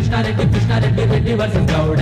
Krishnareddy Reddy versus Gowda.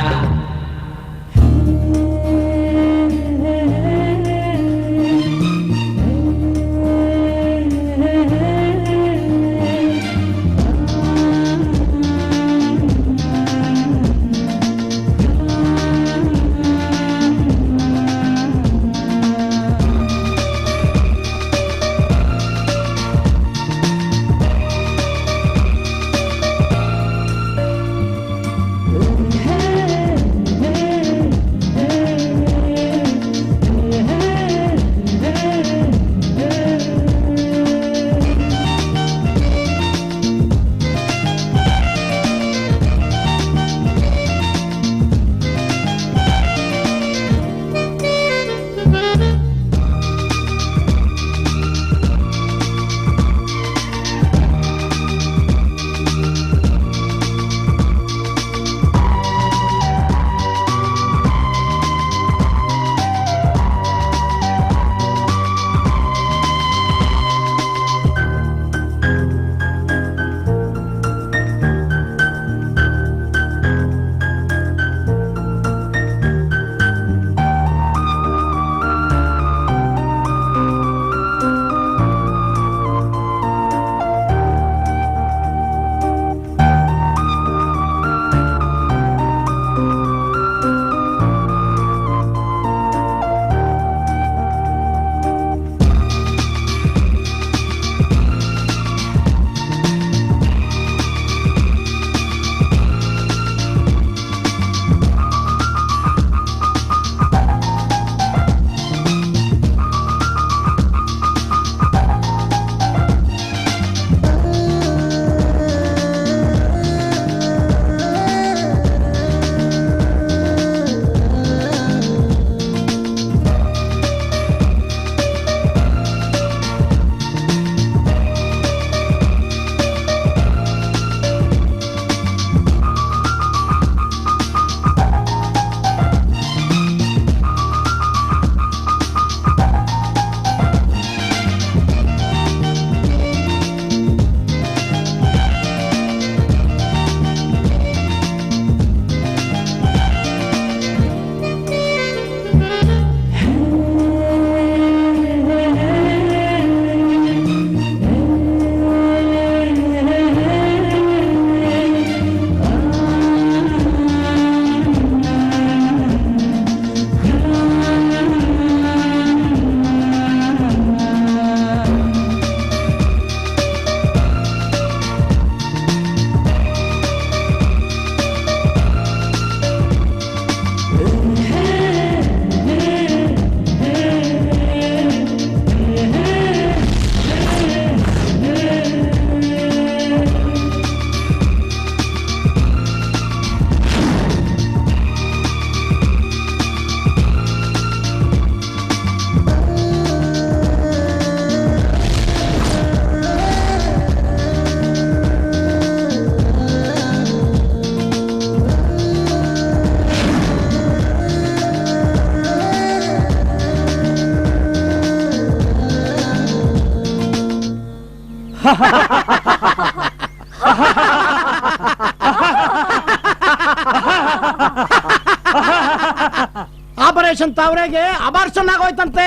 Operation ತಾವರೆಗೆ abortion ಆಗೋಯ್ತಂತೆ.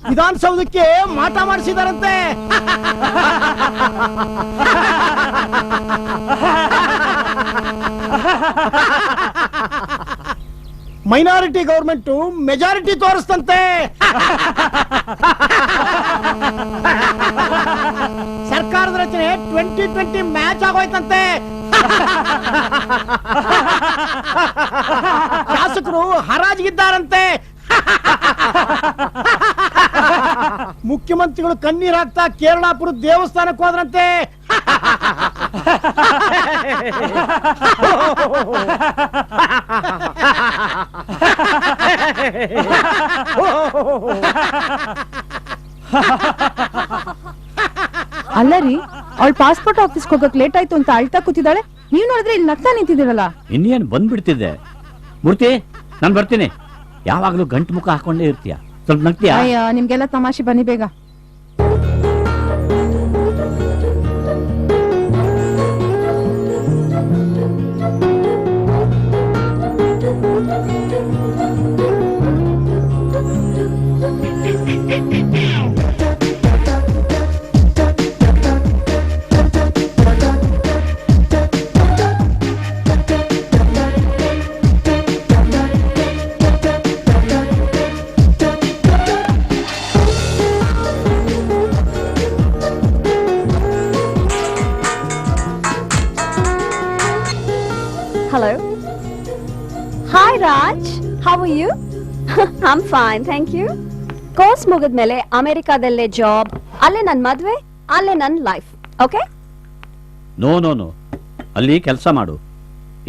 ವಿಧಾನಸೌಧಕ್ಕೆ ಮಾಟ ಮಾಡಿಸಿದಾರಂತೆ. ಮೈನಾರಿಟಿ ಗವರ್ಮೆಂಟ್ ಮೆಜಾರಿಟಿ ತೋರಿಸ್ತಂತೆ. ಸರ್ಕಾರದ ರಚನೆ 2020 ಮ್ಯಾಚ್ ಆಗೋಯ್ತಂತೆ. ಶಾಸಕರು ಹರಾಜಿಗಿದ್ದಾರಂತೆ. ಮುಖ್ಯಮಂತ್ರಿಗಳು ಕಣ್ಣೀರ್ ಹಾಕ್ತಾ ಕೇರಳಾಪುರ ದೇವಸ್ಥಾನಕ್ಕೆ ಹೋದ್ರಂತೆ. ಅಲ್ಲ ರೀ, ಅವಳು ಪಾಸ್ಪೋರ್ಟ್ ಆಫೀಸ್ಗೆ ಹೋಗಕ್ ಲೇಟ್ ಆಯ್ತು ಅಂತ ಅಳ್ತಾ ಕೂತಿದ್ದಾಳೆ. ನೀವ್ ನೋಡಿದ್ರೆ ಇಲ್ಲಿ ನಗ್ತಾ ನಿಂತಿದ್ದೀರಲ್ಲ. ಇನ್ನೇನ್ ಬಂದ್ಬಿಡ್ತಿದ್ದೆ. ಮೂರ್ತಿ, ನಾನ್ ಬರ್ತೀನಿ. ಯಾವಾಗ್ಲೂ ಗಂಟು ಮುಖ ಹಾಕೊಂಡೇ ಇರ್ತೀಯ, ಸ್ವಲ್ಪ ನಗ್ತೀಯ? ಅಯ್ಯ, ನಿಮ್ಗೆಲ್ಲ ತಮಾಷೆ, ಬನ್ನಿ ಬೇಗ. Hello. Hi Raj, how are you? I'm fine, thank you. Course ಮುಗಿದ್ಮೇಲೆ ಅಮೆರಿಕಾದಲ್ಲೇ ಜಾಬ್, ಅಲ್ಲೇ ನನ್ ಮದ್ವೆ, ಅಲ್ಲೇ ನನ್ life. Okay? No no no, ಅಲ್ಲಿ ಕೆಲಸ ಮಾಡು,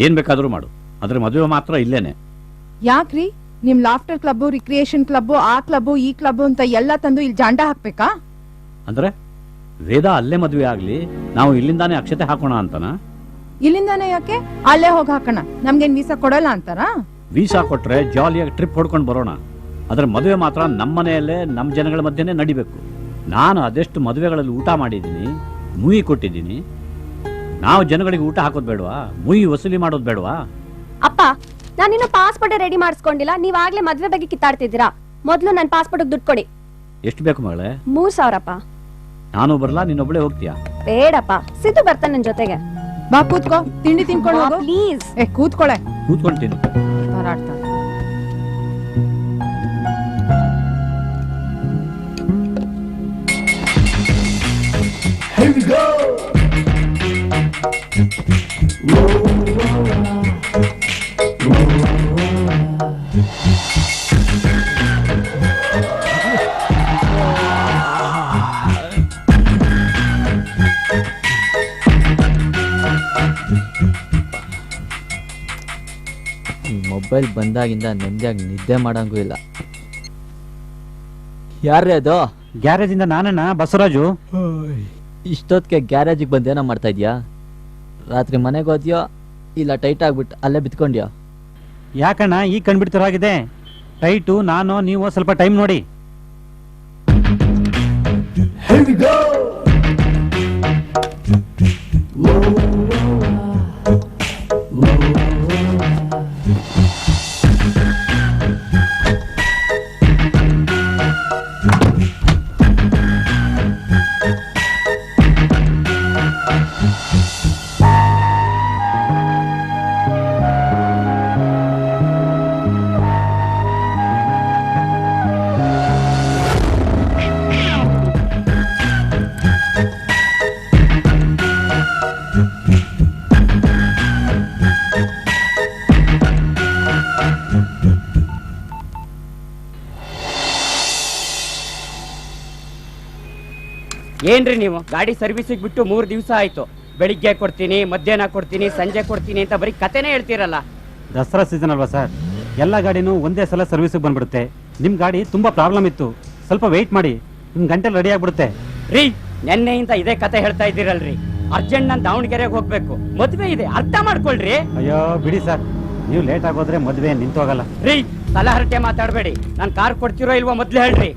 ಏನ್ ಬೇಕಾದ್ರೂ ಮಾಡು, ಅದ್ರ ಮದುವೆ ಮಾತ್ರ ಇಲ್ಲೇನೆ. ಯಾಕ್ರಿ ನಿಮ್ ಲಾಫ್ಟರ್ ಕ್ಲಬ್, ರಿಕ್ರಿಯೇಷನ್ ಕ್ಲಬ್, ಆ ಕ್ಲಬ್ ಈ ಕ್ಲಬ್ ಅಂತ ಎಲ್ಲ ತಂದು ಇಲ್ಲಿ ಜಾಂಡ ಹಾಕ್ಬೇಕಾ? ಅಂದ್ರೆ ವೇದ ಅಲ್ಲೇ ಮದುವೆ ಆಗ್ಲಿ, ನಾವು ಇಲ್ಲಿಂದಾನೇ ಅಕ್ಷತೆ ಹಾಕೋಣ ಅಂತನ? ಇಲ್ಲಿಂದಾನೆ ಯಾಕೆ, ಅಲ್ಲೇ ಹೋಗಿ ಹಾಕೋಣ, ನಮ್ಗೇನ್ ವೀಸಾ ಕೊಡಲ್ಲ ಅಂತಾರ? ವೀಸಾ ಕೊಟ್ರೆ ಜಾಲಿಯಾಗಿ ಟ್ರಿಪ್ ಹೊಡ್ಕೊಂಡು ಬರೋಣ. ಅದ್ರ ಮದುವೆ ಮಾತ್ರ ನಮ್ಮನೆಯಲ್ಲೇ ನಮ್ಮ ಜನಗಳ ಮಧ್ಯೆನೇ ನಡಿಬೇಕು. ನಾನು ಅದೆಷ್ಟು ಮದುವೆಗಳಲ್ಲಿ ಊಟ ಮಾಡಿದ್ದೀನಿ, ಮುಯಿ ಕೊಟ್ಟಿದ್ದೀನಿ. ನಾವು ಜನಗಳಿಗೆ ಊಟ ಹಾಕೋದ್ ಬೇಡವಾ, ಮುಯಿ ವಸೂಲಿ ಮಾಡೋದ್ ಬೇಡವಾ? ಅಪ್ಪ, ನಾನಿನ್ನು ಪಾಸ್ಪೋರ್ಟ್ ರೆಡಿ ಮಾಡಿಸ್ಕೊಂಡಿಲ್ಲ, ನೀವಾಗ್ಲೇ ಮದ್ವೆ ಬಗ್ಗೆ ಕಿತ್ತಾಡ್ತಿದ್ದೀರಾ. ಮೊದ್ಲು ನನ್ ಪಾಸ್ಪೋರ್ಟ್ ದುಡ್ಡು ಕೊಡಿ. ಎಷ್ಟು ಬೇಕು ಮಗಳೇ? 3,000. ನಾನು ಬರಲ್ಲ, ನೀನೊಬ್ಳೆ ಹೋಗ್ತೀಯಾ? ಬೇಡಪ್ಪ, ಸಿದ್ದು ಬರ್ತಾನೆ ನನ್ ಜೊತೆಗೆ. ಬಾ ಕೂತ್ಕೋ, ತಿಂಡಿ ತಿನ್ಕೊಂಡು ಹೋಗು. ಪ್ಲೀಸ್. ಕೂತ್ಕೊಳೆ. ಕೂತ್ಕೊಂತೀನಿ. ಹಾರಾಡ್ತಾನೆ. ಮೊಬೈಲ್ ಬಂದಾಗಿಂದ ನೆಮ್ಮದಿಯಾಗಿ ನಿದ್ದೆ ಮಾಡಂಗೂ ಇಲ್ಲ. ಯಾರೇ ಅದು? ಗ್ಯಾರೇಜ್ ಇಂದ ನಾನಣ್ಣ, ಬಸವರಾಜು. ಇಷ್ಟೊತ್ತಿಗೆ ಗ್ಯಾರೇಜಿಗೆ ಬಂದೇನೋ ಮಾಡ್ತಾ ಇದ್ಯಾ? ರಾತ್ರಿ ಮನೆಗೆ ಹೋದ್ಯೋ ಇಲ್ಲ ಟೈಟ್ ಆಗ್ಬಿಟ್ಟು ಅಲ್ಲೇ ಬಿತ್ಕೊಂಡ್ಯೋ? ಯಾಕಣ್ಣ ಈಗ ಕಂಡ್ಬಿಡ್ತಿರಾಗಿದೆ? ಟೈಟು ನಾನು ನೀವು ಸ್ವಲ್ಪ ಟೈಮ್ ನೋಡಿ. ಏನ್ರಿ ನೀವು ಗಾಡಿ ಸರ್ವಿಸಿಗೆ ಬಿಟ್ಟು 3 ದಿವಸ ಆಯ್ತು. ಬೆಳಿಗ್ಗೆ ಕೊಡ್ತೀನಿ, ಮಧ್ಯಾಹ್ನ ಕೊಡ್ತೀನಿ, ಸಂಜೆ ಕೊಡ್ತೀನಿ ಅಂತ ಬರೀ ಕತೆನೇ ಹೇಳ್ತೀರಲ್ಲ. ದಸರಾ ಸೀಸನ್ ಅಲ್ವಾ ಸರ್, ಎಲ್ಲ ಗಾಡಿನೂ ಒಂದೇ ಸಲ ಸರ್ವಿಸಿಗೆ ಬಂದ್ಬಿಡುತ್ತೆ. ನಿಮ್ ಗಾಡಿ ತುಂಬಾ ಪ್ರಾಬ್ಲಮ್ ಇತ್ತು, ಸ್ವಲ್ಪ ವೆಯ್ಟ್ ಮಾಡಿ, ನಿಮ್ ಗಂಟೆ ರೆಡಿ ಆಗ್ಬಿಡುತ್ತೆ. ರೀ, ನೆನ್ನೆಯಿಂದ ಇದೇ ಕತೆ ಹೇಳ್ತಾ ಇದ್ದೀರಲ್ರಿ. ಅರ್ಜೆಂಟ್ ನಾನು ದಾವಣಗೆರೆಗೆ ಹೋಗ್ಬೇಕು, ಮದ್ವೆ ಇದೆ, ಅರ್ಥ ಮಾಡ್ಕೊಳ್ರಿ. ಅಯ್ಯೋ ಬಿಡಿ ಸರ್, ನೀವು ಲೇಟ್ ಆಗೋದ್ರೆ ಮದ್ವೆ ನಿಂತೋಗಲ್ಲ. ರೀ, ತಲಹರಟೆ ಮಾತಾಡಬೇಡಿ. ನಾನು ಕಾರ್ ಕೊಡ್ತಿರೋ ಇಲ್ವೋ ಮೊದ್ಲು ಹೇಳ್ರಿ.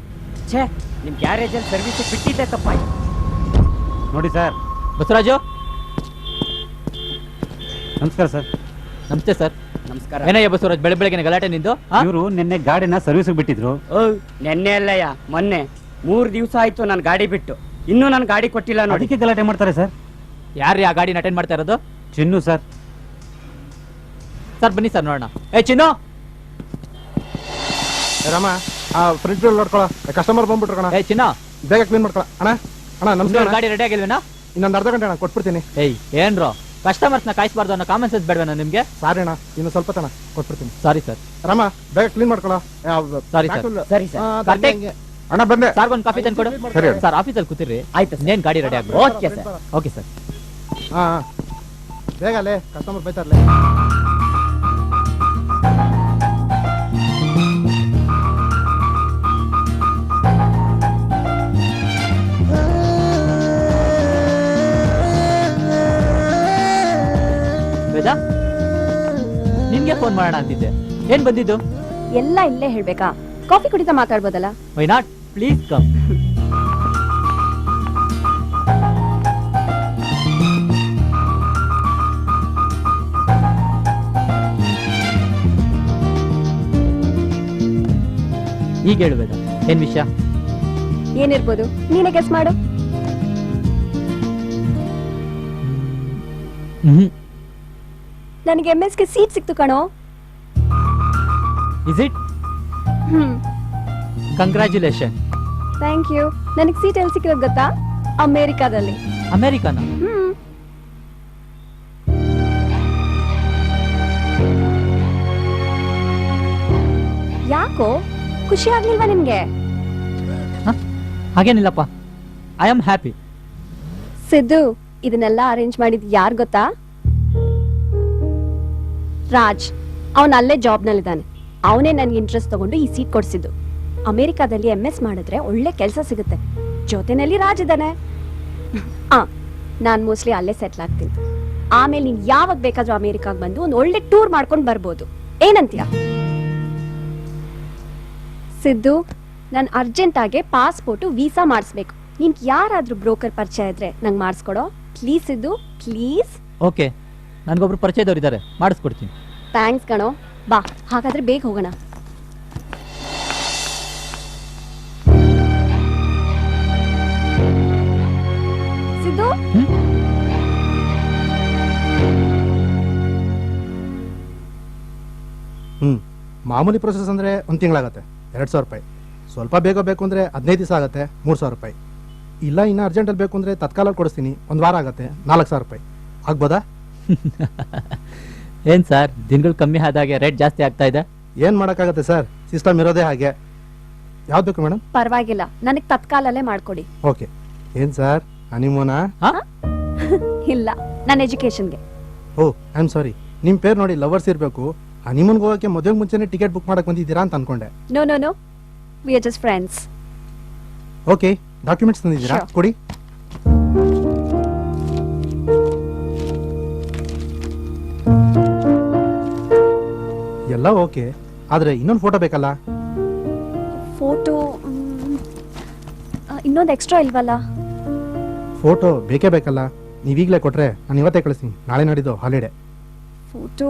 ಛೇ, ನಿಮ್ ಗ್ಯಾರೇಜಲ್ಲಿ ಸರ್ವಿಸಿಗೆ ಬಿಟ್ಟಿದ್ದೆ ತಪ್ಪಾಯ್ತು ನೋಡಿ ಸರ್. ಬಸವರಾಜು, ನಮಸ್ಕಾರ ಸರ್. ನಮಸ್ತೆ ಸರ್. ನಮಸ್ಕಾರ. ಏನಯ್ಯ ಬಸವರಾಜ್, ಬೆಳಗ್ಗೆ ಗಲಾಟೆ ನಿಂದು? ಇವರು ನಿನ್ನೆ ಗಾಡಿನ ಸರ್ವಿಸಿಗೆ ಬಿಟ್ಟಿದ್ರು. ನೆನ್ನೆ ಅಲ್ಲಯ್ಯ, ಮೊನ್ನೆ. 3 ದಿವಸ ಆಯ್ತು ನಾನು ಗಾಡಿ ಬಿಟ್ಟು, ಇನ್ನೂ ನಾನು ಗಾಡಿ ಕೊಟ್ಟಿಲ್ಲ ನೋಡಿ. ಅದಕ್ಕೆ ಗಲಾಟೆ ಮಾಡ್ತಾರೆ ಸರ್. ಯಾರ್ರೀ ಆ ಗಾಡಿನ ಅಟೆಂಡ್ ಮಾಡ್ತಾ ಇರೋದು? ಚಿನ್ನು ಸರ್. ಸರ್ ಬನ್ನಿ ಸರ್ ನೋಡೋಣ. ಚಿನ್ನು, ರಾಮ, ಆ ಫ್ರಿಡ್ಜ್ ನೋಡ್ಕೊಳ, ಕಸ್ಟಮರ್ ಬಂದ್ಬಿಟ್ರು ಕಣ. ಚಿನ್ನ, ಬೇಗ ಕ್ಲೀನ್ ಮಾಡ್ಕೊಳ. ಅಣ್ಣ ಅಣ್ಣ ನಮಸ್ಕಾರ. ಗಾಡಿ ರೆಡಿ ಆಗಿಲ್ವೇನಾ? ಇನ್ನೊಂದು ಅರ್ಧ ಗಂಟೆ ಅಣ್ಣ ಕೊಟ್ಬಿಡ್ತೀನಿ. ಏನ್ರೋ ಕಸ್ಟಮರ್ಸ್ ನ ಕಾಯಿಸಬಾರ್ದು ಅನ್ನೋ ಕಾಮನ್ ಸೆನ್ಸ್ ಬೇಡವೇನೋ ನಿಮ್ಗೆ? ಸಾರಿ ಅಣ್ಣ, ಇನ್ನು ಸ್ವಲ್ಪ ತನ ಕೊಟ್ಬಿಡ್ತೀನಿ. ಸಾರಿ ಸರ್. ರಾಮ, ಬೇಗ ಕ್ಲೀನ್ ಮಾಡ್ಕೊಳ. Sorry sir. ಸರಿ ಸರ್. ಅಣ್ಣ ಬಂದೆ. ಸರ್ ಒಂದು ಕಾಫಿ ತಂದ್ಕೊಡು. ಸರಿ. ಸರ್ ಆಫೀಸಲ್ಲಿ ಕೂತಿರ್ರಿ. ಆಯ್ತು ಸರ್. ಇನ್ನೇನು ಗಾಡಿ ರೆಡಿ ಆಗ್ಬೋದು. Okay sir. Okay sir. ಹಾ ಬೇಗ ಅಲ್ಲೇ ಕಸ್ಟಮರ್ ಬೈತಾರಲ್ಲ. ವೇದಾ, ನಿನ್ಗೆ ಫೋನ್ ಮಾಡೋಣ ಅಂತಿದ್ದೆ, ಏನ್ ಬಂದಿದ್ದು? ಎಲ್ಲ ಇಲ್ಲೇ ಹೇಳ್ಬೇಕಾ? ಕಾಫಿ ಕುಡಿತಾ ಮಾತಾಡ್ಬೋದಲ್ಲ? Why not, please come. ಈಗ ಹೇಳು ವೇದಾ, ಏನ್ ವಿಷಯ? ಏನಿರ್ಬೋದು ನೀನೇ ಗೆಸ್ ಮಾಡು. ನನಗೆ MS ಗೆ ಸೀಟ್ ಸಿಕ್ತು ಕಣೋ. Is it? Congratulation. Thank you. ನನಗೆ ಸೀಟ್ ಎಲ್ಲಿ ಸಿಕ್ಕಿರೋದು ಗೊತ್ತಾ? ಅಮೇರಿಕಾದಲ್ಲಿ. ಅಮೇರಿಕಾನ? ಯಾಕೋ ಖುಷಿ ಆಗ್ಲಿಲ್ವಾ ನಿಮ್ಗೆ? ಹಾಗೇನಿಲ್ಲಪ್ಪ, ಐ ಆಮ್ ಹ್ಯಾಪಿ. ಸಿದ್ದು, ಇದನ್ನೆಲ್ಲ ಅರೇಂಜ್ ಮಾಡಿದ್ ಯಾರು ಗೊತ್ತಾ? ರಾಜ್. ಅವನ್ ಅಲ್ಲೇ ಜಾಬ್ ನಲ್ಲಿದ್ದಾನೆ. ಅವನೇ ನನ್ಗೆ ಇಂಟ್ರೆಸ್ಟ್ ತಗೊಂಡು ಈ ಸೀಟ್ ಕೊಡ್ಸಿದ್ದು. ಅಮೆರಿಕಾದಲ್ಲಿ MS ಮಾಡಿದ್ರೆ ಒಳ್ಳೆ ಕೆಲಸ ಸಿಗುತ್ತೆ. ಜೊತೆನಲ್ಲಿ ರಾಜ್ ಇದ್ದಾನೆ. ನಾನ್ ಮೋಸ್ಟ್ಲಿ ಅಲ್ಲೇ ಸೆಟ್ಲ್ ಆಗ್ತೀನಿ. ಆಮೇಲೆ ನೀನ್ ಯಾವಾಗ ಬೇಕಾದ್ರೂ ಅಮೆರಿಕಾಗ್ ಬಂದು ಒಂದು ಒಳ್ಳೆ ಟೂರ್ ಮಾಡ್ಕೊಂಡು ಬರ್ಬೋದು. ಏನಂತೀಯ? ಸಿದ್ದು, ನಾನು ಅರ್ಜೆಂಟ್ ಆಗಿ ಪಾಸ್ಪೋರ್ಟ್ ವೀಸಾ ಮಾಡಿಸ್ಬೇಕು. ನಿನ್ ಯಾರಾದ್ರೂ ಬ್ರೋಕರ್ ಪರಿಚಯ ಇದ್ರೆ ನಂಗೆ ಮಾಡಿಸ್ಕೊಡೋ ಪ್ಲೀಸ್. ಸಿದ್ದು ಪ್ಲೀಸ್. ಓಕೆ, ನನ್ಗೊಬ್ರು ಪರಿಚಯದವ್ರು ಇದ್ದಾರೆ, ಮಾಡಿಸ್ಕೊಡ್ತೀನಿ. ಥ್ಯಾಂಕ್ಸ್ ಕಣೋ. ಬಾ, ಹಾಗಾದ್ರೆ ಬೇಗ ಹೋಗೋಣ. ಸಿದ್ದು, ಮಾಮೂಲಿ ಪ್ರೊಸೆಸ್ ಅಂದರೆ 1 ತಿಂಗಳಾಗತ್ತೆ, 2,000 ರೂಪಾಯಿ. ಸ್ವಲ್ಪ ಬೇಗ ಬೇಕು ಅಂದರೆ 15 ದಿವಸ ಆಗುತ್ತೆ, 3,000 ರೂಪಾಯಿ. ಇಲ್ಲ ಇನ್ನು ಅರ್ಜೆಂಟಲ್ಲಿ ಬೇಕು ಅಂದರೆ ತತ್ಕಾಲ ಕೊಡಿಸ್ತೀನಿ, 1 ವಾರ ಆಗುತ್ತೆ, 4,000 ರೂಪಾಯಿ. ಆಗ್ಬೋದಾ? ಏನ್ ಸರ್, ದಿನಗಳು ಕಮ್ಮಿ ಆದಾಗೆ ರೇಟ್ ಜಾಸ್ತಿ ಆಗ್ತಾ ಇದೆ? ಏನು ಮಾಡೋಕ್ಕಾಗತ್ತೆ ಸರ್, ಸಿಸ್ಟಮ್ ಇರೋದೇ ಹಾಗೆ. ಯಾವ್ದು ಬೇಕು ಮೇಡಮ್? ಪರವಾಗಿಲ್ಲ, ನನಗೆ ತತ್ಕಾಲಲ್ಲೇ ಮಾಡ್ಕೊಡಿ. ಓಕೆ. ಏನು ಸರ್, ಹನಿಮೂನಾ? ಇಲ್ಲ, ನನ್ನ ಎಜುಕೇಶನ್ಗೆ. ಓ, ಐ ಆಮ್ ಸಾರಿ. ನಿಮ್ಮ ಪೇರು ನೋಡಿ ಲವರ್ಸ್ ಇರಬೇಕು. ಹನಿಮೂನ್ಗೆ ಹೋಗೋಕ್ಕೆ ಮದುವೆಗೆ ಮುಂಚೆನೇ ಟಿಕೆಟ್ ಬುಕ್ ಮಾಡಕ್ಕೆ ಬಂದಿದ್ದೀರಾ ಅಂತ ಅನ್ಕೊಂಡೆ. No no no, we are just friends. Okay, documents ತಂದಿದ್ದೀರಾ? Sure. ಕೊಡಿ. ಎಲ್ಲ ಓಕೆ, ಆದರೆ ಇನ್ನೊಂದು ಫೋಟೋ ಬೇಕಲ್ಲ? ಫೋಟೋ ಇನ್ನೊಂದು ಎಕ್ಸ್ಟ್ರಾ ಇಲ್ವಲ್ಲ? ಫೋಟೋ ಬೇಕೇ ಬೇಕಲ್ಲ? ನೀವೀಗಲೇ ಕೊಟ್ರೆ ನಾನು ಇವತ್ತೇ ಕಳಿಸ್ತೀನಿ, ನಾಳೆ ನಾಡಿದ್ದು ಹಾಲಿಡೇ. ಫೋಟೋ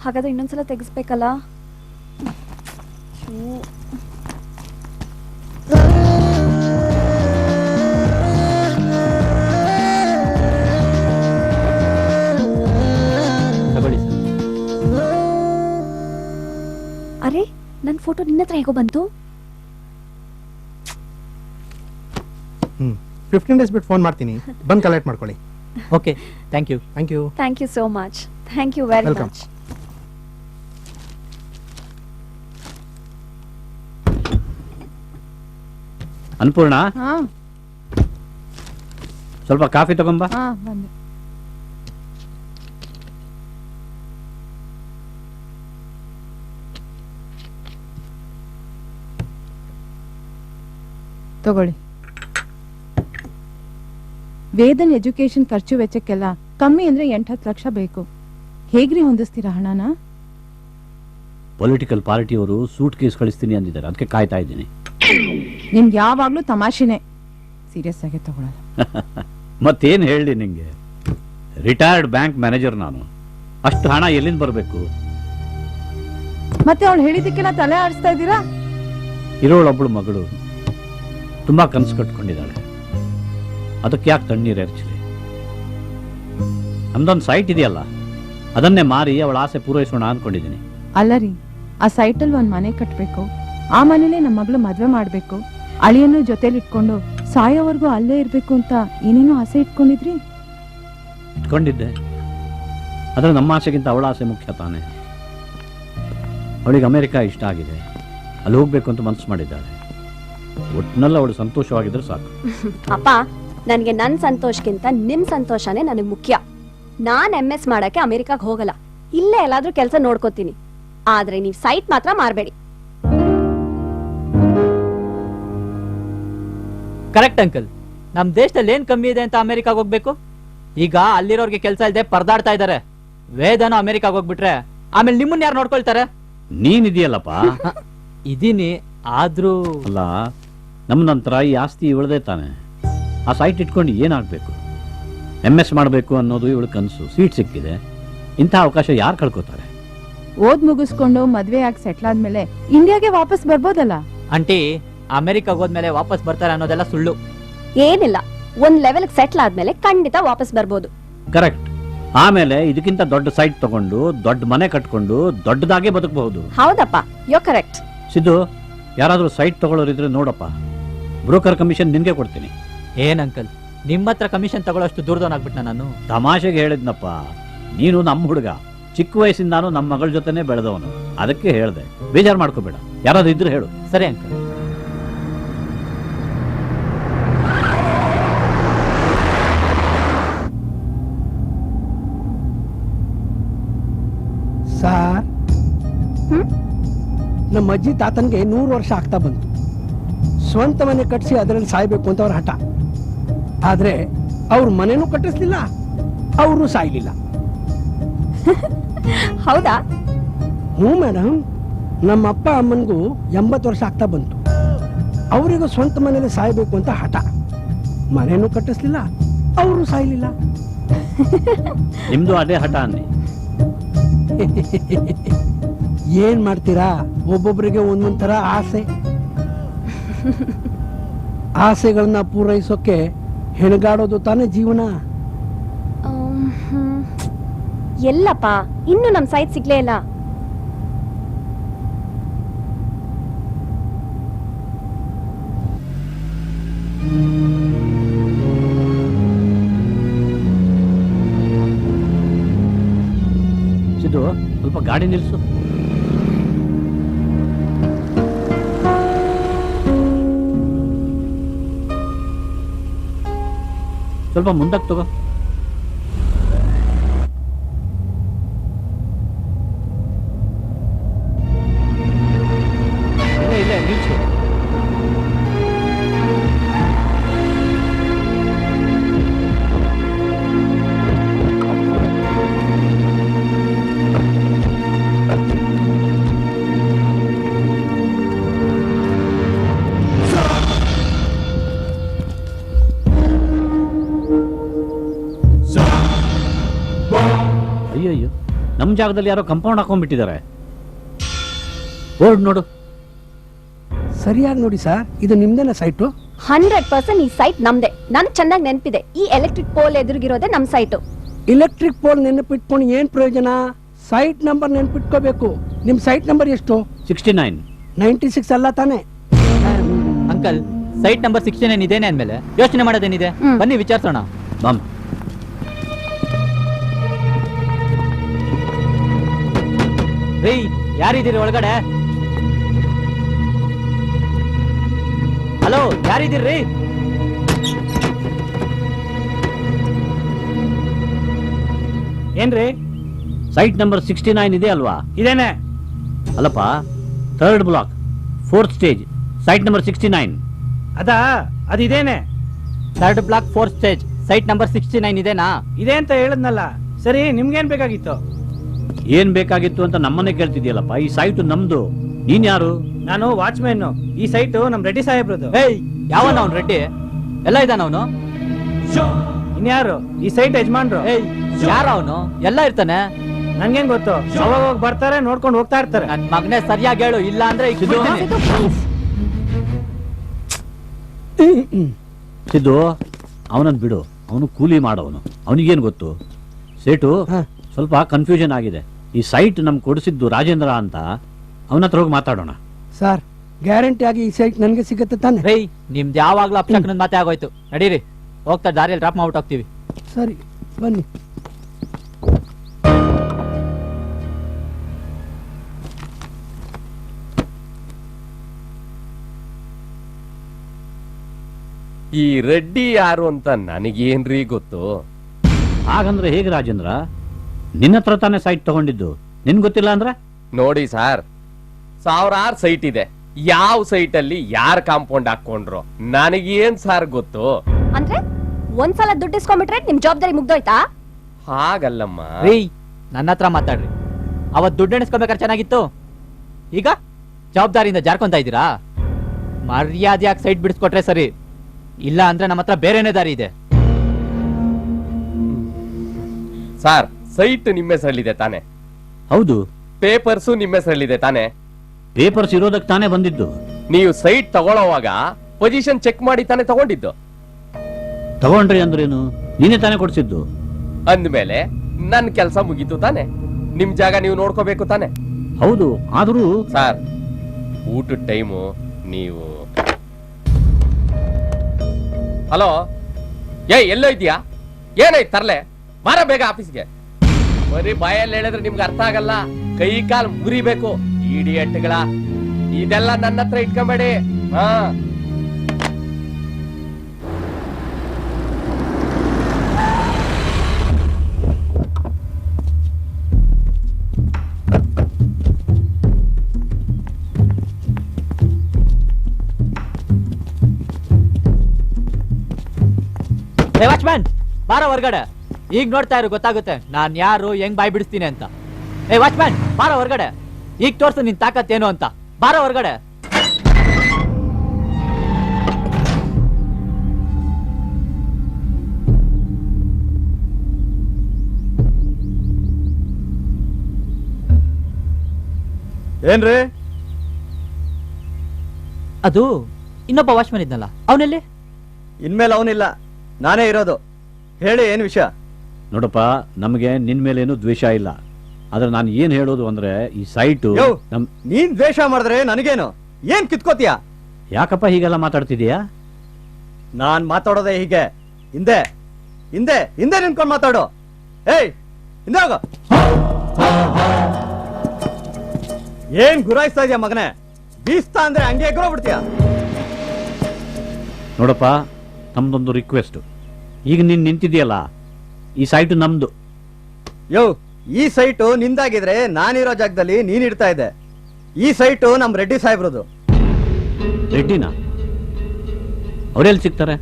ಹಾಗಾದ್ರೆ ಇನ್ನೊಂದ್ಸಲ ತೆಗಿಸ್ಬೇಕಲ್ಲ? ತಗೊಳ್ಳಿ ಸರ್. ಅರೆ, ನನ್ನ ಫೋಟೋ ನಿನ್ನ ಹತ್ರ ಹೇಗೋ ಬಂತು? 15 ಡೇಸ್ ಬಿಟ್ಟು ಫೋನ್ ಮಾಡ್ತೀನಿ, ಬಂದು ಕಲೆಕ್ಟ್ ಮಾಡ್ಕೊಳ್ಳಿ. Okay, thank you. Thank you. Thank you so much. Thank you very Welcome. Much. Annapurna, ಹಾ ಸ್ವಲ್ಪ ಕಾಫಿ ತಗೊಂಬ. ಹಾ ಬಂದೆ. ತಗೊಳ್ಳಿ. ವೇದನ್ ಎಜುಕೇಶನ್ ಖರ್ಚು ವೆಚ್ಚಕ್ಕೆಲ್ಲ ಕಮ್ಮಿ ಅಂದ್ರೆ 8-10 ಲಕ್ಷ ಬೇಕು. ಹೇಗ್ರಿ ಹೊಂದಿಸ್ತೀರಾ ಹಣನ? ಪೊಲಿಟಿಕಲ್ ಪಾರ್ಟಿಯವರು ಸೂಟ್ ಕೇಸ್ ಕಳಿಸ್ತೀನಿ ಅಂದಿದ್ದಾರೆ, ಅದಕ್ಕೆ ಕಾಯ್ತಾ ಇದ್ದೀನಿ. ನಿಮ್ಗೆ ಯಾವಾಗ್ಲೂ ತಮಾಷೆನೆ, ಸೀರಿಯಸ್ ಆಗಿ ತಗೊಳಲ್ಲ. ಮತ್ತೇನು ಹೇಳಿ ನಿಂಗೆ, ರಿಟೈರ್ಡ್ ಬ್ಯಾಂಕ್ ಮ್ಯಾನೇಜರ್ ನಾನು. ಅಷ್ಟು ಹಣ ಎಲ್ಲಿಂದ ಬರಬೇಕು? ಮತ್ತೆ ಅವಳು ಹೇಳಿದ್ದಕ್ಕೆಲ್ಲ ತಲೆ ಆಡಿಸ್ತಾ ಇದ್ದೀರಾ? ಇರೋಳೊಬ್ಬಳು ಮಗಳು ತುಂಬಾ ಕನಸು ಕಟ್ಕೊಂಡಿದ್ದಾಳೆ, ಅದಕ್ಕೆ ಯಾಕೆ ತಣ್ಣೀರು ಎರಚಲಿ? ನಮ್ದೊಂದು ಸೈಟ್ ಇದೆಯಲ್ಲ, ಅದನ್ನೇ ಮಾರಿ ಅವಳ ಆಸೆ ಪೂರೈಸೋಣ ಅನ್ಕೊಂಡಿದ್ದೀನಿ. ಅಲ್ಲ ರೀ, ಆ ಸೈಟಲ್ಲಿ ಒಂದ್ ಮನೆ ಕಟ್ಬೇಕು, ಆ ಮನೇಲೆ ನಮ್ಮ ಮಗಳು ಮದ್ವೆ ಮಾಡ್ಬೇಕು, ಅಳಿಯನ್ನು ಜೊತೆಲಿ ಇಟ್ಕೊಂಡು ಸಾಯೋವರೆಗೂ ಅಲ್ಲೇ ಇರ್ಬೇಕು ಅಂತ ಏನೇನೋ ಆಸೆ ಇಟ್ಕೊಂಡಿದ್ರಿ. ಇಟ್ಕೊಂಡಿದ್ದೆ, ಆದರೆ ನಮ್ಮ ಆಸೆಗಿಂತ ಅವಳ ಆಸೆ ಮುಖ್ಯ ತಾನೆ. ಅವಳಿಗೆ ಅಮೆರಿಕ ಇಷ್ಟ ಆಗಿದೆ, ಅಲ್ಲಿ ಹೋಗ್ಬೇಕು ಅಂತ ಮನಸ್ಸು ಮಾಡಿದ್ದಾಳೆ. ಒಟ್ಟಿನಲ್ಲಿ ಅವಳು ಸಂತೋಷವಾಗಿದ್ರೆ ಸಾಕು. ಅಪ್ಪ, ನನಗೆ ನನ್ನ ಸಂತೋಷಕ್ಕಿಂತ ನಿಮ್ ಸಂತೋಷನೇ ನನಗೆ ಮುಖ್ಯ. ನಾನ್ MS ಮಾಡಕ್ಕೆ ಅಮೆರಿಕಾಗ್ ಹೋಗಲ್ಲ, ಇಲ್ಲೇ ಎಲ್ಲಾದ್ರೂ ಕೆಲಸ ನೋಡ್ಕೋತೀನಿ. ಆದ್ರೆ ನೀವು ಸೈಟ್ ಮಾತ್ರ ಮಾರ್ಬೇಡಿ. Correct uncle. ನಮ್ ದೇಶದಲ್ಲಿ ಏನ್ ಕಮ್ಮಿ ಇದೆ ಅಂತ ಅಮೆರಿಕಾಗ್ ಹೋಗ್ಬೇಕು? ಈಗ ಅಲ್ಲಿರೋರ್ಗೆ ಕೆಲಸ ಇಲ್ಲದೆ ಪರದಾಡ್ತಾ ಇದಾರೆ. ವೇದನ ಅಮೆರಿಕಾಗ್ ಹೋಗ್ಬಿಟ್ರೆ ಆಮೇಲೆ ನಿಮ್ಮನ್ನ ಯಾರು ನೋಡ್ಕೊಳ್ತಾರೆ? ನೀನಿದೆಯಲ್ಲಪ್ಪ. ಇದೀನಿ, ಆದ್ರೂ ಅಲ್ಲ, ನಮ್ಮ ನಂತರ ಈ ಆಸ್ತಿ ಇವಳದೇ ತಾನೆ. ಆ ಸೈಟ್ ಇಟ್ಕೊಂಡು ಏನಾಗಬೇಕು? MS ಮಾಡಬೇಕು ಅನ್ನೋದು ಇವಳು ಕನಸು. ಸೀಟ್ ಸಿಕ್ಕಿದೆ, ಇಂಥ ಅವಕಾಶ ಯಾರು ಕಳ್ಕೊತಾರೆ? ಓದ್ ಮುಗಿಸ್ಕೊಂಡು ಮದ್ವೆ ಆಗಿ ಸೆಟ್ಲ್ ಆದ್ಮೇಲೆ ಇಂಡಿಯಾಗೆ ವಾಪಸ್ ಬರ್ಬೋದಲ್ಲ? ಆಂಟಿ, ಅಮೆರಿಕಾಗ್ ಹೋದ್ಮೇಲೆ ವಾಪಸ್ ಬರ್ತಾರೆ ಅನ್ನೋದೆಲ್ಲ ಸುಳ್ಳು. ಏನಿಲ್ಲ, ಒಂದ್ ಲೆವೆಲ್ ಸೆಟ್ಲ್ ಆದ್ಮೇಲೆ ಖಂಡಿತ ವಾಪಸ್ ಬರ್ಬೋದು. ಕರೆಕ್ಟ್. ಆಮೇಲೆ ಇದಕ್ಕಿಂತ ದೊಡ್ಡ ಸೈಟ್ ತಗೊಂಡು ದೊಡ್ಡ ಮನೆ ಕಟ್ಕೊಂಡು ದೊಡ್ಡದಾಗೆ ಬದುಕಬಹುದು. ಹೌದಪ್ಪ, ಯೋ ಕರೆಕ್ಟ್. ಸಿದ್ದು, ಯಾರಾದ್ರೂ ಸೈಟ್ ತಗೊಳ್ಳೋರಿದ್ರೆ ನೋಡಪ್ಪ, ಬ್ರೋಕರ್ ಕಮಿಷನ್ ನಿನ್ಗೆ ಕೊಡ್ತೀನಿ. ಏನ್ ಅಂಕಲ್, ನಿಮ್ಮ ಹತ್ರ ಕಮಿಷನ್ ತಗೊಳ್ಳೋಷ್ಟು ದೂರದವನಾಗ್ಬಿಟ್ನ ನಾನು? ತಮಾಷೆಗೆ ಹೇಳಿದ್ನಪ್ಪ, ನೀನು ನಮ್ಮ ಹುಡುಗ, ಚಿಕ್ಕ ವಯಸ್ಸಿಂದಾನು ನಮ್ಮ ಮಗಳ ಜೊತೆನೆ ಬೆಳೆದವನು, ಅದಕ್ಕೆ ಹೇಳ್ದೆ. ಬೇಜಾರು ಮಾಡ್ಕೋಬೇಡ, ಯಾರಾದ್ರೂ ಇದ್ರೆ ಹೇಳು. ಸರಿ ಅಂಕಲ್. ಸಾರ್, ಹ್ಮ್? ನಮ್ಮ ಅಜ್ಜಿ ತಾತನ್ಗೆ 100 ವರ್ಷ ಆಗ್ತಾ ಬಂತು. ಸ್ವಂತ ಮನೆ ಕಟ್ಟಿಸಿ ಅದರಲ್ಲಿ ಸಾಯ್ಬೇಕು ಅಂತ ಅವ್ರ ಹಠ. ಆದ್ರೆ ಅವ್ರ ಮನೆನೂ ಕಟ್ಟಿಸ್ಲಿಲ್ಲ, ಅವರು ಸಾಯ್ಲಿಲ್ಲ. ಹೌದಾ? ಹ್ಞೂ ಮೇಡಮ್, ನಮ್ಮ ಅಪ್ಪ ಅಮ್ಮನಿಗೂ 80 ವರ್ಷ ಆಗ್ತಾ ಬಂತು. ಅವರಿಗೂ ಸ್ವಂತ ಮನೇಲಿ ಸಾಯ್ಬೇಕು ಅಂತ ಹಠ. ಮನೆನೂ ಕಟ್ಟಿಸ್ಲಿಲ್ಲ, ಅವರು ಸಾಯ್ಲಿಲ್ಲ. ನಿಮ್ದು ಅದೇ ಹಠ ಅನ್ನಿ. ಏನ್ ಮಾಡ್ತೀರಾ, ಒಬ್ಬೊಬ್ಬರಿಗೆ ಒಂದೊಂದ್ ತರ ಆಸೆ. ಆಸೆಗಳನ್ನ ಪೂರೈಸೋಕೆ ಹೆಣಗಾಡೋದು ತಾನೇ ಜೀವನ. ಎಲ್ಲಪ್ಪ, ಇನ್ನು ನಮ್ ಸೈಟ್ ಸಿಗ್ಲೇ ಇಲ್ಲ. ಸಿದ್ದು, ಸ್ವಲ್ಪ ಗಾಡಿ ನಿಲ್ಸು. ಸ್ವಲ್ಪ ಮುಂದಕ್ಕೆ ತಗೋ. ಇಲ್ಲ ನಿಲ್ಸು. ಅಯ್ಯಯ್ಯೋ, ನಮ್ಮ ಜಾಗದಲ್ಲಿ ಯಾರೋ ಕಂಪೌಂಡ್ ಹಾಕೊಂಡ್ಬಿಟ್ಟಿದ್ದಾರೆ. ಬೋರ್ಡ್ ನೋಡು. ಸರಿಯಾಗಿ ನೋಡಿ ಸರ್, ಇದು ನಿಮ್ದೇನ ಸೈಟು? 100% ಈ ಸೈಟ್ ನಮ್ದೆ. ನನ್ಗೆ ಚೆನ್ನಾಗಿ ನೆನಪಿದೆ, ಈ ಎಲೆಕ್ಟ್ರಿಕ್ ಪೋಲ್ ಎದುರುಗಿರೋದೇ ನಮ್ ಸೈಟು. ಎಲೆಕ್ಟ್ರಿಕ್ ಪೋಲ್ ನೆನಪಿಟ್ಕೊಂಡು ಏನ್ ಪ್ರಯೋಜನ? ಸೈಟ್ ನಂಬರ್ ನೆನಪಿಟ್ಕೋಬೇಕು. ನಿಮ್ ಸೈಟ್ ನಂಬರ್ ಎಷ್ಟು? 69. 96 ಅಲ್ಲ ತಾನೆ? ಅಂಕಲ್, ಸೈಟ್ ನಂಬರ್ 69 ಇದೇನೆ ಅಂದ್ಮೇಲೆ ಯೋಚನೆ ಮಾಡೋದೇನಿದೆ? ಹ್ಮ್. ಬನ್ನಿ ವಿಚಾರಿಸೋಣ. ಬಾಮ್. ರೀ, ಯಾರಿದ್ದೀರಿ ಒಳಗಡೆ? ಹಲೋ, ಯಾರಿದ್ದೀರಿ? ಏನ್ರಿ? ಸೈಟ್ ನಂಬರ್ 69 ಇದೆ ಅಲ್ವಾ? ಇದೇನೆ. ಅಲ್ಲಪ್ಪ, 3rd block 4th stage, site number 69. ಅದಿದೇನೆ. 3rd block 4th stage, site number 69 ಇದೇನಾ? ಇದೆ ಅಂತ ಹೇಳದ್ನಲ್ಲ. ಸರಿ, ನಿಮ್ಗೇನ್ ಬೇಕಾಗಿತ್ತು? ಏನ್ ಬೇಕಾಗಿತ್ತು ಅಂತ ನಮ್ಮನ್ನೇ ಕೇಳ್ತಿದ್ಯಲ್ಲಪ್ಪ. ಈ ಸೈಟ್ ನಮ್ದು. ನೀನ್ ಯಾರು? ನಾನು ವಾಚ್ಮ್ಯಾನ್. ಈ ಸೈಟ್ ನಮ್ ರೆಡ್ಡಿ ಸಾಹೇಬ್ರದು. ಏಯ್, ಯಾವನ ಅವ್ನು? ರೆಡ್ಡಿ ಎಲ್ಲ ಇದ್ದಾನ ಅವನು? ಇನ್ಯಾರು? ಈ ಸೈಟ್ ಯಜಮಾನ್ರು. ಏಯ್, ಯಾರ ಅವನು? ಎಲ್ಲ ಇರ್ತಾನೆ. ನನ್ಗೇನ್ ಗೊತ್ತು? ಅವಾಗ ಬರ್ತಾರೆ, ನೋಡ್ಕೊಂಡು ಹೋಗ್ತಾ ಇರ್ತಾರೆ. ನನ್ ಮಗನೇ ಸರಿಯಾಗಿ ಹೇಳು, ಇಲ್ಲ ಅಂದ್ರೆ ಈಗ ಬಿಡ್ತೀನಿ. ಸಿದ್ದು, please. ಸಿದ್ದು, ಅವನನ್ನ ಬಿಡು. ಅವನು ಕೂಲಿ ಮಾಡೋನು, ಅವನಿಗೇನ್ ಗೊತ್ತು? ಸೇಟು, ಹ. ಸ್ವಲ್ಪ ಕನ್ಫ್ಯೂಷನ್ ಆಗಿದೆ. ಈ ಸೈಟ್ ನಮ್ ಕೊಡಿಸಿದ್ದು ರಾಜೇಂದ್ರ ಅಂತ, ಅವನ ಹತ್ರ ಹೋಗಿ ಮಾತಾಡೋಣ. ಸರ್, ಗ್ಯಾರಂಟಿ ಆಗಿ ಈ ಸೈಟ್ ನನ್ಗೆ ಸಿಗುತ್ತೆ ತಾನೆ? ರೇ, ನಿಮ್ದು ಯಾವಾಗ್ಲೂ ಅಪ್ಶಕನದ ಮಾತೆ ಆಗೋಯ್ತು. ನಡೀರಿ, ಹೋಗ್ತಾ ದಾರಿಯಲ್ಲಿ ಡ್ರಾಪ್ ಮಾಡ್ಬಿಟ್ಟು ಹೋಗ್ತೀವಿ. ಸರಿ, ಬನ್ನಿ. ಈ ರೆಡ್ಡಿ ಯಾರು ಅಂತ ನನಗೇನ್ರಿ ಗೊತ್ತು? ಹಾಗಂದ್ರೆ ಹೇಗೆ ರಾಜೇಂದ್ರ? ನಿನ್ನ ಹತ್ರ ತಾನೇ ಸೈಟ್ ತಗೊಂಡಿದ್ದು, ನಿನ್ ಗೊತ್ತಿಲ್ಲ ಅಂದ್ರೆ? ನೋಡಿ ಸರ್, 1000 ಸೈಟ್ ಇದೆ. ಯಾವ ಸೈಟ್ ಅಲ್ಲಿ ಯಾರ್ ಕಾಂಪೌಂಡ್ ಹಾಕೊಂಡ್ರು ನನಗೇನ್ ಸಾರ್ ಗೊತ್ತು? ಅಂದ್ರೆ ಒಂದ್ಸಲ ದುಡ್ಡು ಇಸ್ಕೊಂಡ್ಬಿಟ್ರೆ ನಿಮ್ ಜವಾಬ್ದಾರಿ ಮುಗ್ದೋಯ್ತಾ? ಹಾಗಲ್ಲಮ್ಮ. ರೀ, ನನ್ನ ಹತ್ರ ಮಾತಾಡ್ರಿ. ಅವತ್ ದುಡ್ಡು ಎಣಿಸ್ಕೊಬೇಕಾದ್ರೆ ಚೆನ್ನಾಗಿತ್ತು, ಈಗ ಜವಾಬ್ದಾರಿಯಿಂದ ಜಾರ್ಕೊಂತ ಇದ್ದೀರಾ? ಮರ್ಯಾದೆಯಾಗಿ ಸೈಟ್ ಬಿಡಿಸ್ಕೊಟ್ರೆ ಸರಿ, ಇಲ್ಲ ಅಂದ್ರೆ ನಮ್ಮ ಹತ್ರ ಬೇರೆನೇ ದಾರಿ ಇದೆ. ಸರ್, ಸೈಟ್ ನಿಮ್ಮ ಹೆಸರಲ್ಲಿದೆ ತಾನೆ? ಹೌದು. ಪೇಪರ್ಸು ನಿಮ್ಮ ಹೆಸರಲ್ಲಿದೆ ತಾನೆ? ಪೇಪರ್ಸ್ ಇರೋದಕ್ಕೆ ತಾನೇ ಬಂದಿದ್ದು. ನೀವು ಸೈಟ್ ತಗೊಳ್ಳೋವಾಗ ಪೊಸಿಷನ್ ಚೆಕ್ ಮಾಡಿ ತಾನೇ ತಗೊಂಡಿದ್ದು. ತಗೊಂಡ್ರಿ ಅಂದ್ರೇನು? ನೀನೇ ತಾನೇ ಕೊಡ್ಸಿದ್ದು. ಅಂದ್ಮೇಲೆ ನನ್ ಕೆಲಸ ಮುಗೀತು ತಾನೆ. ನಿಮ್ ಜಾಗ ನೀವು ನೋಡ್ಕೋಬೇಕು ತಾನೆ. ಹೌದು, ಆದ್ರೂ ಸರ್, ಊಟದ ಟೈಮು ನೀವು. ಹಲೋ, ಎಲ್ಲೋ ಇದೆಯಾ? ಏನಾಯ್ತು ತರ್ಲೆ? ಬಾರ ಬೇಗ ಆಫೀಸ್ಗೆ. ಬರೀ ಬಾಯಲ್ಲಿ ಹೇಳಿದ್ರೆ ನಿಮ್ಗೆ ಅರ್ಥ ಆಗಲ್ಲ. ಕೈ ಕಾಲ್ ಮುರಿಬೇಕು. ಇಡಿಯಟ್ಗಳ ಇದೆಲ್ಲ ನನ್ನ ಹತ್ರ ಇಟ್ಕೊಂಬೇಡಿ. ಹಾ, ವಾಚ್ಮ್ಯಾನ್ ಬಾರ ಹೊರಗಡೆ. ಈಗ ನೋಡ್ತಾ ಇರು, ಗೊತ್ತಾಗುತ್ತೆ ನಾನ್ ಯಾರು, ಹೆಂಗ್ ಬಾಯ್ ಬಿಡಿಸ್ತೀನಿ ಅಂತ. ವಾಚ್ಮ್ಯಾನ್ ಬಾರ ಹೊರಗಡೆ. ಈಗ ತೋರ್ಸು ನಿನ್ ತಾಕತ್ತೇನು ಅಂತ. ಬಾರ ಹೊರಗಡೆ. ಏನ್ರಿ? ಅದು ಇನ್ನೊಬ್ಬ ವಾಚ್ಮ್ಯಾನ್ ಇದ್ನಲ್ಲ, ಅವನಲ್ಲಿ? ಇನ್ಮೇಲೆ ಅವನಿಲ್ಲ, ನಾನೇ ಇರೋದು. ಹೇಳಿ, ಏನ್ ವಿಷಯ? ನೋಡಪ್ಪ, ನಮಗೆ ನಿನ್ ಮೇಲೇನು ದ್ವೇಷ ಇಲ್ಲ. ಆದ್ರೆ ನಾನು ಏನ್ ಹೇಳೋದು ಅಂದ್ರೆ, ಈ ಸೈಟು ನೀನ್ ದ್ವೇಷ ಮಾಡಿದ್ರೆ ನನಗೇನು? ಏನ್ ಕಿತ್ಕೋತೀಯ? ಯಾಕಪ್ಪ ಹೀಗೆಲ್ಲ ಮಾತಾಡ್ತಿದೀಯಾ? ನಾನ್ ಮಾತಾಡೋದೇ ಹೀಗೆ. ಹಿಂದೆ ಹಿಂದೆ ಹಿಂದೆ ನಿಂತ್ಕೊಂಡು ಮಾತಾಡು. ಏಯ್, ಹಿಂದೆ ಹೋಗು. ಏನ್ ಗುರಾಯಿಸ್ತಾ ಇದೆಯಾ ಮಗನೇ? ಬೀಸ್ತಾ ಅಂದ್ರೆ ಹಂಗೆ ಎಗ್ರೋಗ್ಬಿಡ್ತೀಯ. ನೋಡಪ್ಪ, ನಮ್ದೊಂದು ರಿಕ್ವೆಸ್ಟ್. ಈಗ ನೀನ್ ನಿಂತಿದ್ಯಲ್ಲ, ಈ ಸೈಟು ನಮ್ದು. ಈ ಸೈಟು ನಿಂದಾಗಿದ್ರೆ ನಾನಿರೋ ಜಾಗದಲ್ಲಿ ನೀನ್ ಇಡ್ತಾ ಇದ್ದೆ. ಈ ಸೈಟು ನಮ್ ರೆಡ್ಡಿ ಸಾಹೇಬ್ರದು. ರೆಡ್ಡಿನಾ? ಅವ್ರೆಲ್ಲಿ ಸಿಗ್ತಾರೆ?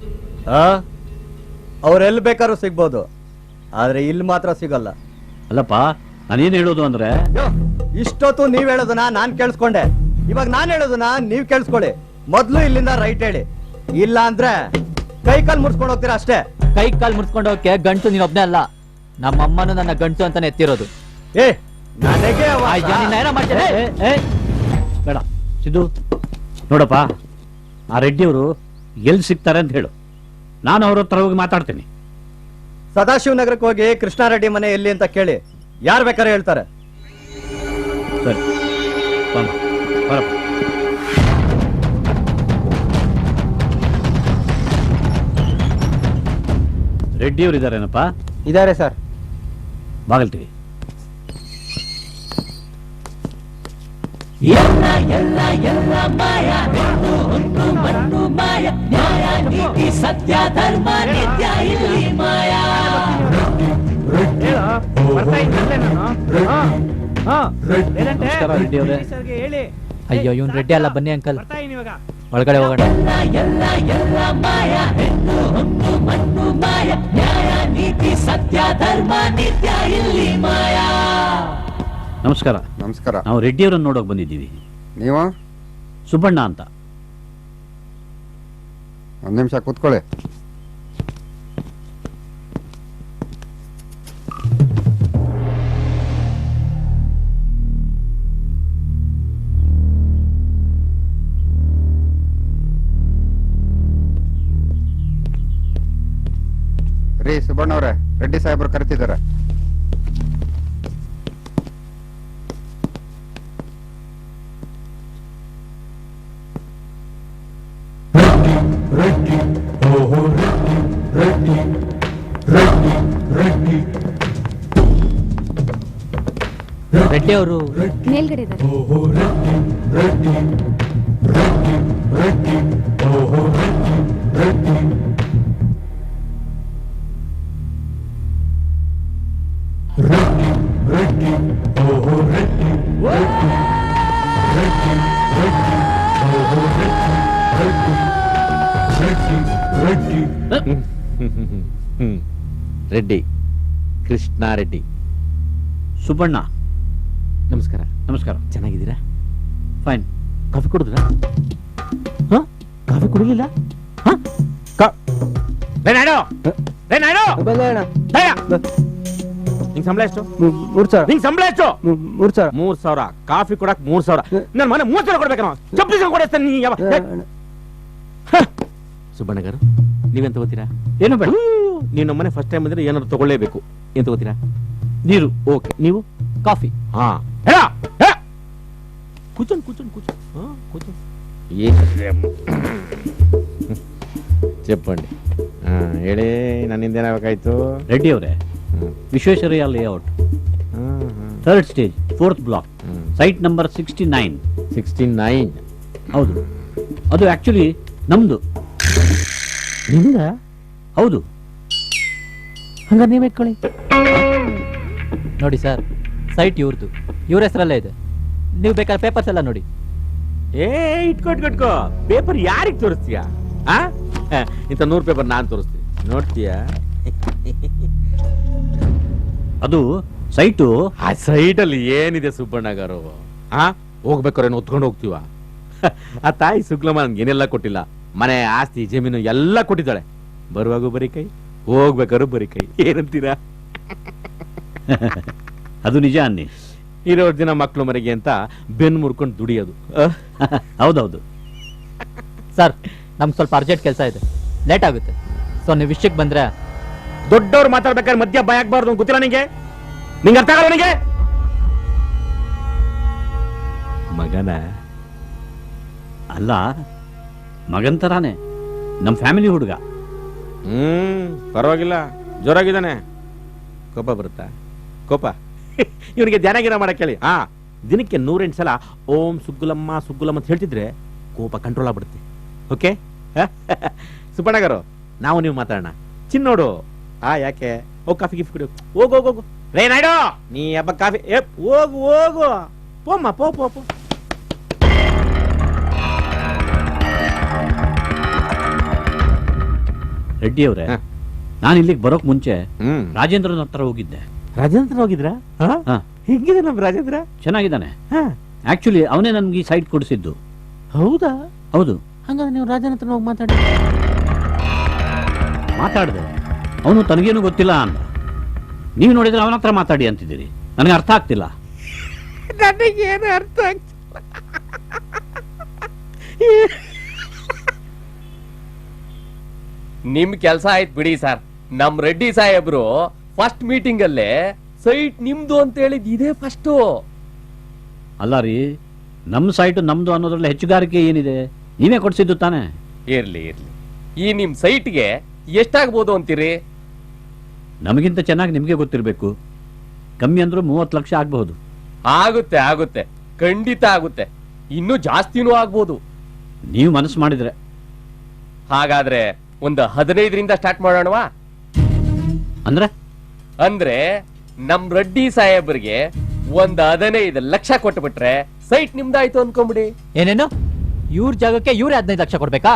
ಅವ್ರೆಲ್ಲಿ ಬೇಕಾದ್ರೂ ಸಿಗ್ಬೋದು, ಆದ್ರೆ ಇಲ್ಲಿ ಮಾತ್ರ ಸಿಗಲ್ಲ. ಅಲ್ಲಪ್ಪ, ನಾನೇನ್ ಹೇಳೋದು ಅಂದ್ರೆ, ಇಷ್ಟೊತ್ತು ನೀವ್ ಹೇಳೋದನ್ನ ನಾನ್ ಕೇಳಿಸ್ಕೊಂಡೆ. ಇವಾಗ ನಾನ್ ಹೇಳೋದನ್ನ ನೀವ್ ಕೇಳಿಸ್ಕೊಳ್ಳಿ. ಮೊದ್ಲು ಇಲ್ಲಿಂದ ರೈಟ್ ಹೇಳಿ, ಇಲ್ಲ ಅಂದ್ರೆ ಕೈ ಕಾಲ್ ಮುರ್ಸ್ಕೊಂಡು ಹೋಗ್ತೀರಾ ಅಷ್ಟೇ. ಕೈ ಕಾಲ್ ಮುರ್ಸ್ಕೊಂಡು ಹೋಗಕ್ಕೆ ಗಂಟು ನೀನೊಬ್ನೇ ಅಲ್ಲ, ನಮ್ಮಮ್ಮನು ನನ್ನ ಗಂಟು ಅಂತಾನೆ ಎತ್ತಿರೋದು. ನನಗೆ ಬೇಡ ಸಿದ್ದು. ನೋಡಪ್ಪ, ಆ ರೆಡ್ಡಿಯವರು ಎಲ್ಲಿ ಸಿಗ್ತಾರೆ ಅಂತ ಹೇಳು, ನಾನು ಅವ್ರ ಹತ್ರ ಹೋಗಿ ಮಾತಾಡ್ತೀನಿ. ಸದಾಶಿವನಗರಕ್ಕೆ ಹೋಗಿ ಕೃಷ್ಣಾರೆಡ್ಡಿ ಮನೆ ಎಲ್ಲಿ ಅಂತ ಕೇಳಿ, ಯಾರು ಬೇಕಾದ್ರೆ ಹೇಳ್ತಾರೆ. ಸರಿ, ಬರಪ್ಪ. ರೆಡ್ಡಿಯವರು ಇದಾರೇನಪ್ಪ? ಇದಾರೆ ಸರ್. ಬಾಗಲ್ತೀವಿ. ಸತ್ಯ ಧರ್ಮ ನಿತ್ಯ ಇಲ್ಲಿ ಮಾಯಾ. ಅಯ್ಯೋ, ಇವನ್ ರೆಡ್ಡಿ ಅಲ್ಲ. ಬನ್ನಿ ಅಂಕಲ್, ಒಳಗಡೆ ಹೋಗೋಣ. ಸತ್ಯ ಧರ್ಮ ನಿತ್ಯ ಇಲ್ಲಿ ಮಾಯಾ. ನಮಸ್ಕಾರ. ನಮಸ್ಕಾರ. ನಾವು ರೆಡ್ಡಿಯವರನ್ನು ನೋಡೋಕೆ ಬಂದಿದ್ದೀವಿ. ನೀವು? ಸುಬ್ಬಣ್ಣ ಅಂತ. ಒಂದು ನಿಮಿಷ ಕೂತ್ಕೊಳ್ಳಿ. ರೀ ಸುಬ್ಬಣ್ಣವ್ರೆ, ರೆಡ್ಡಿ ಸಾಹೇಬ್ರು ಕರಿತಿದ್ದಾರೆ. ರೆಡ್ಡಿ ಅವರು ಮೇಲ್ಗಡೆ ಇದ್ದಾರೆ. ರೆಡ್ಡಿ, ಕೃಷ್ಣ ರೆಡ್ಡಿ. ಸುಬ್ಬಣ್ಣ, ನಮಸ್ಕಾರ. ನಮಸ್ಕಾರ. ಚೆನ್ನಾಗಿದ್ದೀರಾ? ಫೈನ್. ಕಾಫಿ ಕುಡಿದ್ರ? ಕಾಫಿ ಕುಡಿಲಿಲ್ಲ? ನಿಂಗೆ ಸಂಬಳ ಎಷ್ಟು? 3,000. ನಿಂಗೆ ಸಂಬಳ ಎಷ್ಟು? 3,000. 3,000. ಕಾಫಿ ಕೊಡಕ್ 3,000. ನನ್ನ ಮನೆ 3,000 ಕೊಡ್ಬೇಕು ನಾವು. ಚಪ್ಪಲಿ ಕೊಡಿಸ್ತೇನೆ ನೀ ಯಾವ ಸುಬ್ಬಣ್ಣಗಾರು ನೀವೇನ್ ತಗೋತೀರಾ? ಏನು ಬೇಡ, ನೀವು ನಮ್ಮ ಮನೆ ಫಸ್ಟ್ ಟೈಮ್ ಬಂದ್ರೆ ಏನಾದ್ರು ತಗೊಳ್ಳೇಬೇಕು. ಏನ್ ತಗೋತೀರಾ? ನೀರು. ಓಕೆ, ನೀವು? ಕಾಫಿ. ಹಾ ಹೇಳ ಕೂಚನ್ ಕೂಚನ್ ಕೂಚನ್ ಕೂಚನ್ చెప్పండి. ಹೇಳಿ, ನನ್ನಿಂದ ಏನಾಗಬೇಕಾಯ್ತು? ರೆಡ್ಡಿ ಅವರೇ, Visvesvaraya layout, 3rd stage, 4th block, site number 69. 69. ಹೌದು, ಅದು ಆಕ್ಚುಲಿ ನಮ್ದು. ನಿಮ್ದ? ಹೌದು. ಹಂಗ ನೀವ್ ಇಟ್ಕೊಳ್ಳಿ. ನೋಡಿ ಸರ್, ಸೈಟ್ ಇವ್ರದ್ದು, ಇವ್ರ ಹೆಸರಲ್ಲೇ ಇದೆ. ನೀವು ಬೇಕಾದ್ರೆ ಪೇಪರ್ಸ್ ಎಲ್ಲ ನೋಡಿ. ಏ ಇಟ್ಕೋ ಪೇಪರ್ ಯಾರಿಗೆ ತೋರಿಸ್ತೀಯಾ? ಇಂಥ 100 ಪೇಪರ್ ನಾನು ತೋರಿಸ್ತೀನಿ, ನೋಡ್ತೀಯಾ? ಅದು ಸೈಟು. ಆ ಸೈಟಲ್ಲಿ ಏನಿದೆ ಸುಬ್ಬಣ್ಣಗಾರು? ಹೋಗ್ಬೇಕಾರೆ ಒತ್ಕೊಂಡು ಹೋಗ್ತೀವ? ಆ ತಾಯಿ ಸುಗ್ಲಮ್ಮ ನನ್ಗೆ ಏನೆಲ್ಲ ಕೊಟ್ಟಿಲ್ಲ, ಮನೆ ಆಸ್ತಿ ಜಮೀನು ಎಲ್ಲ ಕೊಟ್ಟಿದ್ದಾಳೆ. ಬರುವಾಗೂ ಬರೀ ಕೈ, ಹೋಗ್ಬೇಕಾದ್ರು ಬರೀ ಕೈ. ಏನಂತೀರಾ? ಅದು ನಿಜ ಅನ್ನಿ. ಇರೋ ದಿನ ಮಕ್ಳು ಮನೆಗೆ ಅಂತ ಬೆನ್ನು ಮುರ್ಕೊಂಡು ದುಡಿಯೋದು. ಹೌದೌದು. ಸರ್, ನಮ್ಗೆ ಸ್ವಲ್ಪ ಅರ್ಜೆಂಟ್ ಕೆಲಸ ಇದೆ, ಲೇಟ್ ಆಗುತ್ತೆ. ಸೊ ನೀವು ವಿಷಯಕ್ಕೆ ಬಂದ್ರೆ. ದೊಡ್ಡವ್ರು ಮಾತಾಡ್ಬೇಕಾದ್ರೆ ಮಧ್ಯ ಭಯ ಆಗ್ಬಾರ್ದು, ಗೊತ್ತಿಲ್ಲ ನಿಂಗೆ? ನಿಂಗೆ ಅರ್ಥ ಆಗಲ್ಲ ನಿಂಗೆ? ಮಗನ ಅಲ್ಲ, ಮಗನ್ ತರಾನೇ, ನಮ್ ಫ್ಯಾಮಿಲಿ ಹುಡುಗ. ಪರವಾಗಿಲ್ಲ, ಜೋರಾಗಿದ್ದಾನೆ. ಕೋಪ ಬರುತ್ತಾ? ಕೋಪ ಇವನಿಗೆ ಧ್ಯಾನ ಗಿನ ಮಾಡಕ್ ಹೇಳಿ. ದಿನಕ್ಕೆ 108 ಸಲ ಓಂ ಸುಗ್ಗುಲಮ್ಮ ಸುಗ್ಗುಲಮ್ಮ ಅಂತ ಹೇಳ್ತಿದ್ರೆ ಕೋಪ ಕಂಟ್ರೋಲ್ ಆಗ್ಬಿಡುತ್ತೆ. ಓಕೆ ಸುಬ್ಬಣ್ಣಗಾರು, ನಾವು ನೀವು ಮಾತಾಡೋಣ. ಚಿನ್ನೋಡು ಯಾಕೆ? ಹೋಗ್ ಕಾಫಿ ಗಿಫ್ಟ್ ಕೊಡು. ಹೋಗು ರೇ ನಾಯ್ಡು, ನೀ ಹಬ್ಬ ಕಾಫಿ. ಹೋಗು ಪೋಮ್ಮ ಪೋ. ರೆಡ್ಡಿ ಅವರೇ, ನಾನು ಇಲ್ಲಿಗೆ ಬರೋಕ್ ಮುಂಚೆ ರಾಜೇಂದ್ರನ ಹತ್ರ ಹೋಗಿದ್ದೆ. ರಾಜೇಂದ್ರ ಹೋಗಿದ್ರಾ? ಹೆಂಗಿದೆ ನಮ್ ರಾಜೇಂದ್ರ? ಚೆನ್ನಾಗಿದ್ದಾನೆ. ಆಕ್ಚುಲಿ ಅವನೇ ನನ್ಗೆ ಈ ಸೈಟ್ ಕೊಡಿಸಿದ್ದು. ಹೌದಾ? ಹೌದು. ಹಂಗಾದ್ರೆ ನೀವು ರಾಜೇಂದ್ರ ಹತ್ರ ಹೋಗಿ ಮಾತಾಡಿದೆ. ಅವನು ತನಗೇನು ಗೊತ್ತಿಲ್ಲ ಅಂದ. ನೀವು ನೋಡಿದ್ರೆ ಅವನ ಹತ್ರ ಮಾತಾಡಿ ಅಂತಿದ್ದೀರಿ. ನನಗೆ ಅರ್ಥ ಆಗ್ತಿಲ್ಲ. ನನಗೇನು ಅರ್ಥ ಆಗ್ತಿಲ್ಲ. ನಿಮ್ ಕೆಲ್ಸ ಆಯ್ತು ಬಿಡಿ ಸರ್. ನಮ್ ರೆಡ್ಡಿ ಸಾಹೇಬ್ರು ಫಸ್ಟ್ ಮೀಟಿಂಗ್ ಅಲ್ಲೇ ಸೈಟ್ ನಿಮ್ದು ಅಂತ ಹೇಳಿದ್ ಇದೇ ಫಸ್ಟ್. ಅಲ್ಲ ರೀ, ನಮ್ ಸೈಟ್ ನಮ್ದು ಅನ್ನೋದ್ರಲ್ಲಿ ಹೆಚ್ಚುಗಾರಿಕೆ ಏನಿದೆ? ನೀವೇ ಕೊಡ್ಸಿದ್ದು ತಾನೆ. ಇರ್ಲಿ ಈ ನಿಮ್ ಸೈಟ್ಗೆ ಎಷ್ಟಾಗ್ಬೋದು ಅಂತೀರಿ? ನಮಗಿಂತ ಚೆನ್ನಾಗಿ ನಿಮ್ಗೆ ಗೊತ್ತಿರ್ಬೇಕು. ಕಮ್ಮಿ ಅಂದ್ರೂ 30 ಲಕ್ಷ ಆಗಬಹುದು. ಆಗುತ್ತೆ, ಖಂಡಿತ ಆಗುತ್ತೆ. ಇನ್ನೂ ಜಾಸ್ತಿನೂ ಆಗ್ಬೋದು ನೀವು ಮನಸ್ಸು ಮಾಡಿದ್ರೆ. ಹಾಗಾದ್ರೆ ಒಂದು 15ರಿಂದ ಸ್ಟಾರ್ಟ್ ಮಾಡೋಣವಾ? ಅಂದ್ರೆ ನಮ್ ರೆಡ್ಡಿ ಸಾಹೇಬ್ರಿಗೆ ಒಂದು 15 ಲಕ್ಷ ಕೊಟ್ಬಿಟ್ರೆ ಸೈಟ್ ನಿಮ್ದಾಯ್ತು ಅನ್ಕೊಂಬಿಡಿ. ಏನೇನು? ಇವ್ರ ಜಾಗಕ್ಕೆ ಇವ್ರೇ 15 ಲಕ್ಷ ಕೊಡ್ಬೇಕಾ?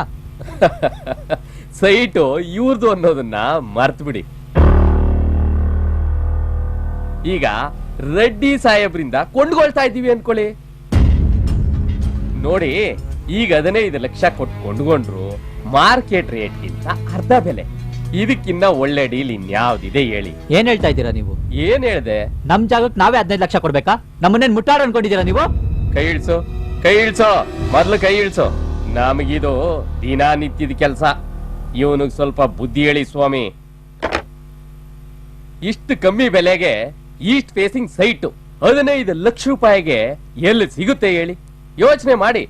ಸೈಟು ಇವ್ರದು ಅನ್ನೋದನ್ನ ಮರ್ತ್ ಬಿಡಿ. ಈಗ ರೆಡ್ಡಿ ಸಾಹೇಬ್ರಿಂದ ಕೊಂಡ್ಕೊಳ್ತಾ ಇದ್ದೀವಿ ಅನ್ಕೊಳ್ಳಿ. ನೋಡಿ, ಈಗ 15 ಲಕ್ಷ ಕೊಟ್ಟು ಕೊಂಡ್ಕೊಂಡ್ರು ಮಾರ್ಕೆಟ್ ರೇಟ್ಗಿಂತ ಅರ್ಧ ಬೆಲೆ. ಇದಕ್ಕಿನ್ನ ಒಳ್ಳೆ ಡೀಲ್ ಇನ್ಯಾವ್ದಿದೆ ಹೇಳಿ? ಏನ್ ಹೇಳ್ತಾ ಇದ್ದೀರಾ ನೀವು? ಏನ್ ಹೇಳ್ದೆ? ನಮ್ ಜಾಗಕ್ಕೆ ನಾವೇ 15 ಲಕ್ಷ ಕೊಡ್ಬೇಕಾ? ನಮ್ಮನ್ನೇನ್ ಮುಟ್ಟಾಡ ಅನ್ಕೊಂಡಿದ್ದೀರಾ ನೀವು? ಕೈ ಇಳ್ಸೋ ಮೊದ್ಲು ಕೈ ಇಳ್ಸೋ. ನಮಗಿದು ದಿನನಿತ್ಯದ ಕೆಲಸ. ಇವನಿಗೆ ಸ್ವಲ್ಪ ಬುದ್ಧಿ ಹೇಳಿ ಸ್ವಾಮಿ. ಇಷ್ಟು ಕಮ್ಮಿ ಬೆಲೆಗೆ ಈಸ್ಟ್ ಫೇಸಿಂಗ್ ಸೈಟ್ 15 ಲಕ್ಷ ರೂಪಾಯಿಗೆ ಎಲ್ಲಿ ಸಿಗುತ್ತೆ ಹೇಳಿ? ಯೋಚನೆ ಮಾಡಿ.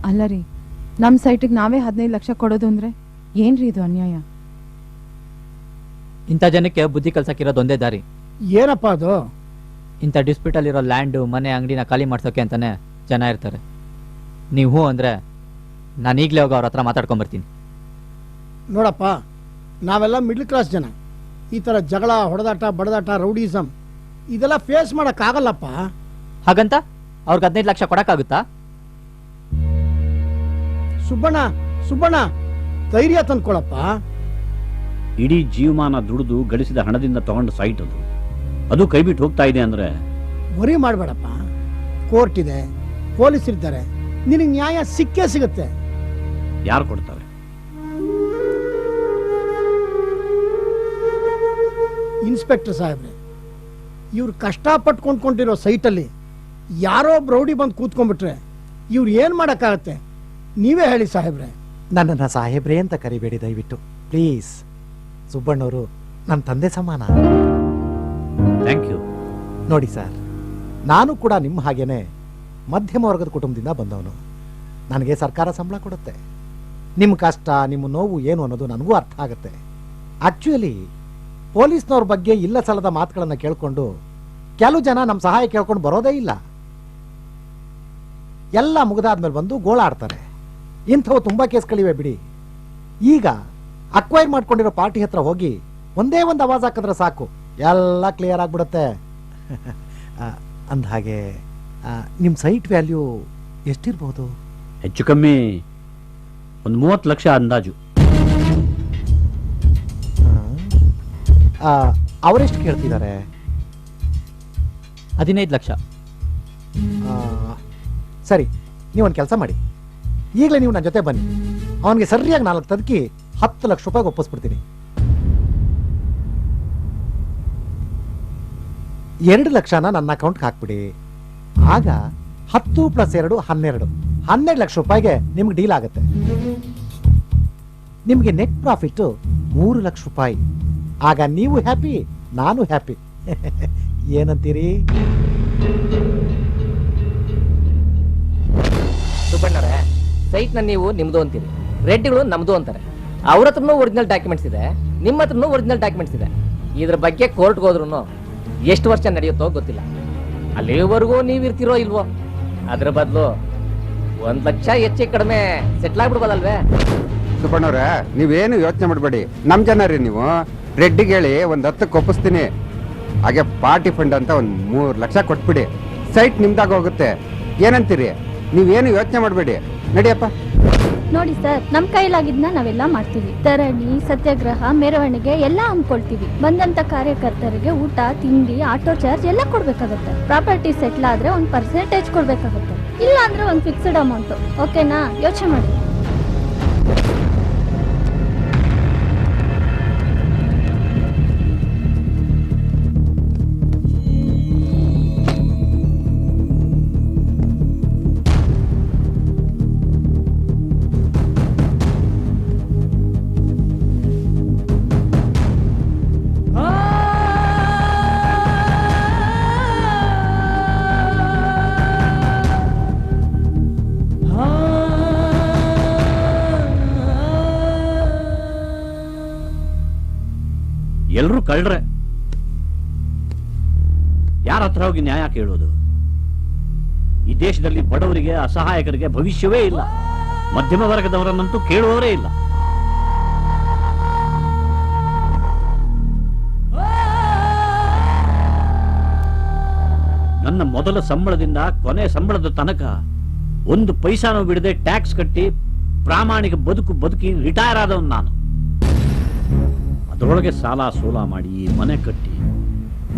ಅಲ್ಲ ರೀ, ನಮ್ಮ ಸೈಟಿಗೆ ನಾವೇ 15 ಲಕ್ಷ ಕೊಡೋದು ಅಂದ್ರೆ ಏನ್ರಿ ಇದು ಅನ್ಯಾಯ? ಇಂಥ ಜನಕ್ಕೆ ಬುದ್ಧಿ ಕಲ್ಸಕ್ಕಿರೋದು ಒಂದೇ ದಾರಿ. ಏನಪ್ಪ ಅದು? ಇಂಥ ಡಿಸ್ಪ್ಯೂಟಲ್ಲಿರೋ ಲ್ಯಾಂಡು ಮನೆ ಅಂಗಡಿನ ಖಾಲಿ ಮಾಡ್ಸೋಕೆ ಅಂತಾನೆ ಜನ ಇರ್ತಾರೆ. ನೀವು ಹ್ಞೂ ಅಂದರೆ ನಾನು ಈಗಲೇ ಹೋಗಿ ಅವ್ರ ಹತ್ರ ಮಾತಾಡ್ಕೊಂಬರ್ತೀನಿ. ನೋಡಪ್ಪ, ನಾವೆಲ್ಲ ಮಿಡ್ಲ್ ಕ್ಲಾಸ್ ಜನ. ಈ ಥರ ಜಗಳ, ಹೊಡೆದಾಟ, ಬಡದಾಟ, ರೌಡಿಸಮ್ ಇದೆಲ್ಲ ಫೇಸ್ ಮಾಡೋಕ್ಕಾಗಲ್ಲಪ್ಪ. ಹಾಗಂತ ಅವ್ರಿಗೆ 15 ಲಕ್ಷ ಕೊಡೋಕ್ಕಾಗುತ್ತಾ? ಸುಬ್ಬಣ್ಣ ಧೈರ್ಯ ತಂದ್ಕೊಳಪ್ಪ. ಇಡೀ ಜೀವಮಾನ ದುಡಿದು ಗಳಿಸಿದ ಹಣದಿಂದ ತಗೊಂಡ ಸೈಟ್ ಅದು ಕೈ ಬಿಟ್ಟು ಹೋಗ್ತಾ ಇದೆ ಅಂದ್ರೆ ವರಿ ಮಾಡಬೇಡಪ್ಪ. ಕೋರ್ಟ್ ಇದೆ, ಪೊಲೀಸರಿದ್ದಾರೆ, ನಿನಗೆ ನ್ಯಾಯ ಸಿಕ್ಕೇ ಸಿಗುತ್ತೆ. ಯಾರು ಕೊಡ್ತಾರೆ? ಇನ್ಸ್ಪೆಕ್ಟರ್ ಸಾಹೇಬ್ರೆ, ಇವ್ರು ಕಷ್ಟಪಟ್ಟು ಕೊಂಡ್ಕೊಂಡಿರೋ ಸೈಟಲ್ಲಿ ಯಾರೋ ರೌಡಿ ಬಂದು ಕೂತ್ಕೊಂಡ್ಬಿಟ್ರೆ ಇವ್ರು ಏನು ಮಾಡೋಕ್ಕಾಗತ್ತೆ? ನೀವೇ ಹೇಳಿ ಸಾಹೇಬ್ರೆ. ನನ್ನನ್ನು ಸಾಹೇಬ್ರೆ ಅಂತ ಕರಿಬೇಡಿ ದಯವಿಟ್ಟು, ಪ್ಲೀಸ್. ಸುಬ್ಬಣ್ಣವರು ನನ್ನ ತಂದೆ ಸಮಾನ. Thank you. ನೋಡಿ ಸರ್, ನಾನು ಕೂಡ ನಿಮ್ಮ ಹಾಗೇನೆ ಮಧ್ಯಮ ವರ್ಗದ ಕುಟುಂಬದಿಂದ ಬಂದವನು. ನನಗೆ ಸರ್ಕಾರ ಸಂಬಳ ಕೊಡುತ್ತೆ. ನಿಮ್ಮ ಕಷ್ಟ, ನಿಮ್ಮ ನೋವು ಏನು ಅನ್ನೋದು ನನಗೂ ಅರ್ಥ ಆಗುತ್ತೆ. ಆಕ್ಚುಲಿ ಪೊಲೀಸ್ನವ್ರ ಬಗ್ಗೆ ಇಲ್ಲ ಸಲ್ಲದ ಮಾತುಗಳನ್ನು ಕೇಳ್ಕೊಂಡು ಕೆಲವು ಜನ ನಮ್ಮ ಸಹಾಯ ಕೇಳ್ಕೊಂಡು ಬರೋದೇ ಇಲ್ಲ. ಎಲ್ಲ ಮುಗಿದಾದ್ಮೇಲೆ ಬಂದು ಗೋಳಾಡ್ತಾರೆ. ಇಂಥವು ತುಂಬ ಕೇಸ್ಗಳಿವೆ ಬಿಡಿ. ಈಗ ಅಕ್ವೈರ್ ಮಾಡ್ಕೊಂಡಿರೋ ಪಾರ್ಟಿ ಹತ್ರ ಹೋಗಿ ಒಂದೇ ಒಂದು ಆವಾಜ್ ಹಾಕಿದ್ರೆ ಸಾಕು, ಎಲ್ಲ ಕ್ಲಿಯರ್ ಆಗ್ಬಿಡುತ್ತೆ. ಅಂದಹಾಗೆ ನಿಮ್ಮ ಸೈಟ್ ವ್ಯಾಲ್ಯೂ ಎಷ್ಟಿರ್ಬೋದು? ಹೆಚ್ಚು ಕಮ್ಮಿ ಒಂದು 30 ಲಕ್ಷ ಅಂದಾಜು. ಅವರೆಷ್ಟು ಕೇಳ್ತಿದ್ದಾರೆ? 15 ಲಕ್ಷ. ಸರಿ, ನೀವೊಂದು ಕೆಲಸ ಮಾಡಿ, ಈಗಲೇ ನೀವು ನನ್ನ ಜೊತೆ ಬನ್ನಿ. ಅವನಿಗೆ ಸರಿಯಾಗಿ 4 ತದಕಿ 10 ಲಕ್ಷ ರೂಪಾಯಿಗೆ ಒಪ್ಪಿಸ್ಬಿಡ್ತೀನಿ. 2 ಲಕ್ಷನ ನನ್ನ ಅಕೌಂಟ್ಗೆ ಹಾಕ್ಬಿಡಿ. ಆಗ 10 + 2 12 ಲಕ್ಷ ರೂಪಾಯಿಗೆ ನಿಮ್ಗೆ ಡೀಲ್ ಆಗುತ್ತೆ. ನಿಮಗೆ ನೆಟ್ ಪ್ರಾಫಿಟ್ 3 ಲಕ್ಷ ರೂಪಾಯಿ. ಆಗ ನೀವು ಹ್ಯಾಪಿ, ನಾನು ಹ್ಯಾಪಿ. ಏನಂತೀರಿ? ಸುಬ್ಬಣ್ಣರೇ, ಸೈಟ್ ನ ನೀವು ನಿಮ್ದು ಅಂತೀರಿ, ರೆಡ್ಡಿಗಳು ನಮ್ದು ಅಂತಾರೆ. ಅವ್ರ ಹತ್ರನೂ ಒರಿಜಿನಲ್ ಡಾಕ್ಯುಮೆಂಟ್ಸ್ ಇದೆ, ನಿಮ್ಮ ಹತ್ರನೂ ಒರಿಜಿನಲ್ ಡಾಕ್ಯುಮೆಂಟ್ಸ್ ಇದೆ. ಇದ್ರ ಬಗ್ಗೆ ಕೋರ್ಟ್ಗೆ ಹೋದ್ರು ಎಷ್ಟು ವರ್ಷ ನಡೆಯುತ್ತೋ ಗೊತ್ತಿಲ್ಲ. ಅಲ್ಲಿವರೆಗೂ ನೀವು ಇರ್ತಿರೋ ಇಲ್ವೋ, ಅದ್ರ ಬದಲು 1 ಲಕ್ಷ ಹೆಚ್ಚು ಕಡಿಮೆ ಸೆಟ್ಲ್ ಆಗ್ಬಿಡ್ಬೋದಲ್ವೇ? ಸುಬ್ಬಣ್ಣವ್ರೆ, ನೀವೇನು ಯೋಚನೆ ಮಾಡಬೇಡಿ. ನಮ್ಮ ಜನ ರೀ ನೀವು. ರೆಡ್ಡಿಗೆ ಹೇಳಿ ಒಂದು 10ಕ್ಕೆ ಒಪ್ಪಿಸ್ತೀನಿ. ಹಾಗೆ ಪಾರ್ಟಿ ಫಂಡ್ ಅಂತ ಒಂದು 3 ಲಕ್ಷ ಕೊಟ್ಬಿಡಿ. ಸೈಟ್ ನಿಮ್ದಾಗ ಹೋಗುತ್ತೆ. ಏನಂತೀರಿ? ನೀವೇನು ಯೋಚನೆ ಮಾಡಬೇಡಿ. ನಡಿಯಪ್ಪ. ನೋಡಿ ಸರ್, ನಮ್ ಕೈಲಾಗಿದ್ನ ನಾವೆಲ್ಲ ಮಾಡ್ತೀವಿ. ಧರಣಿ, ಸತ್ಯಾಗ್ರಹ, ಮೆರವಣಿಗೆ ಎಲ್ಲ ಹಮ್ಮಿಕೊಳ್ತೀವಿ. ಬಂದಂತ ಕಾರ್ಯಕರ್ತರಿಗೆ ಊಟ, ತಿಂಡಿ, ಆಟೋ ಚಾರ್ಜ್ ಎಲ್ಲ ಕೊಡ್ಬೇಕಾಗತ್ತೆ. ಪ್ರಾಪರ್ಟಿ ಸೆಟ್ಲ್ ಆದ್ರೆ 1% ಕೊಡ್ಬೇಕಾಗತ್ತೆ. ಇಲ್ಲ ಅಂದ್ರೆ ಒಂದು ಫಿಕ್ಸ್ಡ್ ಅಮೌಂಟ್. ಓಕೆನಾ? ಯೋಚನೆ ಮಾಡಿ. ಎಲ್ಲರೂ ಕಳ್ರೆ, ಯಾರ ಹತ್ರ ಹೋಗಿ ನ್ಯಾಯ ಕೇಳೋದು? ಈ ದೇಶದಲ್ಲಿ ಬಡವರಿಗೆ, ಅಸಹಾಯಕರಿಗೆ ಭವಿಷ್ಯವೇ ಇಲ್ಲ. ಮಧ್ಯಮ ವರ್ಗದವರನ್ನಂತೂ ಕೇಳುವವರೇ ಇಲ್ಲ. ನನ್ನ ಮೊದಲ ಸಂಬಳದಿಂದ ಕೊನೆ ಸಂಬಳದ ತನಕ 1 ಪೈಸಾನೂ ಬಿಡದೆ ಟ್ಯಾಕ್ಸ್ ಕಟ್ಟಿ ಪ್ರಾಮಾಣಿಕ ಬದುಕಿ ರಿಟೈರ್ ಆದವನು ನಾನು. ಅದರೊಳಗೆ ಸಾಲ ಸೋಲ ಮಾಡಿ ಮನೆ ಕಟ್ಟಿ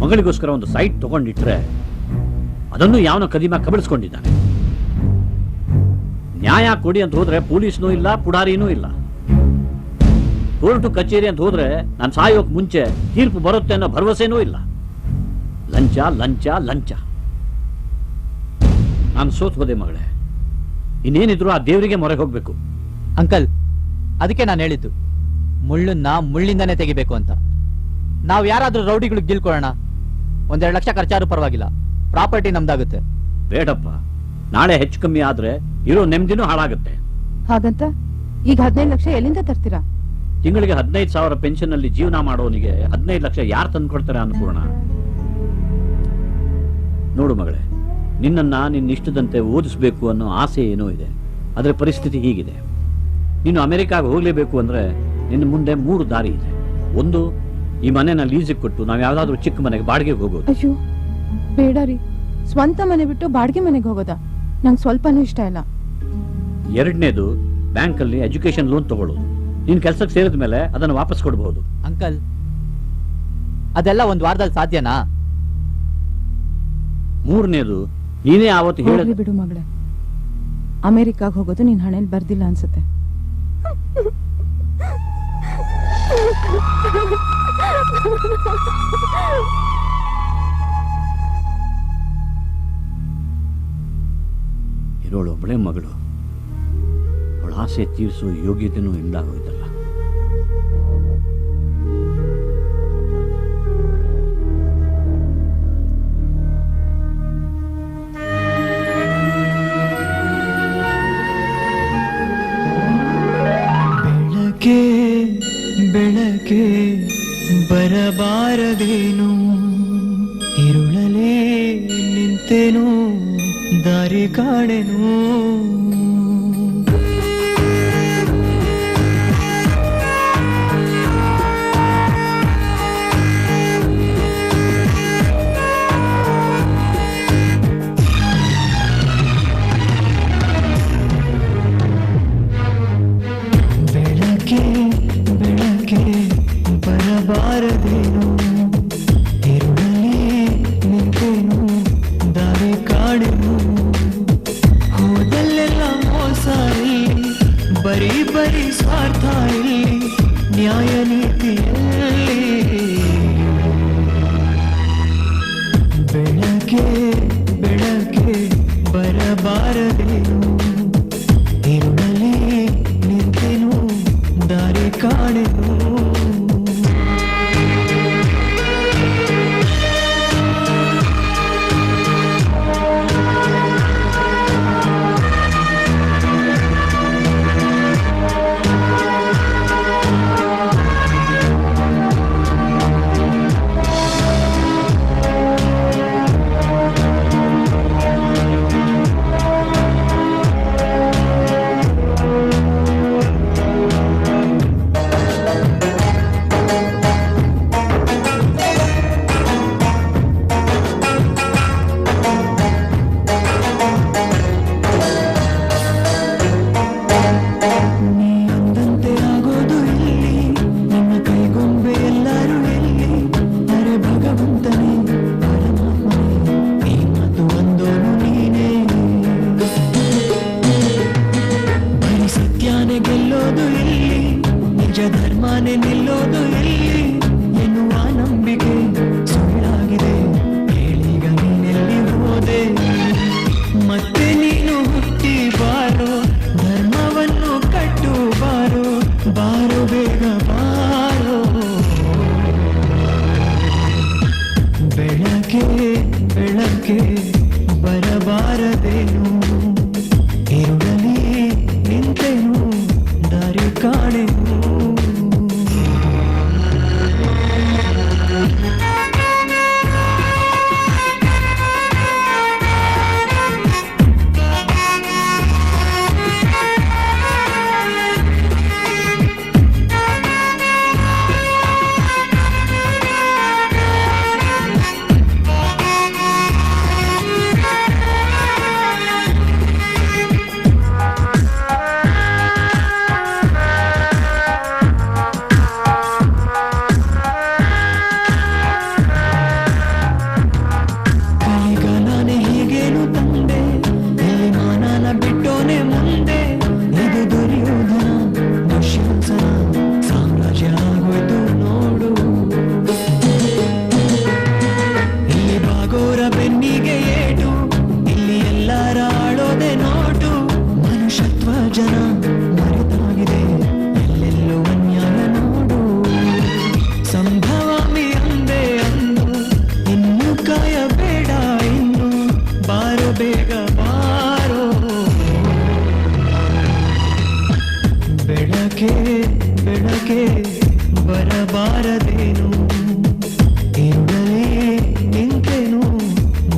ಮಗಳಿಗೋಸ್ಕರ ಒಂದು ಸೈಟ್ ತಗೊಂಡಿಟ್ರೆ ಅದನ್ನು ಯಾವನ ಕದಿಮ ಕಬಳಿಸ್ಕೊಂಡಿದ್ದಾನೆ. ನ್ಯಾಯ ಕೊಡಿ ಅಂತ ಹೋದ್ರೆ ಪೊಲೀಸ್ನೂ ಇಲ್ಲ, ಪುಡಾರಿನೂ ಇಲ್ಲ. ಕೋರ್ಟು ಕಚೇರಿ ಅಂತ ಹೋದ್ರೆ ನಾನು ಸಾಯೋಕ್ ಮುಂಚೆ ತೀರ್ಪು ಬರುತ್ತೆ ಅನ್ನೋ ಭರವಸೆನೂ ಇಲ್ಲ. ಲಂಚ ಲಂಚ ಲಂಚ. ನಾನು ಸೋತ್ ಹೋದೆ ಮಗಳೇ. ಇನ್ನೇನಿದ್ರು ಆ ದೇವರಿಗೆ ಮೊರೆ ಹೋಗ್ಬೇಕು. ಅಂಕಲ್, ಅದಕ್ಕೆ ನಾನು ಹೇಳಿದ್ದು ಮುಳ್ಳನ್ನ ಮುಳ್ಳಿಂದಾನೇ ತೆಗಿಬೇಕು ಅಂತ. ನಾವು ಯಾರಾದ್ರೂ ರೌಡಿಗಳಿಗೆ ಗಿಲ್ಕೊಳ್ಳೋಣ, 1-2 ಲಕ್ಷ ಖರ್ಚಾದ್ರೂ ಪರವಾಗಿಲ್ಲ, ಪ್ರಾಪರ್ಟಿ ನಮ್ದಾಗುತ್ತೆ. ಬೇಡಪ್ಪ, ನಾಳೆ ಹೆಚ್ಚು ಕಮ್ಮಿ ಆದ್ರೆ ಇರೋ ನೆಮ್ಮದಿನೂ ಹಾಳಾಗುತ್ತೆ. ಹಾಗಂತ ಈಗ 15 ಲಕ್ಷ ಎಲ್ಲಿಂದ ತರ್ತೀರಾ? ತಿಂಗಳಿಗೆ 15,000 ಪೆನ್ಷನ್ ಅಲ್ಲಿ ಜೀವನ ಮಾಡೋನಿಗೆ 15 ಲಕ್ಷ ಯಾರು ತಂದ್ಕೊಡ್ತಾರೆ ಅನ್ಪೂರ್ಣ? ನೋಡು ಮಗಳೇ, ನಿನ್ನನ್ನ ನಿನ್ನ ಇಷ್ಟದಂತೆ ಓದಿಸ್ಬೇಕು ಅನ್ನೋ ಆಸೆ ಏನೋ ಇದೆ. ಆದ್ರೆ ಪರಿಸ್ಥಿತಿ ಹೀಗಿದೆ. ನೀನು ಅಮೆರಿಕಾಗ ಹೋಗ್ಲೇಬೇಕು ಅಂದ್ರೆ ನಿನ್ನ ಮುಂದೆ 3 ದಾರಿ ಇದೆ. ಒಂದು, ಈ ಮನೆನ ಲೀಸಿಗೆ ಕೊಟ್ಟು ನಾವು ಯಾವ್ದಾದ್ರು ಚಿಕ್ಕ ಮನೆಗೆ ಬಾಡಿಗೆಗೆ ಹೋಗೋದು. ಅಯ್ಯೋ ಬೇಡ ರೀ, ಸ್ವಂತ ಮನೆ ಬಿಟ್ಟು ಬಾಡಿಗೆ ಮನೆಗೆ ಹೋಗೋದಾ? ನಂಗೆ ಸ್ವಲ್ಪನೂ ಇಷ್ಟ ಇಲ್ಲ. ಎರಡನೇದು, ಬ್ಯಾಂಕ್ ಅಲ್ಲಿ ಎಜುಕೇಶನ್ ಲೋನ್ ತಗೊಳ್ಳೋದು. ನೀನ್ ಕೆಲ್ಸಕ್ಕೆ ಸೇರಿದ ಮೇಲೆ ಅದನ್ನು ವಾಪಸ್ ಕೊಡಬಹುದು. ಅಂಕಲ್, ಅದೆಲ್ಲ ಒಂದ್ ವಾರದಲ್ಲಿ ಸಾಧ್ಯನಾ? ಮೂರನೇದು, ನೀನೇ ಆವತ್ತು ಹೋಗ್ಲಿ ಹೇಳಿದ ಬಿಡು ಮಗಳೇ, ಅಮೆರಿಕಾಗ್ ಹೋಗೋದು ನಿನ್ ಹಣೆಯಲ್ಲಿ ಬರ್ದಿಲ್ಲ ಅನ್ಸುತ್ತೆ. ಇರೋಳು ಒಬ್ಬಳೇ ಮಗಳು. ಅವಳ ಆಸೆ ತೀರಿಸೋ ಯೋಗ್ಯತೆನೂ ಇಲ್ಲ ಹೋಯ್ತಲ್ಲ. ಬೆಳಕೆ ಬೆಳಕೆ ಬರಬಾರದೇನು, ಇರುಳಲೇ ನಿಂತೆನು ದಾರಿ ಕಾಣೆನು. ಬೆಳಕೆ ಬೆಳಕೆ ಬರಬಾರದೇನು, ಇರುಳಲೇ ನಿಂತೆನು ದಾರಿ ಕಾಣೆನು. ಹೋದಲ್ಲೆಲ್ಲ ಮೋಸ ಇಲ್ಲಿ, ಬರೀ ಬರೀ ಸ್ವಾರ್ಥ ಇಲ್ಲಿ, ನ್ಯಾಯ ನೀತಿಯಲ್ಲಿ. ಬೆಳಕೆ ಬೆಳಕೆ ಬರಬಾರದೇನು, ಇರುಳಲೇ ನಿಂತೆನು ದಾರಿ ಕಾಣೆನು. ನೀ ಅಂದಂತೆ ಆಗೋದು ಇಲ್ಲಿ, ನಿನ್ನ ಕೈಗೊಂಬೆ ಎಲ್ಲರೂ ಎಲ್ಲಿ? ಅರೆ ಭಗವಂತನೇ ಪರಮಾತ್ಮನೇ, ಈ ಮಾತು ಒಂದೋನು ನೀನೇ. ಬರೀ ಸತ್ಯಾನೆ ಗೆಲ್ಲೋದು ಇಲ್ಲಿ, ನಿಜ ಧರ್ಮನೇ ನಿಲ್ಲೋದು ಇಲ್ಲಿ ಎನ್ನುವ ನಂಬಿಕೆ ಸುಳ್ಳಾಗಿದೆ. ಹೇಳೀಗ ನೀನೆಲ್ಲಿ ಹೋದೆ? ಮತ್ತೆ ನೀನು ಹುಟ್ಟಿ ಬಾರೋ, ಧರ್ಮವನ್ನು ಕಟ್ಟು ಬಾರೋ, ಬಾರೋ ಬೇಗ ಬಾರೋ. ಬೆಳಕೆ ಬೆಳಕೆ ಬರಬಾರದೇನು, ಇರುಳಲಿ ನಿಂತೆನು ದಾರಿ ಕಾಣೆನು. ಕಲಿಗಾಲನೆ ಹೀಗೇನು ತಂದೆ, ಎಲ್ಲಿ ಮಾನನ ಬಿಟ್ಟೋನೆ ಮುಂದೆ. ಇದು ದುರ್ಯೋಧನ ದುಶ್ಯಾಸನ ಸಾಮ್ರಾಜ್ಯ ಆಗೋಯ್ತು ನೋಡು. ಇಲ್ಲಿ ಬಾಗೋರ ಬೆನ್ನಿಗೆ ಏಟು, ಇಲ್ಲಿ ಎಲ್ಲರ ಆಳೋದೆ ನೋಟು. ಮನುಷ್ಯತ್ವ ಜನ ಮರೆತಾಗಿದೆ, ಎಲ್ಲೆಲ್ಲೋ ಅನ್ಯಾಯ ನೋಡು. ಸಂಭವಾಮಿ ಅಂದೆ ಅಂದು, ಇನ್ನು ಕಾಯಬೇಡ ಇನ್ನು, ಬಾರೋ ಬೇಗ ಬಾರೋ. ಬೆಳಕೆ ಬೆಳಕೆ ಬರಬಾರದೇನು ಇರುಳಲೇ ನಿಂತೆನು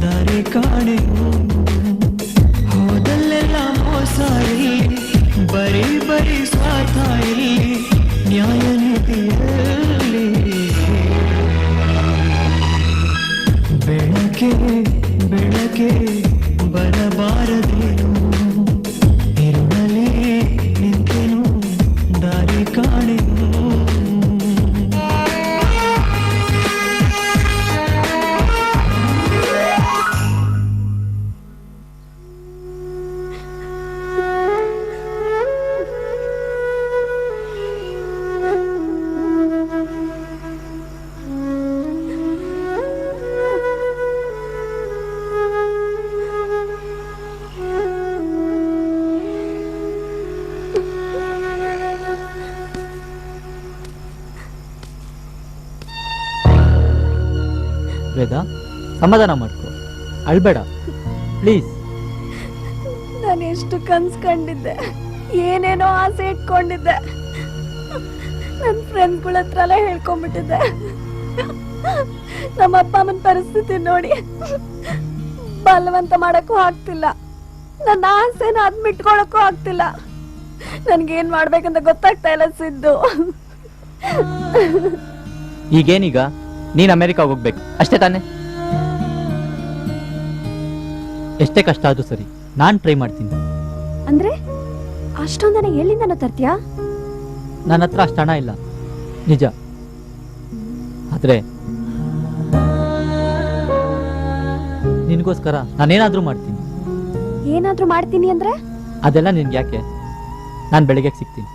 ದಾರಿ ಕಾಣೆನು ಹೋದಲ್ಲೆಲ್ಲ ಮೋಸ ಇಲ್ಲಿ ಬರೀ ಬರೀ ಸ್ವಾರ್ಥ ಇಲ್ಲಿ ನ್ಯಾಯ ನೀತಿಯಲ್ಲಿ ಬೆಳಕೆ ಬೆಳಕೆ ಬರಬಾರದೇನು ಇರುಳಲೇ ನಿಂತೆನು ದಾರಿ ಕಾಣೆನು ವೇದ ಸಮಾಧಾನ ಮಾಡ್ಕೊ, ಅಳ್ಬೇಡ ಪ್ಲೀಸ್. ನಾನು ಎಷ್ಟು ಕನ್ಸ್ ಕಂಡಿದ್ದೆ, ಏನೇನೋ ಆಸೆ ಇಟ್ಕೊಂಡಿದ್ದೆ. ನನ್ನ ಫ್ರೆಂಡ್ಸ್ಗಳ ಹತ್ರ ಎಲ್ಲ ಹೇಳ್ಕೊಂಡ್ಬಿಟ್ಟಿದ್ದೆ. ನಮ್ಮ ಅಪ್ಪ ಅಮ್ಮನ ಪರಿಸ್ಥಿತಿ ನೋಡಿ ಬಲವಂತ ಮಾಡಕ್ಕೂ ಆಗ್ತಿಲ್ಲ, ನನ್ನ ಆಸೆನ ಅದ್ಮಿಟ್ಕೊಳಕ್ಕೂ ಆಗ್ತಿಲ್ಲ. ನನ್ಗೇನ್ ಮಾಡ್ಬೇಕಂತ ಗೊತ್ತಾಗ್ತಾ ಇಲ್ಲ ಸಿದ್ದು. ಈಗೇನೀಗ ನೀನ್ ಅಮೆರಿಕ ಹೋಗ್ಬೇಕು ಅಷ್ಟೇ ತಾನೆ? ಎಷ್ಟೇ ಕಷ್ಟ ಆದ್ರೂ ಸರಿ, ನಾನ್ ಟ್ರೈ ಮಾಡ್ತೀನಿ. ಅಂದ್ರೆ ಅಷ್ಟೊಂದನ ಎಲ್ಲಿಂದನೋ ತರ್ತೀಯಾ? ನನ್ನ ಹತ್ರ ಅಷ್ಟು ಹಣ ಇಲ್ಲ ನಿಜ, ಆದ್ರೆ ನಿನ್ಗೋಸ್ಕರ ನಾನೇನಾದ್ರೂ ಮಾಡ್ತೀನಿ. ಏನಾದ್ರೂ ಮಾಡ್ತೀನಿ ಅಂದ್ರೆ? ಅದೆಲ್ಲ ನಿನ್ಗೆ ಯಾಕೆ, ನಾನು ಬೆಳಿಗ್ಗೆ ಸಿಗ್ತೀನಿ.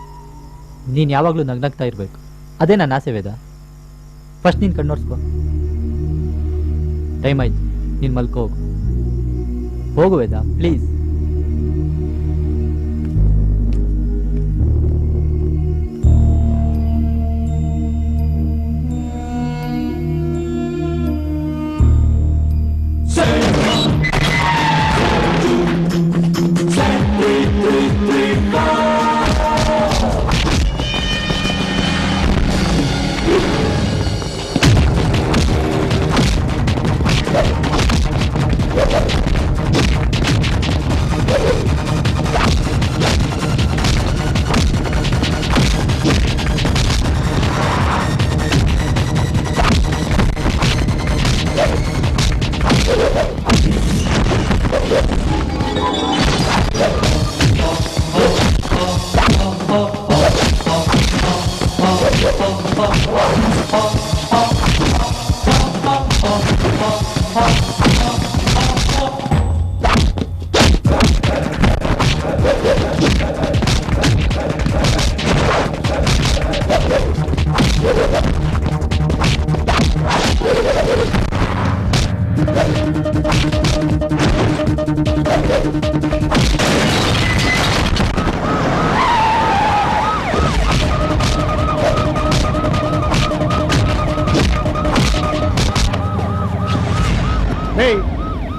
ನೀನ್ ಯಾವಾಗ್ಲೂ ನಗ್ನಗ್ತಾ ಇರ್ಬೇಕು, ಅದೇ ನನ್ನ ಆಸೆ ವೇದ. ಫಸ್ಟ್ ನೀನ್ ಕಣ್ಣೋರ್ಸ್ಕೊ. ಟೈಮ್ ಆಯ್ತು, ನೀನ್ ಮಲ್ಕೋ ಹೋಗು. ಹೋಗು ವೇದ ಪ್ಲೀಸ್.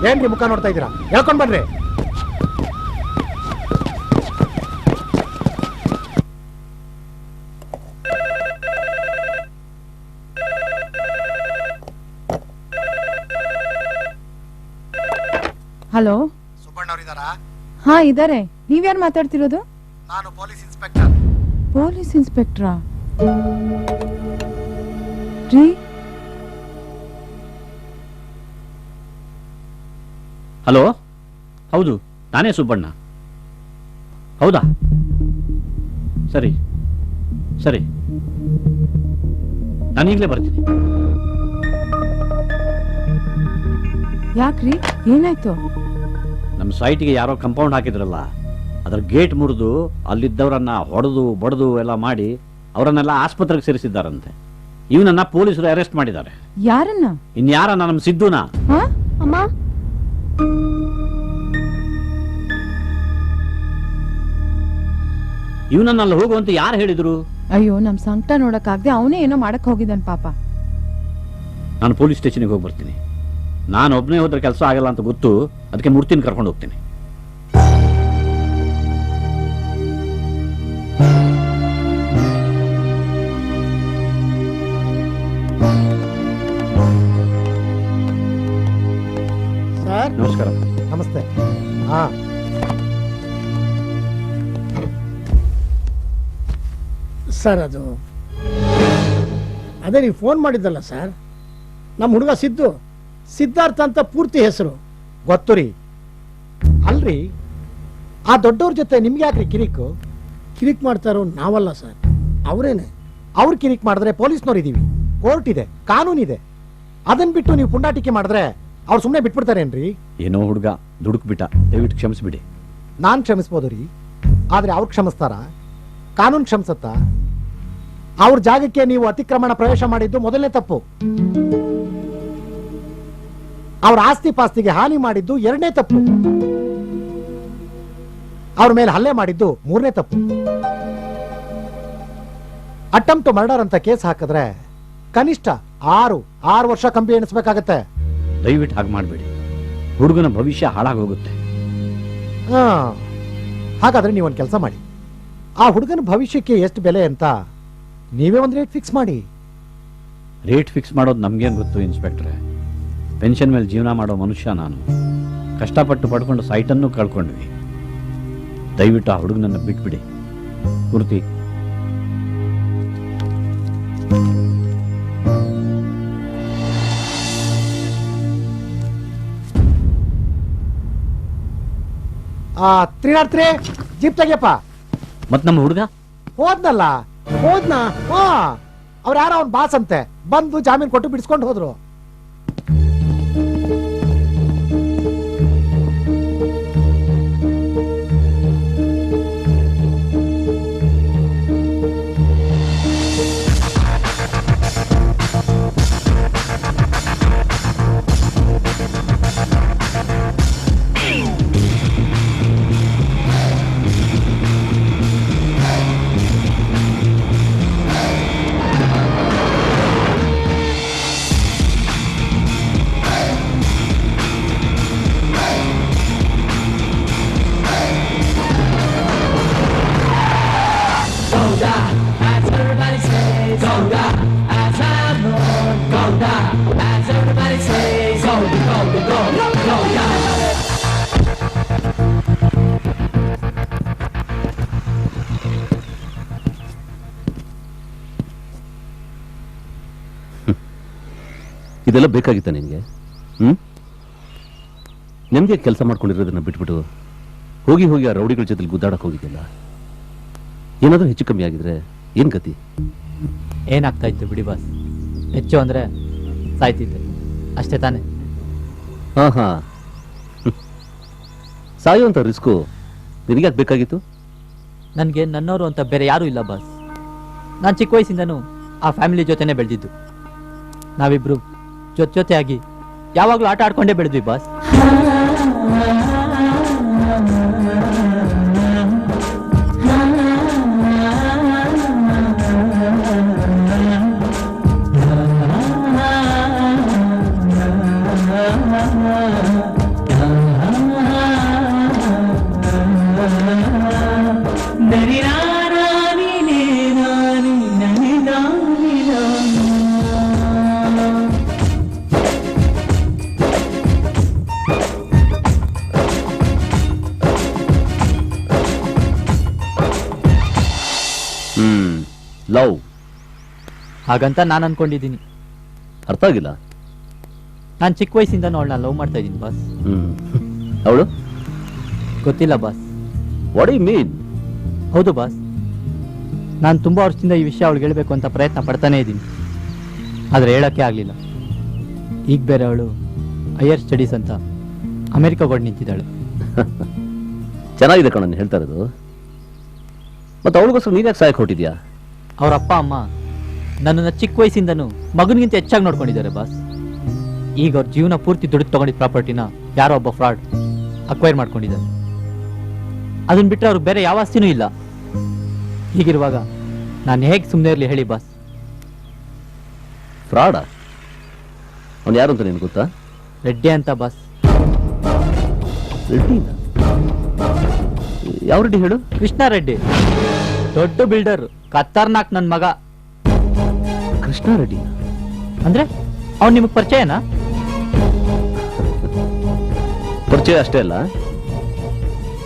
ಏನ್ರಿ ಮುಖ ನೋಡ್ತಾ ಇದ್ದೀರಾ? ಹೇಳ್ಕೊಂಡ್ ಬನ್ರಿ. ಹಲೋ, ಸುಬ್ಬಣ್ಣ ಅವರಿದ್ದಾರಾ? ಹಾ ಇದಾರೆ. ನೀವ್ಯಾರು ಮಾತಾಡ್ತಿರೋದು? ನಾನು ಪೊಲೀಸ್ ಇನ್ಸ್ಪೆಕ್ಟರ್. ಪೊಲೀಸ್ ಇನ್ಸ್ಪೆಕ್ಟ್ರಾ? ರೀ, ಹಲೋ, ಹೌದು ನಾನೇ ಸುಬ್ಬಣ್ಣ. ಹೌದಾ? ಸರಿ ಸರಿ, ನಾನೀಗಲೇ ಬರ್ತೀನಿ. ಯಾಕ್ರಿ, ಏನಾಯ್ತು? ನಮ್ಮ ಸೈಟ್ಗೆ ಯಾರೋ ಕಂಪೌಂಡ್ ಹಾಕಿದ್ರಲ್ಲ, ಅದರ ಗೇಟ್ ಮುರಿದು ಅಲ್ಲಿದ್ದವರನ್ನ ಹೊಡೆದು ಬಡದು ಎಲ್ಲ ಮಾಡಿ ಅವರನ್ನೆಲ್ಲ ಆಸ್ಪತ್ರೆಗೆ ಸೇರಿಸಿದ್ದಾರಂತೆ. ಇವನನ್ನ ಪೊಲೀಸರು ಅರೆಸ್ಟ್ ಮಾಡಿದ್ದಾರೆ. ಯಾರನ್ನ? ಇನ್ಯಾರನ್ನ? ನಮ್ಮ ಸಿದ್ದುನ. ಅಮ್ಮ, ಇವನನ್ನಲ್ಲಿ ಹೋಗುವಂತ ಯಾರು ಹೇಳಿದ್ರು? ಅಯ್ಯೋ, ನಮ್ ಸಂಕಟ ನೋಡಕ್ಕಾಗ್ದೆ ಅವನೇ ಏನೋ ಮಾಡಕ್ ಹೋಗಿದ್ದಾನ ಪಾಪ. ನಾನು ಪೊಲೀಸ್ ಸ್ಟೇಷನ್ಗೆ ಹೋಗಿ ಬರ್ತೀನಿ. ನಾನು ಒಬ್ಬನೇ ಹೋದ್ರೆ ಕೆಲಸ ಆಗಲ್ಲ ಅಂತ ಗೊತ್ತು, ಅದಕ್ಕೆ ಮೂರ್ತಿನ ಕರ್ಕೊಂಡು ಹೋಗ್ತೀನಿ. ಸರ್ ಅದು ಅದೇ ನೀವು ಫೋನ್ ಮಾಡಿದ್ದಲ್ಲ ಸರ್, ನಮ್ಮ ಹುಡುಗ ಸಿದ್ಧಾರ್ಥ ಅಂತ ಪೂರ್ತಿ ಹೆಸರು. ಗೊತ್ತು ರೀ. ಅಲ್ರಿ, ಆ ದೊಡ್ಡವ್ರ ಜೊತೆ ನಿಮ್ಗೆ ಯಾಕ್ರಿ ಕಿರಿಕು? ಕಿರಿಕ್ ಮಾಡ್ತಾರೋ ನಾವಲ್ಲ ಸರ್, ಅವರೇನೆ. ಅವ್ರು ಕಿರಿಕ್ ಮಾಡಿದ್ರೆ ಪೊಲೀಸ್ನವ್ರು ಇದೀವಿ, ಕೋರ್ಟ್ ಇದೆ, ಕಾನೂನಿದೆ. ಅದನ್ ಬಿಟ್ಟು ನೀವು ಪುಂಡಾಟಿಕೆ ಮಾಡಿದ್ರೆ ಅವ್ರು ಸುಮ್ಮನೆ ಬಿಟ್ಬಿಡ್ತಾರೇನ್ರಿ? ಏನೋ ಹುಡುಗ ದುಡುಕ್ಬಿಟ್ಟ, ದಯವಿಟ್ಟು ಕ್ಷಮಿಸ್ಬಿಡಿ. ನಾನ್ ಕ್ಷಮಿಸ್ಬೋದು ರೀ, ಆದ್ರೆ ಅವ್ರು ಕ್ಷಮಿಸ್ತಾರ? ಕಾನೂನು ಕ್ಷಮಿಸತ್ತಾ? ಅವ್ರ ಜಾಗಕ್ಕೆ ನೀವು ಅತಿಕ್ರಮಣ ಪ್ರವೇಶ ಮಾಡಿದ್ದು ಮೊದಲನೇ ತಪ್ಪು. ಅವ್ರ ಆಸ್ತಿ ಪಾಸ್ತಿಗೆ ಹಾನಿ ಮಾಡಿದ್ದು ಎರಡನೇ ತಪ್ಪು. ಅವ್ರ ಮೇಲೆ ಹಲ್ಲೆ ಮಾಡಿದ್ದು ಮೂರನೇ ತಪ್ಪು. ಅಟೆಂಪ್ಟ್ ಮರ್ಡರ್ ಅಂತ ಕೇಸ್ ಹಾಕಿದ್ರೆ ಕನಿಷ್ಠ 6 ವರ್ಷ ಕಂಬಿ ಎಣಿಸ್ಬೇಕಾಗತ್ತೆ. ದಯವಿಟ್ಟು ಹಾಗೆ ಮಾಡಬೇಡಿ, ಹುಡುಗನ ಭವಿಷ್ಯ ಹಾಳಾಗೋಗುತ್ತೆ. ಹಾಗಾದ್ರೆ ನೀವೊಂದು ಕೆಲಸ ಮಾಡಿ, ಆ ಹುಡುಗನ ಭವಿಷ್ಯಕ್ಕೆ ಎಷ್ಟು ಬೆಲೆ ಅಂತ ನೀವೇ ಒಂದು ರೇಟ್ ಫಿಕ್ಸ್ ಮಾಡಿ. ರೇಟ್ ಫಿಕ್ಸ್ ಮಾಡೋದು ನಮ್ಗೇನು ಗೊತ್ತು ಇನ್ಸ್ಪೆಕ್ಟ್ರೆ? ಪೆನ್ಷನ್ ಮೇಲೆ ಜೀವನ ಮಾಡೋ ಮನುಷ್ಯ ನಾನು. ಕಷ್ಟಪಟ್ಟು ಪಡ್ಕೊಂಡು ಸೈಟನ್ನು ಕಳ್ಕೊಂಡ್ವಿ. ದಯವಿಟ್ಟು ಆ ಹುಡುಗನನ್ನು ಬಿಟ್ಬಿಡಿ. ಪೂರ್ತಿ ತ್ರೀನಾಡ್ತ್ರಿ ಜೀಪ್ ತೆಗಿಯಪ್ಪ. ಮತ್ ನಮ್ಮ ಹುಡುಗ ಹೋದ್ನಾ? ಅವ್ರು ಯಾರೋ ಅವ್ನ ಬಾಸ್ ಅಂತೆ, ಬಂದು ಜಾಮೀನ್ ಕೊಟ್ಟು ಬಿಡಿಸ್ಕೊಂಡು ಹೋದ್ರು. ಇದೆಲ್ಲ ಬೇಕಾಗಿತ್ತ ನಿನಗೆ? ನಿಮಗೆ ಕೆಲಸ ಮಾಡ್ಕೊಂಡಿರೋದನ್ನ ಬಿಟ್ಬಿಟ್ಟು ಹೋಗಿ ಆ ರೌಡಿಗಳ ಜೊತೆ ಗುದ್ದಾಡಕ್ ಹೋಗಿದ್ದಿಲ್ಲ. ಏನಾದ್ರೂ ಹೆಚ್ಚು ಕಮ್ಮಿ ಆಗಿದ್ರೆ ಏನ್ ಗತಿ? ಏನಾಗ್ತಾ ಇತ್ತು ಬಿಡಿ ಬಾಸ್, ಹೆಚ್ಚು ಅಂದ್ರೆ ಸಾಯ್ತಿದ್ದೆ ಅಷ್ಟೇ ತಾನೆ. ಹಾ ಸಾಯುವಂತ ರಿಸ್ಕು ನಿನಗ್ಯಾಕೆ ಬೇಕಾಗಿತ್ತು? ನನಗೆ ನನ್ನವರು ಅಂತ ಬೇರೆ ಯಾರೂ ಇಲ್ಲ ಬಾಸ್. ನಾನು ಚಿಕ್ಕ ವಯಸ್ಸಿಂದನೂ ಆ ಫ್ಯಾಮಿಲಿ ಜೊತೆನೆ ಬೆಳೆದಿದ್ದು. ನಾವಿಬ್ರು ಜೊತೆಯಾಗಿ ಯಾವಾಗಲೂ ಆಟ ಆಡ್ಕೊಂಡೇ ಬೆಳೆದ್ವಿ ಬಾಸ್. ಲವ್ ಹಾಗಂತ ನಾನು ಅನ್ಕೊಂಡಿದ್ದೀನಿ. ಅರ್ಥ ಆಗಿಲ್ಲ. ನಾನು ಚಿಕ್ಕ ವಯಸ್ಸಿಂದನೂ ಅವಳನ್ನ ಲವ್ ಮಾಡ್ತಾ ಇದ್ದೀನಿ ಬಾಸ್. ಅವಳು ಗೊತ್ತಿಲ್ಲ ಬಾಸ್. What you mean? ಹೌದು ಬಾಸ್, ನಾನು ತುಂಬಾ ವರ್ಷದಿಂದ ಈ ವಿಷಯ ಅವಳಿಗೆ ಹೇಳ್ಬೇಕು ಅಂತ ಪ್ರಯತ್ನ ಪಡ್ತಾನೆ ಇದ್ದೀನಿ, ಆದರೆ ಹೇಳಕ್ಕೆ ಆಗಲಿಲ್ಲ. ಈಗ ಬೇರೆ ಅವಳು ಹೈಯರ್ ಸ್ಟಡೀಸ್ ಅಂತ ಅಮೆರಿಕಾಗೆ ಹೊರಟು ನಿಂತಿದ್ದಾಳೆ. ಚೆನ್ನಾಗಿದೆ ಕಣ ನೀನು ಹೇಳ್ತಾ ಇರೋದು. ಮತ್ತೆ ಅವಳಿಗೋಸ್ಕರ ನೀನ್ಯಾಕೆ ಸಹಾಯಕ್ಕೆ ಹೊಟ್ಟಿದ್ಯಾ? ಅವ್ರ ಅಪ್ಪ ಅಮ್ಮ ನನ್ನನ್ನು ಚಿಕ್ಕ ವಯಸ್ಸಿಂದನೂ ಮಗನಿಗಿಂತ ಹೆಚ್ಚಾಗಿ ನೋಡ್ಕೊಂಡಿದ್ದಾರೆ ಬಾಸ್. ಈಗ ಅವ್ರ ಜೀವನ ಪೂರ್ತಿ ದುಡ್ಡು ತಗೊಂಡಿದ್ದ ಪ್ರಾಪರ್ಟಿನ ಯಾರೋ ಒಬ್ಬ ಫ್ರಾಡ್ ಅಕ್ವೈರ್ ಮಾಡ್ಕೊಂಡಿದ್ದಾರೆ. ಅದನ್ನ ಬಿಟ್ಟರೆ ಅವ್ರಿಗೆ ಬೇರೆ ಯಾವ ಆಸ್ತಿನೂ ಇಲ್ಲ. ಹೀಗಿರುವಾಗ ನಾನು ಹೇಗೆ ಸುಮ್ಮನೆ ಇರಲಿ ಹೇಳಿ ಬಾಸ್? ಫ್ರಾಡ? ಅವ್ನು ಯಾರು ಅಂತ ನಿನ್ಗೆ ಗೊತ್ತಾ? ರೆಡ್ಡಿ ಅಂತ ಬಾಸ್. ರೆಡ್ಡಿ? ಯಾವ ರೆಡ್ಡಿ ಹೇಳು? ಕೃಷ್ಣ ರೆಡ್ಡಿ, ದೊಡ್ಡ ಬಿಲ್ಡರ್, ಖತರ್ನಾಕ್ ನನ್ ಮಗ. ಕೃಷ್ಣ ರೆಡ್ಡಿ ಅಂದ್ರೆ ಅವ್ನು ನಿಮಗ್ ಪರಿಚಯನಾ? ಪರಿಚಯ ಅಷ್ಟೇ ಅಲ್ಲ,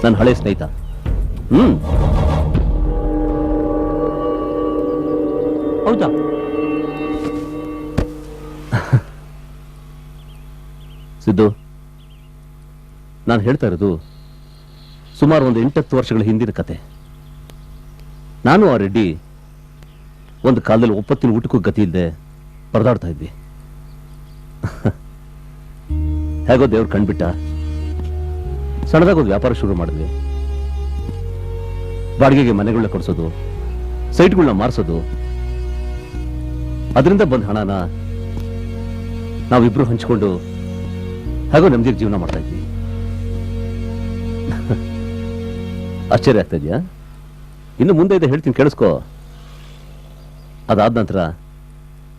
ನನ್ನ ಹಳೆ ಸ್ನೇಹಿತ. ಹೌದಾ? ಸಿದ್ದು, ನಾನು ಹೇಳ್ತಾ ಇರೋದು ಸುಮಾರು ಒಂದು 8-10 ವರ್ಷಗಳ ಹಿಂದಿನ ಕತೆ. ನಾನು ಆ ರೆಡ್ಡಿ ಒಂದು ಕಾಲದಲ್ಲಿ ಒಪ್ಪತ್ತಿನ ಊಟಕ್ಕೂ ಗತಿ ಇಲ್ಲದೆ ಪರದಾಡ್ತಾ ಇದ್ವಿ. ಹೇಗೋ ದೇವ್ರು ಕಂಡ್ಬಿಟ್ಟ, ಸಣ್ಣದಾಗ ಒಂದು ವ್ಯಾಪಾರ ಶುರು ಮಾಡಿದ್ವಿ. ಬಾಡಿಗೆಗೆ ಮನೆಗಳನ್ನ ಕೊಡಿಸೋದು, ಸೈಟ್ಗಳನ್ನ ಮಾರಿಸೋದು, ಅದರಿಂದ ಬಂದ ಹಣನ ನಾವಿಬ್ರು ಹಂಚ್ಕೊಂಡು ಹೇಗೋ ನೆಮ್ಮದಿಗೆ ಜೀವನ ಮಾಡ್ತಾ ಇದ್ವಿ. ಆಶ್ಚರ್ಯ ಆಗ್ತಾ ಇದೆಯಾ? ಇನ್ನು ಮುಂದೆ ಇದೆ, ಹೇಳ್ತೀನಿ ಕೇಳಿಸ್ಕೋ. ಅದಾದ ನಂತರ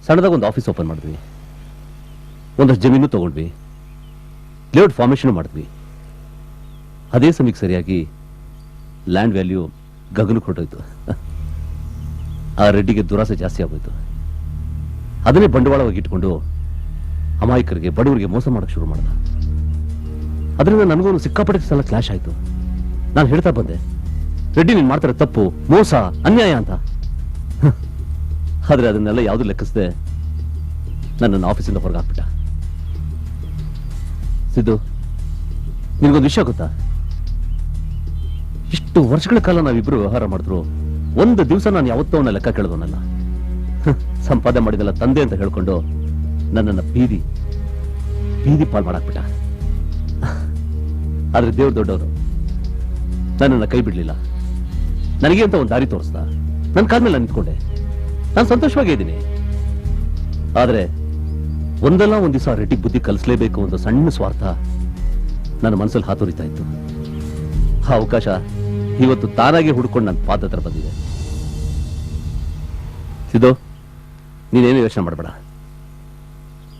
ಸಣ್ಣದಾಗ ಒಂದು ಆಫೀಸ್ ಓಪನ್ ಮಾಡಿದ್ವಿ, ಒಂದಷ್ಟು ಜಮೀನು ತಗೊಂಡ್ವಿ, ಲೇಔಟ್ ಫಾರ್ಮೇಶನ್ ಮಾಡಿದ್ವಿ. ಅದೇ ಸಮಯಕ್ಕೆ ಸರಿಯಾಗಿ ಲ್ಯಾಂಡ್ ವ್ಯಾಲ್ಯೂ ಗಗನಕ್ಕೆ ಹೊರಟೋಯ್ತು. ಆ ರೆಡ್ಡಿಗೆ ದುರಾಸೆ ಜಾಸ್ತಿ ಆಗೋಯ್ತು. ಅದನ್ನೇ ಬಂಡವಾಳವಾಗಿ ಇಟ್ಕೊಂಡು ಅಮಾಯಕರಿಗೆ, ಬಡವರಿಗೆ ಮೋಸ ಮಾಡಕ್ಕೆ ಶುರು ಮಾಡ್ದ. ಅದರಿಂದ ನನಗೂ ಸಿಕ್ಕಾಪಟ್ಟೆ ಸಲ ಕ್ಲಾಶ್ ಆಯ್ತು. ನಾನು ಹೇಳ್ತಾ ಬಂದೆ, ರೆಡ್ಡಿ ನೀನು ಮಾಡ್ತಾರೆ ತಪ್ಪು, ಮೋಸ, ಅನ್ಯಾಯ ಅಂತ. ಆದ್ರೆ ಅದನ್ನೆಲ್ಲ ಯಾವುದು ಲೆಕ್ಕಿಸದೆ ನನ್ನನ್ನು ಆಫೀಸಿಂದ ಹೊರಗೆ ಹಾಕ್ಬಿಟ್ಟ. ಸಿದ್ದು, ನಿನಗೊಂದು ವಿಷಯ ಗೊತ್ತಾ? ಇಷ್ಟು ವರ್ಷಗಳ ಕಾಲ ನಾವಿಬ್ರು ವ್ಯವಹಾರ ಮಾಡಿದ್ರು ಒಂದು ದಿವಸ ನಾನು ಯಾವತ್ತೋ ಅವನ ಲೆಕ್ಕ ಕೇಳಿದವನಲ್ಲ. ಸಂಪಾದನೆ ಮಾಡಿದಲ್ಲ ತಂದೆ ಅಂತ ಹೇಳ್ಕೊಂಡು ನನ್ನನ್ನು ಬೀದಿ ಪಾಲ್ ಮಾಡಾಕ್ಬಿಟ್ಟ. ಆದ್ರೆ ದೇವ್ರು ದೊಡ್ಡವರು, ನನ್ನನ್ನು ಕೈ ಬಿಡ್ಲಿಲ್ಲ. ನನಗೆ ಅಂತ ಒಂದು ದಾರಿ ತೋರಿಸ್ದ. ನನ್ನ ಕಾಲ ಮೇಲೆ ನಾನು ನಿಂತ್ಕೊಂಡೆ. ನಾನು ಸಂತೋಷವಾಗೇ ಇದ್ದೀನಿ. ಆದ್ರೆ ಒಂದಲ್ಲ ಒಂದ್ ದಿವಸ ರೆಡ್ಡಿ ಬುದ್ಧಿ ಕಲಿಸ್ಲೇಬೇಕು ಒಂದು ಸಣ್ಣ ಸ್ವಾರ್ಥ ನನ್ನ ಮನಸ್ಸಲ್ಲಿ ಹಾತೊರಿತಾ ಇತ್ತು. ಆ ಅವಕಾಶ ಇವತ್ತು ತಾನಾಗಿ ಹುಡ್ಕೊಂಡು ನನ್ನ ಪಾದ ಹತ್ರ ಬಂದಿದೆ. ಸಿದ್ದು, ನೀನೇನು ಯೋಚನೆ ಮಾಡಬೇಡ.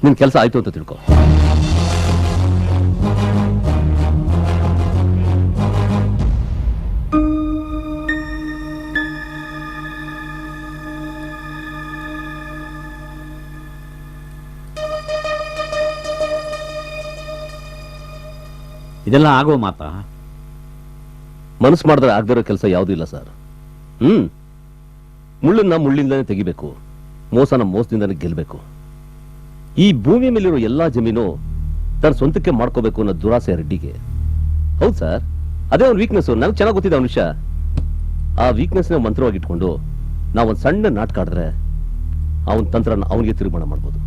ನಿನ್ ಕೆಲಸ ಆಯ್ತು ಅಂತ ತಿಳ್ಕೊ. ಇದೆಲ್ಲ ಆಗೋ ಮಾತಾ? ಮನಸ್ಸು ಮಾಡಿದ್ರೆ ಆಗದಿರೋ ಕೆಲಸ ಯಾವುದೂ ಇಲ್ಲ ಸರ್. ಮುಳ್ಳನ್ನ ಮುಳ್ಳಿಂದಾನೇ ತೆಗಿಬೇಕು, ಮೋಸನ ಮೋಸದಿಂದಾನೇ ಗೆಲ್ಲಬೇಕು. ಈ ಭೂಮಿ ಮೇಲಿರೋ ಎಲ್ಲಾ ಜಮೀನು ತನ್ನ ಸ್ವಂತಕ್ಕೆ ಮಾಡ್ಕೋಬೇಕು ಅನ್ನೋ ದುರಾಸೆ ರೆಡ್ಡಿಗೆ. ಹೌದು ಸರ್, ಅದೇ ಅವ್ನ ವೀಕ್ನೆಸ್. ನನಗೆ ಚೆನ್ನಾಗಿ ಗೊತ್ತಿದೆ ಅವನ ವಿಷಯ. ಆ ವೀಕ್ನೆಸ್ ಮಂತ್ರವಾಗಿ ಇಟ್ಕೊಂಡು ನಾವೊಂದು ಸಣ್ಣ ನಾಟಕ ಆಡಿದ್ರೆ ಅವನ ತಂತ್ರನ ಅವನಿಗೆ ತಿರುಮಣ ಮಾಡ್ಬೋದು.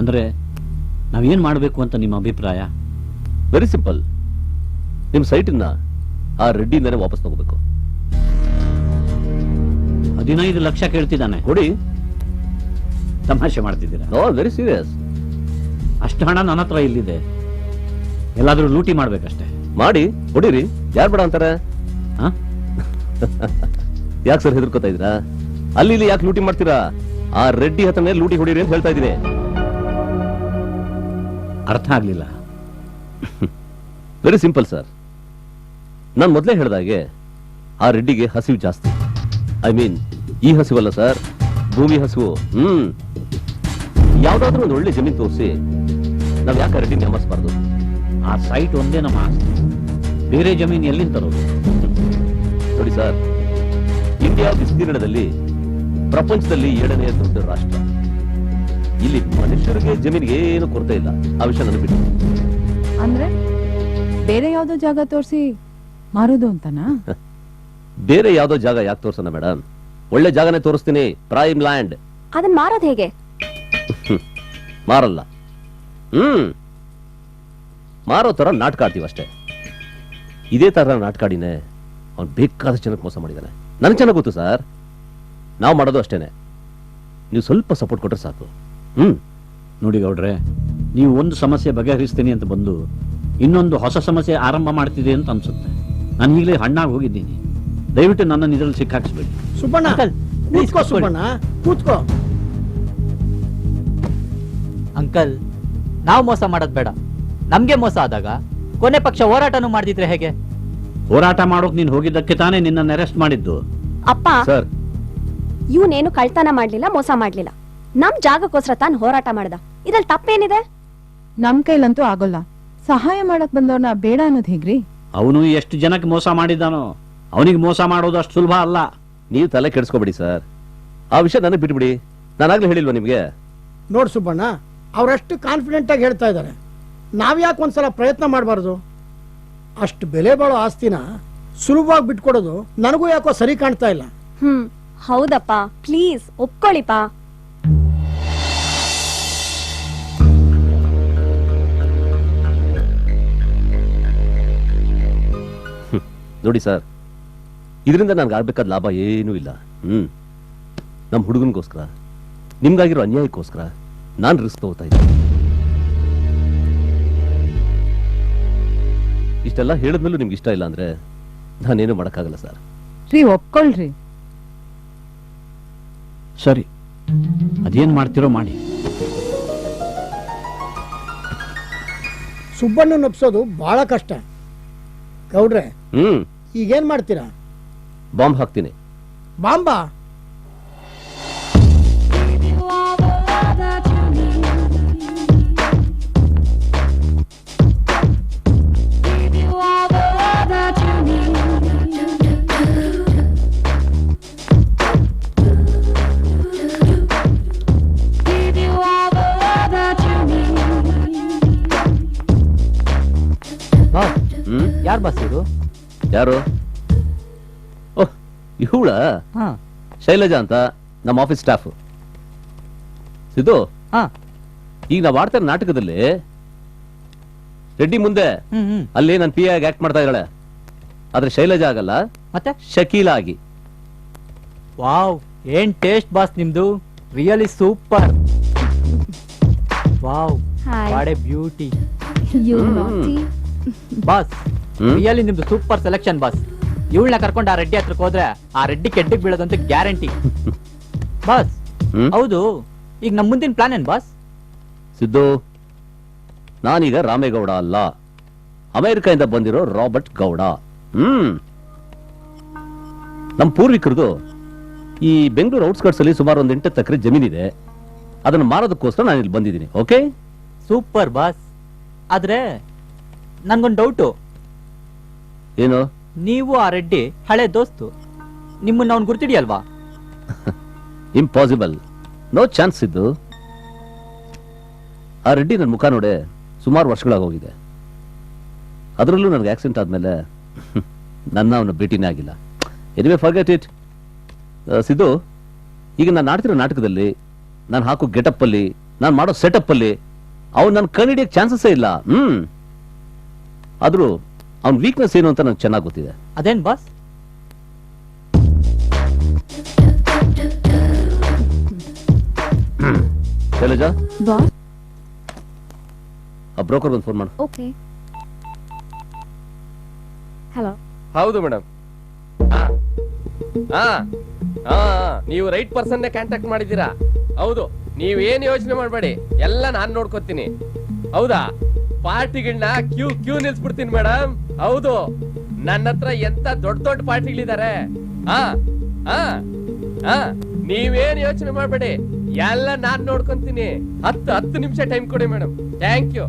ಅಂದ್ರೆ ನಾವೇನ್ ಮಾಡಬೇಕು ಅಂತ ನಿಮ್ಮ ಅಭಿಪ್ರಾಯ? Very simple. ನಿಮ್ ಸೈಟನ್ನ ಆ ರೆಡ್ಡಿಯಿಂದನೇ ವಾಪಸ್ ತಗೋಬೇಕು. 15 ಲಕ್ಷ ಕೇಳ್ತಿದ್ದಾನೆ. ಕೊಡಿ. ತಮಾಷೆ ಮಾಡ್ತಿದ್ದೀರಾ? No, very serious. ಅಷ್ಟು ಹಣ ನನ್ನ ಹತ್ರ ಇಲ್ಲಿದೆ. ಎಲ್ಲಾದ್ರೂ ಲೂಟಿ ಮಾಡ್ಬೇಕಷ್ಟೇ. ಮಾಡಿ ಹೊಡಿರಿ, ಯಾರು ಬೇಡ ಅಂತಾರೆ? ಯಾಕೆ ಸರ್ ಹೆದರ್ಕೋತಾ ಇದ್ದೀರಾ? ಅಲ್ಲಿ ಇಲ್ಲಿ ಯಾಕೆ ಲೂಟಿ ಮಾಡ್ತೀರಾ? ಆ ರೆಡ್ಡಿ ಹತ್ರನೇ ಲೂಟಿ ಹೊಡಿರಿ ಅಂತ ಹೇಳ್ತಾ ಇದ್ದೀನಿ. ಅರ್ಥ ಆಗ್ಲಿಲ್ಲ. Very simple sir. ನಾನು ಮೊದಲೇ ಹೇಳಿದಾಗೆ ಆ ರೆಡ್ಡಿಗೆ ಹಸಿವು ಜಾಸ್ತಿ. ಐ ಮೀನ್ ಈ ಹಸಿವಲ್ಲ ಸರ್, ಭೂಮಿ ಹಸಿವು. ಯಾವ್ದಾದ್ರೂ ಒಂದು ಒಳ್ಳೆ ಜಮೀನು ತೋರಿಸಿ ನಾವ್ ಯಾಕೆ ರೆಡ್ಡಿ ನೆಮಸ್ಬಾರ್ದು? ಆ ಸೈಟ್ ಒಂದೇ ನಮ್ಮ ಆಸ್ತಿ, ಬೇರೆ ಜಮೀನು ಎಲ್ಲಿಂದ ತರೋದು? ನೋಡಿ ಸರ್, ಇಂಡಿಯಾ ವಿಸ್ತೀರ್ಣದಲ್ಲಿ ಪ್ರಪಂಚದಲ್ಲಿ 7ನೇ ದೊಡ್ಡ ರಾಷ್ಟ್ರ. ಇಲ್ಲಿ ಮನುಷ್ಯರಿಗೆ ಜಮೀನಿಗೆ ಏನು ಕೊರತೆ ಇಲ್ಲ. ಆ ವಿಷಯ ನನಗೆ ಬಿಟ್ಟು. ಅಂದ್ರೆ ಬೇರೆ ಯಾವ್ದೋ ಜಾಗ ತೋರಿಸಿ ಮಾರೋದು ಅಂತನಾ? ಬೇರೆ ಯಾವ್ದೋ ಜಾಗ ಯಾಕೆ ತೋರ್ಸೋಣ ಮೇಡಮ್? ಒಳ್ಳೆ ಜಾಗನೇ ತೋರಿಸ್ತೀನಿ, ಪ್ರೈಮ್ ಲ್ಯಾಂಡ್. ಅದನ್ನ ಮಾರೋದ್ ಹೇಗೆ? ಮಾರಲ್ಲ. ಮಾರೋ ತರ ನಾಟಕ ಆಡ್ತೀವಿ ಅಷ್ಟೇ. ಇದೇ ತರ ನಾಟಕ ಆಡಿನೇ ಅವ್ನು ಬೇಕಾದಷ್ಟು ಜನಕ್ಕೆ ಮೋಸ ಮಾಡಿದ್ದಾನೆ. ನನಗೆ ಚೆನ್ನಾಗಿ ಗೊತ್ತು ಸರ್. ನಾವು ಮಾಡೋದು ಅಷ್ಟೇನೆ. ನೀವು ಸ್ವಲ್ಪ ಸಪೋರ್ಟ್ ಕೊಟ್ರೆ ಸಾಕು. ನೋಡಿ ಗೌಡ್ರೆ, ನೀವು ಒಂದು ಸಮಸ್ಯೆ ಬಗೆಹರಿಸ್ತೀನಿ ಅಂತ ಬಂದು ಇನ್ನೊಂದು ಹೊಸ ಸಮಸ್ಯೆ ಆರಂಭ ಮಾಡ್ತಿದೆ ಅಂತ ಅನ್ಸುತ್ತೆ. ನಾನು ಈಗಲೇ ಹಣ್ಣಾಗಿ ಹೋಗಿದ್ದೀನಿ. ದಯವಿಟ್ಟು ನನ್ನನ್ನು ಇದರಲ್ಲಿ ಸಿಕ್ಕಾಕ್ಸ್ಬೇಡಿ. ಸುಬ್ಬಣ್ಣ, ಕೂತ್ಕೋ ಸುಬ್ಬಣ್ಣ, ಕೂತ್ಕೋ. ಅಂಕಲ್, ನಾವು ಮೋಸ ಮಾಡೋದ್ ಬೇಡ. ನಮ್ಗೆ ಮೋಸ ಆದಾಗ ಕೊನೆ ಪಕ್ಷ ಹೋರಾಟನೂ ಮಾಡ್ದಿದ್ರೆ ಹೇಗೆ? ಹೋರಾಟ ಮಾಡೋಕ್ ನೀನು ಹೋಗಿದ್ದಕ್ಕೆ ತಾನೇ ನಿನ್ನನ್ನು ಅರೆಸ್ಟ್ ಮಾಡಿದ್ದು. ಅಪ್ಪ, ಸರ್, ಇವನೇನು ಕಳ್ತನ ಮಾಡ್ಲಿಲ್ಲ, ಮೋಸ ಮಾಡ್ಲಿಲ್ಲ. ನಮ್ ಜಾಗಕ್ಕೋಸ್ಕರ ತಾನು ಹೋರಾಟ ಮಾಡ್ದ. ಇದ್ರಲ್ಲಿ ತಪ್ಪೇನಿದೆ? ನಮ್ ಕೈಲಂತೂ ಆಗೋಲ್ಲ. ಸಹಾಯ ಮಾಡಕ್ ಬಂದವ್ರನ್ನ ಬೇಡ ಅನ್ನೋದು ಹೇಗ್ರಿ? ಅವನು ಎಷ್ಟು ಜನಕ್ಕೆ ಮೋಸ ಮಾಡಿದ್ದಾನೋ. ಅವನಿಗೆ ಮೋಸ ಮಾಡೋದು ಅಷ್ಟು ಸುಲಭ ಅಲ್ಲ. ನೀವು ತಲೆ ಕೆಡಿಸ್ಕೋಬೇಡಿ ಸರ್. ಆ ವಿಷಯ ನನಗೆ ಬಿಟ್ಬಿಡಿ. ನಾನಾಗ್ಲೇ ಹೇಳಿಲ್ವಾ ನಿಮ್ಗೆ? ನೋಡ್ ಸುಬ್ಬಣ್ಣ, ಅವರಷ್ಟು ಕಾನ್ಫಿಡೆಂಟ್ ಆಗಿ ಹೇಳ್ತಾ ಇದ್ದಾರೆ, ನಾವ್ಯಾಕೆ ಒಂದ್ಸಲ ಪ್ರಯತ್ನ ಮಾಡಬಾರ್ದು? ಅಷ್ಟು ಬೆಲೆ ಬಾಳೋ ಆಸ್ತಿನ ಸುಲಭವಾಗಿ ಬಿಟ್ಕೊಡೋದು ನನಗೂ ಯಾಕೋ ಸರಿ ಕಾಣ್ತಾ ಇಲ್ಲ. ಹೌದಪ್ಪ, ಪ್ಲೀಸ್ ಒಪ್ಕೊಳ್ಳಿಪ್ಪ. ನೋಡಿ ಸರ್, ಇದರಿಂದ ನನ್ಗೆ ಆಗ್ಬೇಕಾದ ಲಾಭ ಏನೂ ಇಲ್ಲ. ನಮ್ಮ ಹುಡುಗನಿಗೋಸ್ಕರ, ನಿಮ್ಗಾಗಿರೋ ಅನ್ಯಾಯಕ್ಕೋಸ್ಕರ ನಾನು ರಿಸ್ಕ್ ತಗೋತಾ ಇದ್ದೀನಿ. ಇಷ್ಟೆಲ್ಲ ಹೇಳಿದ್ಮೇಲೂ ನಿಮ್ಗೆ ಇಷ್ಟ ಇಲ್ಲ ಅಂದ್ರೆ ನಾನೇನು ಮಾಡೋಕ್ಕಾಗಲ್ಲ ಸರ್. ರೀ ಒಪ್ಕೊಳ್ರಿ. ಸರಿ, ಅದೇನ್ ಮಾಡ್ತಿರೋ ಮಾಡಿ. ಸುಬ್ಬಣ್ಣನ ಒಪ್ಸೋದು ಬಹಳ ಕಷ್ಟ. ಗೌಡ್ರೆ, ಈಗೇನ್ ಮಾಡ್ತೀರಾ? ಬಾಂಬ್ ಹಾಕ್ತೀನಿ. ಬಾಂಬಾ? ಯಾರು ಬಾಸ್ ಇವರು? ಯಾರು? ಓಹ್, ಇವಳ ಶೈಲಜಾ ಅಂತ, ನಮ್ಮ ಆಫೀಸ್ ಸ್ಟಾಫ್. ಸಿದ್ದು, ಈಗ ನಾವು ಆಡ್ತಾ ಇರೋ ನಾಟಕದಲ್ಲಿ ರೆಡ್ಡಿ ಮುಂದೆ ಅಲ್ಲಿ ನನ್ನ ಪಿ ಆಗಿ ಆಕ್ಟ್ ಮಾಡ್ತಾ ಇದ್ದಾಳೆ. ಆದ್ರೆ ಶೈಲಜಾ ಆಗಲ್ಲ, ಮತ್ತೆ ಶಕೀಲಾ ಆಗಿ. ವಾವ್, ಏನ್ ಟೇಸ್ಟ್ ಬಾಸ್ ನಿಮ್ದು, really super. Wow, what A beauty. Boss, really ನಿಮ್ದು ಸೂಪರ್ ಸೆಲೆಕ್ಷನ್ ಬಾಸ್. ಇವಳನ್ನ ಕರ್ಕೊಂಡು ಆ ರೆಡ್ಡಿ ಹತ್ರಕ್ಕೆ ಹೋದ್ರೆ ಆ ರೆಡ್ಡಿ ಕೆಡ್ಡಿಗೆ ಬೀಳೋದಂತ ಗ್ಯಾರಂಟಿ. ಬಾಸ್, ಹೌದು, ಈಗ ನಮ್ ಮುಂದಿನ ಪ್ಲಾನ್ ಏನ್ ಬಾಸ್? ಸಿದ್ದು, ನಾನೀಗ ರಾಮೇಗೌಡ ಅಲ್ಲ, ಅಮೆರಿಕದಿಂದ ಬಂದಿರೋ ರಾಬರ್ಟ್ ಗೌಡ. ನಮ್ಮ ಪೂರ್ವಿಕರದು ಈ ಬೆಂಗಳೂರು ಔಟ್ಸ್ಕರ್ಟ್ಸ್ ಅಲ್ಲಿ ಸುಮಾರು ಒಂದು 8 ಎಕರೆ ಜಮೀನಿದೆ. ಅದನ್ನು ಮಾರೋದಕ್ಕೋಸ್ಕರ ನಾನು ಇಲ್ಲಿ ಬಂದಿದ್ದೀನಿ. Okay, super boss. ಆದ್ರೆ ನನ್ಗೊಂದು ಡೌಟು. ಏನು? ನೀವು ಆ ರೆಡ್ಡಿ ಹಳೆ ದೋಸ್ತು, ನಿಮ್ಮನ್ನ ಅವ್ನು ಗುರ್ತಿಡಿಯಲ್ವಾ? ಇಂಪಾಸಿಬಲ್, ನೋ ಚಾನ್ಸ್ ಇದ್ದು. ಆ ರೆಡ್ಡಿ ನನ್ನ ಮುಖ ನೋಡೆ ಸುಮಾರು ವರ್ಷಗಳಾಗೋಗಿದೆ. ಅದರಲ್ಲೂ ನನಗೆ ಆಕ್ಸಿಡೆಂಟ್ ಆದ್ಮೇಲೆ ನನ್ನ ಅವನ ಭೇಟಿನೇ ಆಗಿಲ್ಲ. Anyway, forget it. ಸಿದ್ದು, ಈಗ ನಾನು ಆಡ್ತಿರೋ ನಾಟಕದಲ್ಲಿ ನಾನು ಹಾಕೋ ಗೆಟಪ್ ಅಲ್ಲಿ, ನಾನು ಮಾಡೋ ಸೆಟಪ್ ಅಲ್ಲಿ ಅವ್ನು ನನ್ನ ಕಣ್ಣಿಡಿಯಕ್ಕೆ ಚಾನ್ಸಸ್ಸೇ ಇಲ್ಲ. ಆದ್ರೂ ಅವ್ನ ವೀಕ್ನೆಸ್ ಏನು ಅಂತ ನಂಗೆ ಚೆನ್ನಾಗಿ ಗೊತ್ತಿದೆ. ಅದೇನ್ ಬಾಸ್? ಶೈಲಜಾ, ಬಾಸ್, ಆ ಬ್ರೋಕರ್ ಒಂದು ಫೋನ್ ಮಾಡು. ಓಕೆ. ಹಲೋ. ಹೌದು ಮೇಡಮ್. ನೀವು ರೈಟ್ ಪರ್ಸನ್ ಕಾಂಟ್ಯಾಕ್ಟ್ ಮಾಡಿದ್ದೀರಾ. ಹೌದು, ನೀವೇನು ಯೋಚನೆ ಮಾಡಬೇಡಿ, ಎಲ್ಲ ನಾನು ನೋಡ್ಕೊತೀನಿ. ಹೌದಾ? ಪಾರ್ಟಿಗಳನ್ನ ಕ್ಯೂ ನಿಲ್ಸ್ಬಿಡ್ತೀನಿ ಮೇಡಮ್. ಹೌದು, ನನ್ನ ಹತ್ರ ಎಂತ ದೊಡ್ಡ ದೊಡ್ಡ ಪಾರ್ಟಿಗಳಿದ್ದಾರೆ. ನೀವೇನು ಯೋಚನೆ ಮಾಡಬೇಡಿ, ಎಲ್ಲ ನಾನ್ ನೋಡ್ಕೊಂತೀನಿ. 10 ನಿಮಿಷ ಟೈಮ್ ಕೊಡಿ madam. Thank you.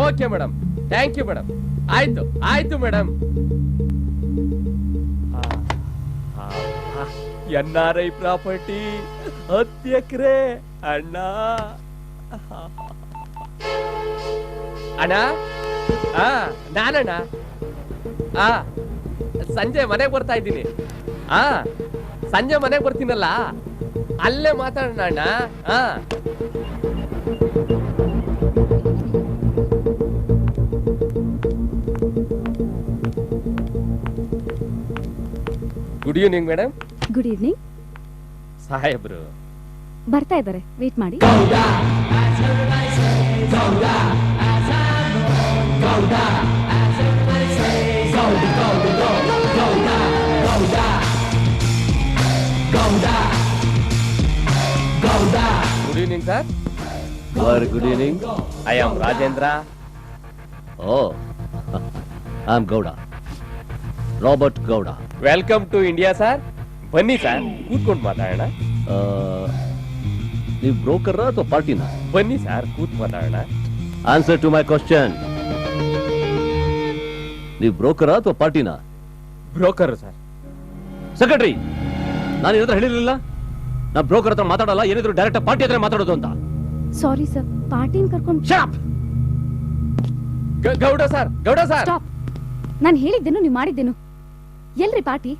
Okay madam, thank you madam. ಆಯ್ತು ಮೇಡಮ್. NRI ಪ್ರಾಪರ್ಟಿ 10 ಎಕರೆ ಅಣ್ಣ. ನಾನಣ್ಣ ಸಂಜೆ ಮನೆಗೆ ಬರ್ತಾ ಇದ್ದೀನಿ. ಸಂಜೆ ಮನೆಗೆ ಬರ್ತೀನಲ್ಲ, ಅಲ್ಲೇ ಮಾತಾಡೋಣ ಅಣ್ಣ. Good evening madam. Good evening. ಸಾಹೇಬ್ರು ಬರ್ತಾ ಇದ್ದಾರೆ, ವೇಟ್ ಮಾಡಿ. Good evening sir. Very good evening. I am Rajendra. Oh, I am Gowda, Robert Gowda. Welcome to India sir. ಬನ್ನಿ ಸರ್, ಕೂತ್ಕೊಂಡು ಮಾತಾಡೋಣ. ನೀವು ಬ್ರೋಕರ್ ಅಥವಾ ಪಾರ್ಟಿನ? ಬನ್ನಿ ಸರ್, ಕೂತ್ ಮಾತಾಡೋಣ. Answer to my question. ನೀವು ಬ್ರೋಕರ್ ಅಥವಾ ಪಾರ್ಟಿನ? Broker sir. ಸೆಕ್ರೆಟರಿ, ನಾನು ಏನಾದ್ರೂ ಹೇಳಿರ್ಲಿಲ್ಲ? ನಾ ಬ್ರೋಕರ್ ಹತ್ರ ಮಾತಾಡಲ್ಲ, ಏನಿದ್ರು ಡೈರೆಕ್ಟ್ ಪಾರ್ಟಿ ಹತ್ರ ಮಾತಾಡೋದು ಅಂತ. ಸಾರಿ ಸರ್, ಪಾರ್ಟಿನ ಕರ್ಕೊಂಡು Gowda sir, Gowda sir. Stop. ನಾನು ಹೇಳಿದ್ದೇನು ನೀವು ಮಾಡಿದ್ದೇನು? ಎಲ್ರಿ ಪಾರ್ಟಿ?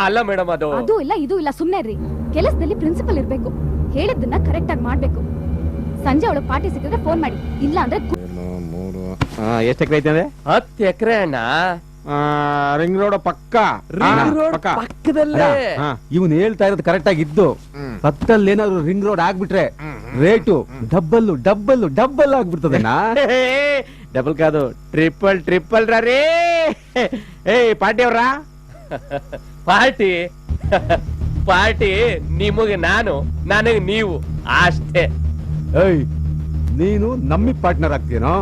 ಅಲ್ಲ ಮೇಡಮ್, ಅದು ಇಲ್ಲ ಇದು ಇಲ್ಲ, ಸುಮ್ನೆ ಇರ್ರಿ. ಕೆಲಸದಲ್ಲಿ ಪ್ರಿನ್ಸಿಪಲ್ ಇರ್ಬೇಕು, ಹೇಳಿದ್ದನ್ನ ಕರೆಕ್ಟ್ ಆಗಿ ಮಾಡ್ಬೇಕು. ಸಂಜೆ ಒಳಗೆ ಪಾರ್ಟಿ ಸಿಕ್ಕಿದ್ರೆ ಫೋನ್ ಮಾಡಿ, ಇಲ್ಲ ಅಂದ್ರೆ ಎಷ್ಟು ಎಕರೆ ಐತೆ 10 ಎಕರೆ ಅಣ್ಣ. ರಿಂಗ್ ರೋಡ್ ಪಕ್ಕ ರಿಂಗ್ ರೋಡ್ ಪಕ್ಕದಲ್ಲೇ. ಇವನು ಹೇಳ್ತಾ ಇರೋದು ಕರೆಕ್ಟ್ ಆಗಿದ್ದು, ಪಕ್ಕದಲ್ಲಿ ಏನಾದ್ರು ರಿಂಗ್ ರೋಡ್ ಆಗ್ಬಿಟ್ರೆ ರೇಟು ಡಬ್ಬಲ್ ಆಗ್ಬಿಡ್ತದೆ. ಡಬಲ್ ಕಾದು ಟ್ರಿಪಲ್ ರೇ. ಪಾರ್ಟಿ ಅವ್ರ ಪಾರ್ಟಿ ನಿಮಗೆ ನಾನು, ನನಗೆ ನೀವು ಅಷ್ಟೇ. ನೀನು ನಮ್ಮಿ ಪಾರ್ಟ್ನರ್ ಆಗ್ತೀನೋ?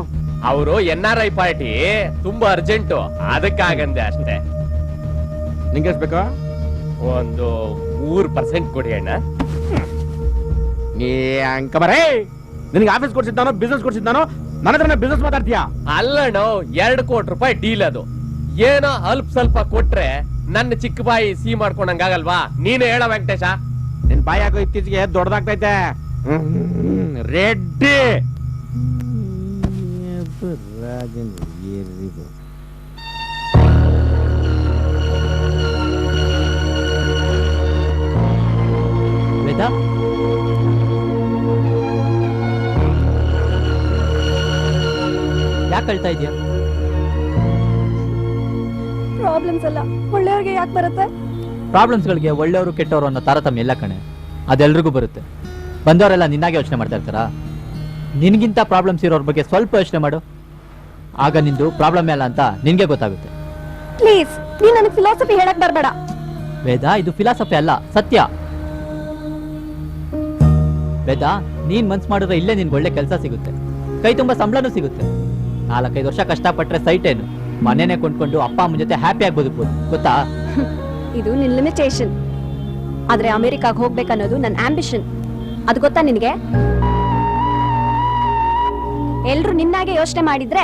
ಅವರು NRI ಪಾರ್ಟಿ ತುಂಬಾ ಅರ್ಜೆಂಟು, ಅದಕ್ಕಾಗಂದೆ ಅಷ್ಟೇ. ನಿಂಗೆ ಎಷ್ಟು ಬೇಕಾ? ಒಂದು 3% ಕೊಡಿ ಅಣ್ಣ. ಅಂಕ ಬರೇ, ನಿನಗೆ ಆಫೀಸ್ ಕೊಡ್ಸಿದ್ದಾನೋ ಬಿಸ್ನೆಸ್ ಕೊಡ್ಸಿದ್ದಾನೋ? ನನ್ನ ಹತ್ರ ಬಿಸ್ನೆಸ್ ಮಾತಾಡ್ತೀಯಾ? ಅಲ್ಲಣ್ಣ, 2 ಕೋಟಿ ರೂಪಾಯಿ ಡೀಲ್ ಅದು. ಏನೋ ಅಲ್ಪ ಸ್ವಲ್ಪ ಕೊಟ್ರೆ ನನ್ನ ಚಿಕ್ಕ ಬಾಯಿ ಸಿಹಿ ಮಾಡ್ಕೊಂಡಂಗಾಗಲ್ವಾ? ನೀನು ಹೇಳ ವೆಂಕಟೇಶ. ನಿನ್ ಬಾಯಿ ಹಾಕೋ ಇತ್ತೀಚೆಗೆ ದೊಡ್ಡದಾಗ್ತೈತೆ. ರೆಡ್ಡಿ ವೇದಾ, ಯಾಕೆ ಅಳ್ತಾ ಇದೆಯಾ? ಪ್ರಾಬ್ಲಮ್ಸ್ ಅಲ್ಲ, ಒಳ್ಳೆಯವ್ರಿಗೆ ಯಾಕೆ ಬರುತ್ತೆ? ಪ್ರಾಬ್ಲಮ್ಸ್ಗಳಿಗೆ ಒಳ್ಳೆಯವರು ಕೆಟ್ಟವರು ಅನ್ನೋ ತಾರತಮ್ಯ ಎಲ್ಲ ಕಣೆ, ಅದೆಲ್ರಿಗೂ ಬರುತ್ತೆ. ಬಂದವರೆಲ್ಲ ನಿನ್ನಾಗೆ ಯೋಚನೆ ಮಾಡ್ತಾ ಇರ್ತಾರಾ? ನಿನ್ಗಿಂತ ಪ್ರಾಬ್ಲಮ್ಸ್ ಇರೋರ ಬಗ್ಗೆ ಸ್ವಲ್ಪ ಯೋಚನೆ ಮಾಡು, ಆಗ ನಿಂದು ಪ್ರಾಬ್ಲಮ್ ಅಲ್ಲ ಅಂತ ನಿನ್ಗೆ ಗೊತ್ತಾಗುತ್ತೆ. ಪ್ಲೀಸ್, ನೀನ್ ನನಗೆ ಫಿಲಾಸಫಿ ಹೇಳಕ್ ಬರ್ಬೇಡ. ವೇದ, ಇದು ಫಿಲಾಸಫಿ ಅಲ್ಲ, ಸತ್ಯ. ವೇದ, ನೀನ್ ಮನ್ಸ್ ಮಾಡಿದ್ರೆ ಇಲ್ಲೇ ನಿನ್ಗೆ ಒಳ್ಳೆ ಕೆಲಸ ಸಿಗುತ್ತೆ, ಕೈ ತುಂಬಾ ಸಂಬಳನೂ ಸಿಗುತ್ತೆ. 4-5 ವರ್ಷ ಕಷ್ಟಪಟ್ರೆ ಸೈಟ್ ಏನು, ಮನೆನೇ ಕೊಂಡ್ಕೊಂಡು ಅಪ್ಪ ಅಮ್ಮನ ಜೊತೆ ಹ್ಯಾಪಿಯಾಗಿ ಬದುಕ್ಬೋದು, ಗೊತ್ತಾ? ಇದು ನಿನ್ ಲಿಮಿಟೇಷನ್. ಆದ್ರೆ ಅಮೆರಿಕಾಗ್ ಹೋಗ್ಬೇಕನ್ನೋದು ನನ್ನ ಆಂಬಿಷನ್. ಅದು ಗೊತ್ತಾ ನಿನ್ಗೆ? ಎಲ್ರು ನಿನ್ನಾಗೆ ಯೋಚನೆ ಮಾಡಿದ್ರೆ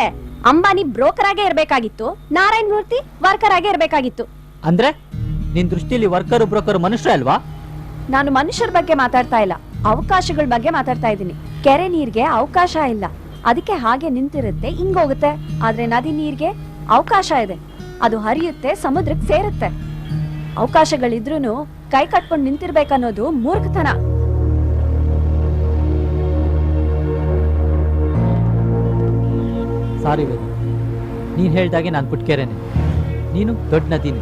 ಅಂಬಾನಿ ಬ್ರೋಕರ್ ಆಗೇ ಇರ್ಬೇಕಾಗಿತ್ತು, ನಾರಾಯಣ್ ಮೂರ್ತಿ ವರ್ಕರ್ ಆಗೇ ಇರ್ಬೇಕಾಗಿತ್ತು. ಅಂದ್ರೆ ನಿನ್ ದೃಷ್ಟಿಲಿ ವರ್ಕರ್ ಬ್ರೋಕರ್ ಮನುಷ್ಯ ಅಲ್ವಾ? ನಾನು ಮನುಷ್ಯರ ಬಗ್ಗೆ ಮಾತಾಡ್ತಾ ಇಲ್ಲ, ಅವಕಾಶಗಳ ಬಗ್ಗೆ ಮಾತಾಡ್ತಾ ಇದ್ದೀನಿ. ಕೆರೆ ನೀರ್ಗೆ ಅವಕಾಶ ಇಲ್ಲ, ಅದಕ್ಕೆ ಹಾಗೆ ನಿಂತಿರುತ್ತೆ, ಹಿಂಗೋಗುತ್ತೆ. ಆದ್ರೆ ನದಿ ನೀರ್ಗೆ ಅವಕಾಶ ಇದೆ, ಅದು ಹರಿಯುತ್ತೆ, ಸಮುದ್ರಕ್ಕೆ ಸೇರುತ್ತೆ. ಅವಕಾಶಗಳಿದ್ರೂನು ಕೈ ಕಟ್ಕೊಂಡು ನಿಂತಿರ್ಬೇಕನ್ನೋದು ಮೂರ್ಖತನ. ಸಾರಿ ವೇದ, ನೀನ್ ಹೇಳ್ದಾಗೆ ನಾನು ಪುಟ್ಕೆರೆನೆ, ನೀನು ದೊಡ್ಡ ನದಿನೇ.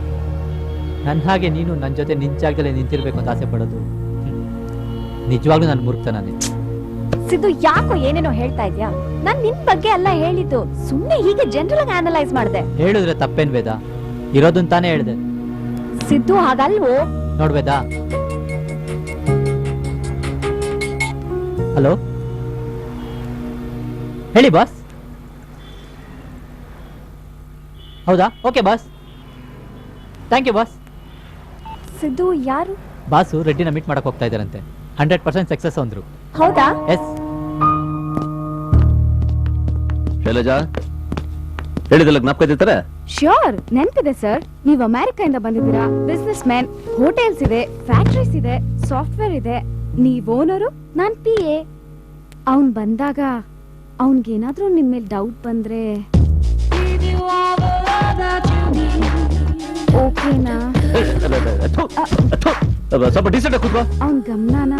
ನನ್ನ ಹಾಗೆ ನೀನು ನನ್ನ ಜೊತೆ ನಿನ್ ಜಾಗದಲ್ಲೇ ನಿಂತಿರ್ಬೇಕು ಅಂತ ಆಸೆ ಪಡೋದು ನಿಜವಾಗ್ಲೂ ನನ್ನ ಮೂರ್ಖತನನೇ. ಸಿದ್ದು, ಯಾಕೋ ಏನೇನೋ ಹೇಳ್ತಾ ಇದ್ಯಾ? ನಾನ್ ನಿನ್ ಬಗ್ಗೆ ಎಲ್ಲ ಹೇಳಿದ್ದು, ಸುಮ್ನೆ ಹೀಗೆ ಜನರಲ್ ಆಗಿ ಅನಲೈಸ್ ಮಾಡ್ದೆ. ಹೇಳಿದ್ರೆ ತಪ್ಪೇನ್ ವೇದ, ಇರೋದನ್ ತಾನೇ ಹೇಳ್ದೆ. ಸಿದ್ದು, ಹಾಗಲ್ವೋ? ನೋಡ್ವೇದ, ಹಲೋ, ಹೇಳಿ ಬಾಸ್. ಹೌದಾ, okay boss, thank you boss. Siddu ಯಾರು? ಬಾಸು ರೆಡ್ಡಿನ ಮೀಟ್ ಮಾಡಕ್ ಹೋಗ್ತಾ ಇದ್ದಾರಂತೆ, 100% ಸಕ್ಸಸ್ ಅಂದ್ರು. ಹೌದಾ? ಎಸ್. ಶೈಲಜಾ, ಹೇಳಿದಲ್ಲ ಜ್ಞಾಪಕ ಇರ್ತಾರೆ? ಶ್ಯೂರ್, ನೆನ್ಪಿದೆ ಸರ್. ನೀವು ಅಮೆರಿಕದಿಂದ ಬಂದಿದ್ದೀರಾ, ಬಿಸ್ನೆಸ್ ಮ್ಯಾನ್, ಹೋಟೆಲ್ಸ್ ಇದೆ, ಫ್ಯಾಕ್ಟ್ರೀಸ್ ಇದೆ, ಸಾಫ್ಟ್ವೇರ್ ಇದೆ. ನೀವ್ ಓನರು, ನಾನ್ PA. ಅವನ್ ಬಂದಾಗ ಅವನ್ಗೇನಾದ್ರೂ ನಿಮ್ ಮೇಲೆ ಡೌಟ್ ಬಂದ್ರೆ ಓಕೆನಾ? ಸ್ವಲ್ಪ ಡೀಸೆಂಟ್ ಕೂತ್ಕೋ. ಅವನ್ ಗಮನನ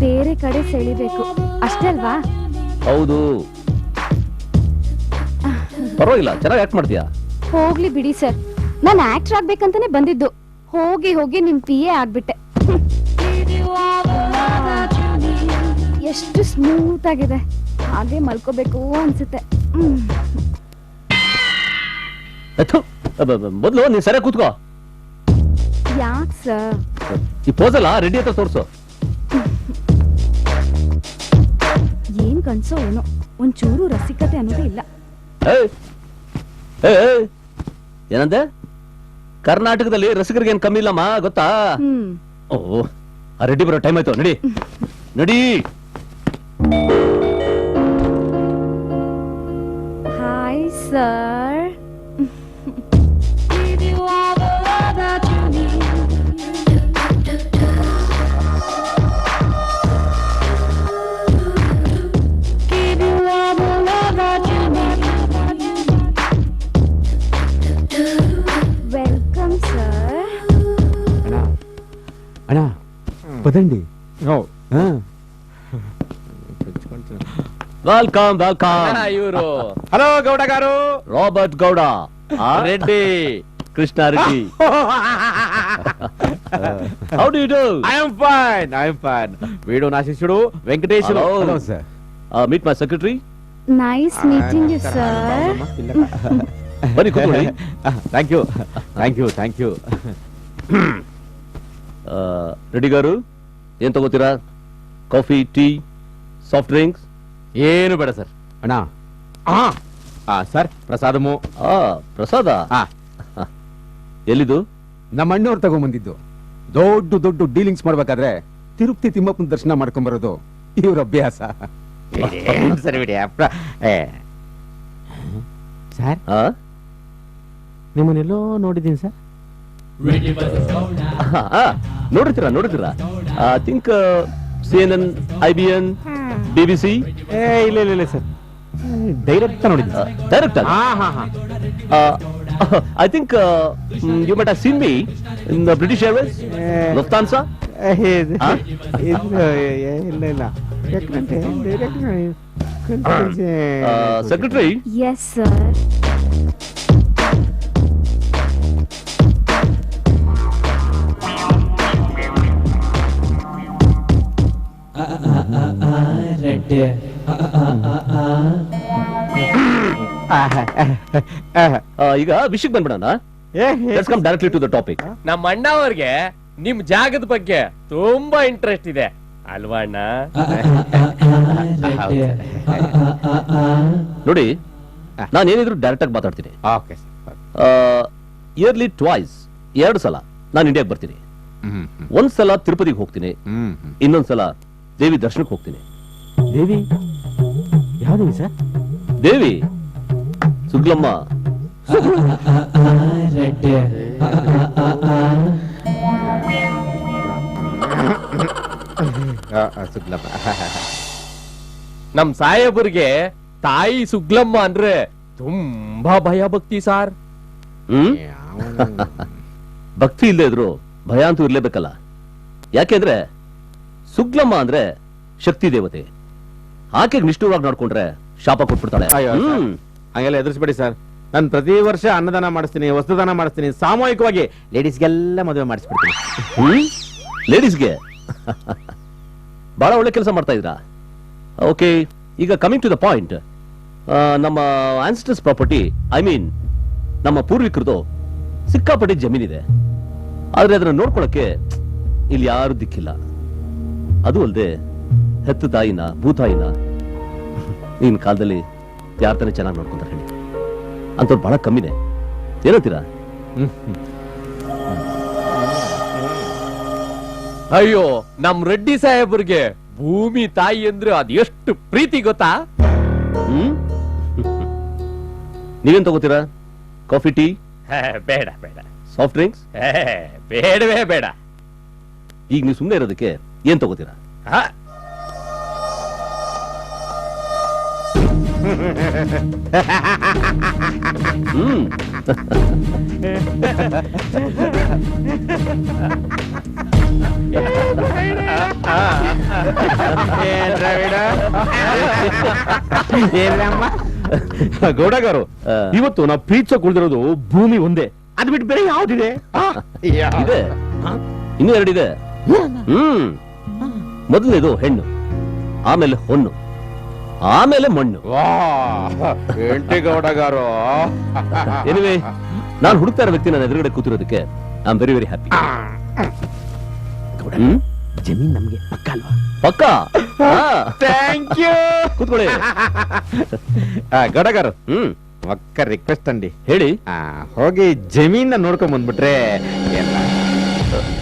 ಬೇರೆ ಕಡೆ ಸೆಳಿಬೇಕು, ಅಷ್ಟೇ ಅಲ್ವಾ? ಹೌದು, ಪರವಾಗಿಲ್ಲ, ಚೆನ್ನಾಗಿ ಆಕ್ಟ್ ಮಾಡ್ತೀಯಾ. ಹೋಗ್ಲಿ ಬಿಡಿ ಸರ್, ನಾನು ಆಕ್ಟರ್ ಆಗ್ಬೇಕಂತಾನೆ ಬಂದಿದ್ದು. ಹೋಗಿ ಹೋಗಿ ನಿಮ್ PA ಆಗ್ಬಿಟ್ಟೆ. ಎಷ್ಟು ಸ್ಮೂತ್ ಆಗಿದೆ, ಹಾಗೆ ಮಲ್ಕೋಬೇಕು ಅನ್ಸುತ್ತೆ. ಮೊದ್ಲು ನೀನ್ ಸರಿಯಾಗಿ ಕೂತ್ಕೋ. ಯಾಕ್ ಸರ್? ಈ ಪೋಸಲ್ಲ ರೆಡ್ಡಿ ಹತ್ರ ತೋರ್ಸು. ಏನ್ ಕನ್ಸೋ ಏನೋ, ಒಂಚೂರು ರಸಿಕತೆ ಅನ್ನೋದೇ ಇಲ್ಲ. ಏನಂದೆ? ಕರ್ನಾಟಕದಲ್ಲಿ ರಸಿಕರಿಗೆ ಏನ್ ಕಮ್ಮಿ ಇಲ್ಲಮ್ಮ, ಗೊತ್ತಾ? ಓ, ಆ ರೆಡ್ಡಿ ಬರೋ ಟೈಮ್ ಆಯ್ತು, ನಡಿ ನಡಿ. Hi sir. ಕೋದಂಡಿ ವೆಲ್ಕಮ್ ವೆಲ್ಕಮ್. ಇವರು ಹಲೋ ಗೌಡಗಾರು. Robert Gowda, Reddy Krishna Reddy. How do you do? I am fine. వీడు నా శిష్యుడు Venkateswaru. Hello. Sir. Meet my secretary. Nice meeting you sir. ಬನ್ನಿ ಕೂತ್ಕೊಳ್ಳಿ. Thank you. ರೆಡ್ಡಿ గారు ಏನ್ ತಗೋತೀರಾ? Coffee, tea, soft drinks? ಏನು ಬೇಡ ಸರ್. ಅಣ್ಣ ಸರ್ ಪ್ರಸಾದಮು. ಪ್ರಸಾದ ಆ. ಎಲ್ಲಿದು? ನಮ್ಮ ಅಣ್ಣವ್ರು ತಗೊಂಬಂದಿದ್ದು. ದೊಡ್ಡ ದೊಡ್ಡ ಡೀಲಿಂಗ್ಸ್ ಮಾಡ್ಬೇಕಾದ್ರೆ ತಿರುಪತಿ ತಿಮ್ಮಪ್ಪನ ದರ್ಶನ ಮಾಡ್ಕೊಂಬರೋದು ಇವ್ರ ಅಭ್ಯಾಸ. ಸರಿ ಬಿಡಿ. ಸರ್ ಆ? ನಿಮ್ಮನ್ನೆಲ್ಲೋ ನೋಡಿದ್ದೀನಿ ಸರ್. ನೋಡಿರ್ತೀರಾ? I think CNN, IBN, BBC. ಇಲ್ಲ ಸರ್, ಡೈರೆಕ್ಟ್ ನೋಡಿದ್ದೀನಿ. Direct I think you might have seen me in the British Airways, Lufthansa. ಇಲ್ಲ Secretary, ಎಸ್ ಸರ್. ಈಗ ವಿಷಯಕ್ಕೆ ಬಂದ್ಬಿಡೋಣ. Let's come directly to the topic. ನಮ್ಮ ಅಣ್ಣ ಅವ್ರಿಗೆ ನಿಮ್ ಜಾಗದ ಬಗ್ಗೆ ತುಂಬಾ ಇಂಟ್ರೆಸ್ಟ್ ಇದೆ ಅಲ್ವಾ ಅಣ್ಣ? ನೋಡಿ, ನಾನು ಏನಿದ್ರು ಡೈರೆಕ್ಟ್ ಆಗಿ ಮಾತಾಡ್ತೀನಿ. ಓಕೆ ಇಯರ್ಲಿ ಟ್ವೈಸ್, 2 ಸಲ ನಾನು ಇಂಡಿಯಾಗೆ ಬರ್ತೀನಿ. ಒಂದ್ಸಲ ತಿರುಪತಿಗೆ ಹೋಗ್ತೀನಿ, ಇನ್ನೊಂದ್ಸಲ ದೇವಿ ದರ್ಶನಕ್ಕೆ ಹೋಗ್ತೀನಿ. ದೇವಿ ಯಾವ ಸರ್? ದೇವಿ ಸುಗ್ಲಮ್ಮ. ನಮ್ ಸಾಹೇಬರಿಗೆ ತಾಯಿ ಸುಗ್ಲಮ್ಮ ಅಂದ್ರೆ ತುಂಬಾ ಭಯ ಭಕ್ತಿ ಸಾರ್. ಭಕ್ತಿ ಇಲ್ಲದೆ ಇದ್ರು ಭಯ ಅಂತೂ ಇರ್ಲೇಬೇಕಲ್ಲ. ಯಾಕೆಂದ್ರೆ ಸುಗ್ಲಮ್ಮ ಅಂದ್ರೆ ಶಕ್ತಿ ದೇವತೆ. ಆಕೆಗೆ ನಿಷ್ಠುರವಾಗಿ ನೋಡ್ಕೊಂಡ್ರೆ ಶಾಪ ಕೊಟ್ಬಿಡ್ತಾಳೆ. ಹಂಗೆಲ್ಲ ಎದುರಿಸ್ಬೇಡಿ ಸರ್. ನಾನು ಪ್ರತಿ ವರ್ಷ ಅನ್ನದಾನ ಮಾಡಿಸ್ತೀನಿ, ವಸ್ತ್ರದಾನ ಮಾಡಿಸ್ತೀನಿ, ಸಾಮೂಹಿಕವಾಗಿ ಲೇಡೀಸ್ಗೆಲ್ಲ ಮದುವೆ ಮಾಡಿಸ್ಬಿಡ್ತೀನಿ. ಲೇಡೀಸ್ಗೆ ಬಹಳ ಒಳ್ಳೆ ಕೆಲಸ ಮಾಡ್ತಾ ಇದ್ರಾ. ಓಕೆ, ಈಗ ಕಮಿಂಗ್ ಟು ದ ಪಾಯಿಂಟ್. ನಮ್ಮ ಆನ್ಸಿಸ್ಟರ್ಸ್ ಪ್ರಾಪರ್ಟಿ, ಐ ಮೀನ್ ನಮ್ಮ ಪೂರ್ವಿಕರದು ಸಿಕ್ಕಾಪಟ್ಟಿ ಜಮೀನಿದೆ. ಆದ್ರೆ ಅದನ್ನ ನೋಡ್ಕೊಳಕ್ಕೆ ಇಲ್ಲಿ ಯಾರು ದಿಕ್ಕಿಲ್ಲ. ಅದು ಅಲ್ಲದೆ ಹೆತ್ತು ತಾಯಿನ, ಭೂತಾಯಿನ ಈಗಿನ ಕಾಲದಲ್ಲಿ ಯಾರ ತಾನೇ ಚೆನ್ನಾಗಿ ನೋಡ್ಕೊಂತಾರೆ ಹೇಳಿ? ಅಂತವ್ರು ಬಹಳ ಕಮ್ಮಿನೇ. ಏನಂತೀರಾ? ಅಯ್ಯೋ, ನಮ್ ರೆಡ್ಡಿ ಸಾಹೇಬ್ರಿಗೆ ಭೂಮಿ ತಾಯಿ ಅಂದ್ರೆ ಅದು ಎಷ್ಟು ಪ್ರೀತಿ ಗೊತ್ತಾ? ನೀವೇನ್ ತಗೋತೀರಾ? Coffee, tea? ಬೇಡ. Soft drinks? ಬೇಡವೇ ಬೇಡ. ಈಗ ನೀವು ಸುಮ್ಮನೆ ಇರೋದಕ್ಕೆ ಏನ್ ತಗೋತೀರಾ? ಗೌಡಗಾರು, ಇವತ್ತು ನಾವು ಪ್ರೀತಿಸೋ ಕುಳಿದಿರೋದು ಭೂಮಿ ಒಂದೇ. ಅದು ಬಿಟ್ಟು ಬೇರೆ ಯಾವ್ದಿದೆ? ಇದೆ, ಇನ್ನೂ 2 ಇದೆ. ಮೊದಲನೇದು ಹೆಣ್ಣು, ಆಮೇಲೆ ಹೊನ್ನು, ಆಮೇಲೆ ಮಣ್ಣು. ಎಂಟಿ ಗೌಡಗಾರು. ಎನಿವೆ, ನಾನು ಹುಡುಕ್ತಾ ಇರೋ ವ್ಯಕ್ತಿ ನನ್ನ ಎದುರುಗಡೆ ಕೂತಿರೋದಕ್ಕೆ I am very very happy. ಜಮೀನ್ ನಮ್ಗೆ ಪಕ್ಕ ಅಲ್ವಾ? ಪಕ್ಕ. Thank you. ಕೂತ್ಕೊಳ್ಳಿ. ಗೌಡಗಾರು, ಒಕ್ಕ ರಿಕ್ವೆಸ್ಟ್ ಅಂಡಿ. ಹೇಳಿ. ಹೋಗಿ ಜಮೀನ ನೋಡ್ಕೊಂಡ್ ಬಂದ್ಬಿಟ್ರೆ ಎಲ್ಲ.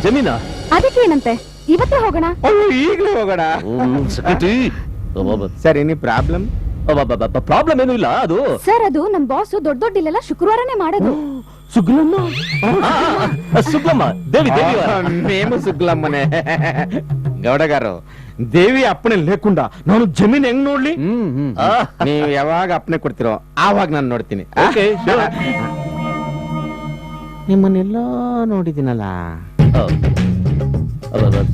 ಜಮೀನಾ? ಅದಕ್ಕೇನಂತೆ, ಇವತ್ತೇ ಹೋಗೋಣ. ಈಗಲೇ ಹೋಗೋಣ. Sir, any problem? ಪ್ರಾಬ್ಲಮ್ ಏನೂ ಇಲ್ಲ. ಅದು ಸರ್, ಅದು ನಮ್ ಬಾಸ್ ದೊಡ್ಡ ಇಲ್ಲೆಲ್ಲ ಶುಕ್ರವಾರನೇ ಮಾಡೋದು. ಸುಗ್ಲಮ್ಮ. ಸುಗ್ಲಮ್ಮ, ದೇವಿ ದೇವಿ ನೇಮ ಸುಗ್ಲಮ್ಮನೆ. ಗೌಡಗಾರು, ದೇವಿ ಅಪ್ಪಣೆ ಲೇಕುಂಡ ನಾನು ಜಮೀನ್ ಹೆಂಗ್ ನೋಡ್ಲಿ? ನೀವು ಯಾವಾಗ ಅಪ್ಪಣೆ ಕೊಡ್ತಿರೋ ಆವಾಗ ನಾನು ನೋಡ್ತೀನಿ. ನಿಮ್ಮನ್ನೆಲ್ಲ ನೋಡಿದ್ದೀನಲ್ಲ.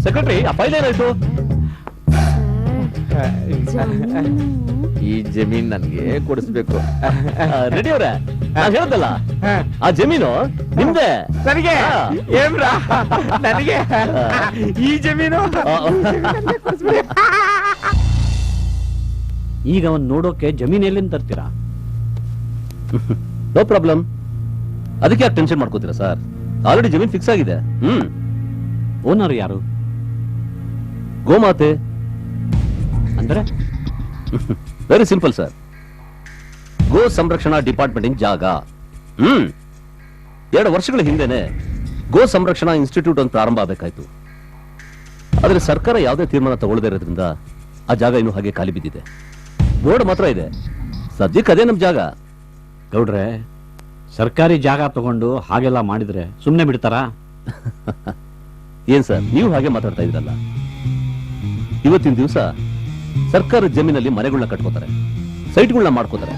ಸೆಕ್ರೆಟರಿ ಆ ಫೈಲ್ ಏನಾಯ್ತು? ಈ ಜಮೀನ್ ನನ್ಗೆ ಕೊಡಿಸ್ಬೇಕು. ರೆಡಿ ಅವ್ರೆ, ನಾನು ಹೇಳ್ದಲ್ಲ ಆ ಜಮೀನು ನಿಮ್ದೆ. ನನಗೆ ಏನ್ರಾ ನನಗೆ ಈ ಜಮೀನು ಈಗ ಅವನ್ ನೋಡೋಕೆ ಜಮೀನ್ ಎಲ್ಲಿಂದ ತರ್ತೀರಾ? No problem. ಅದಕ್ಕೆ ಯಾಕೆ ಟೆನ್ಷನ್ ಮಾಡ್ಕೋತೀರಾ ಸರ್? ಆಲ್ರೆಡಿ ಜಮೀನ್ ಫಿಕ್ಸ್ ಆಗಿದೆ. ಓನರ್ ಯಾರು? ಗೋಮಾತೆ. ಅಂದ್ರೆ ವೆರಿ ಸಿಂಪಲ್ ಸರ್. ಗೋ ಸಂರಕ್ಷಣಾ ಡಿಪಾರ್ಟ್ಮೆಂಟ್ ಜಾಗ. 2 ವರ್ಷಗಳ ಹಿಂದೆನೆ ಗೋ ಸಂರಕ್ಷಣಾ ಇನ್ಸ್ಟಿಟ್ಯೂಟ್ ಒಂದು ಪ್ರಾರಂಭ ಆಗಬೇಕಾಯ್ತು. ಆದ್ರೆ ಸರ್ಕಾರ ಯಾವುದೇ ತೀರ್ಮಾನ ತಗೊಳ್ಳದೇ ಇರೋದ್ರಿಂದ ಆ ಜಾಗ ಇನ್ನು ಹಾಗೆ ಖಾಲಿ ಬಿದ್ದಿದೆ. ಬೋರ್ಡ್ ಮಾತ್ರ ಇದೆ. ಸದ್ಯಕ್ಕೆ ಅದೇ ನಮ್ ಜಾಗ. ಗೌಡ್ರೆ, ಸರ್ಕಾರಿ ಜಾಗ ತಗೊಂಡು ಹಾಗೆಲ್ಲ ಮಾಡಿದ್ರೆ ಸುಮ್ನೆ ಬಿಡ್ತಾರಾ? ಏನ್ ಸರ್ ನೀವು ಹಾಗೆ ಮಾತಾಡ್ತಾ ಇದ್ರಲ್ಲ? ಇವತ್ತಿನ ದಿವಸ ಸರ್ಕಾರದ ಜಮೀನಲ್ಲಿ ಮನೆಗಳನ್ನ ಕಟ್ಕೋತಾರೆ, ಸೈಟ್ಗಳನ್ನ ಮಾಡ್ಕೋತಾರೆ,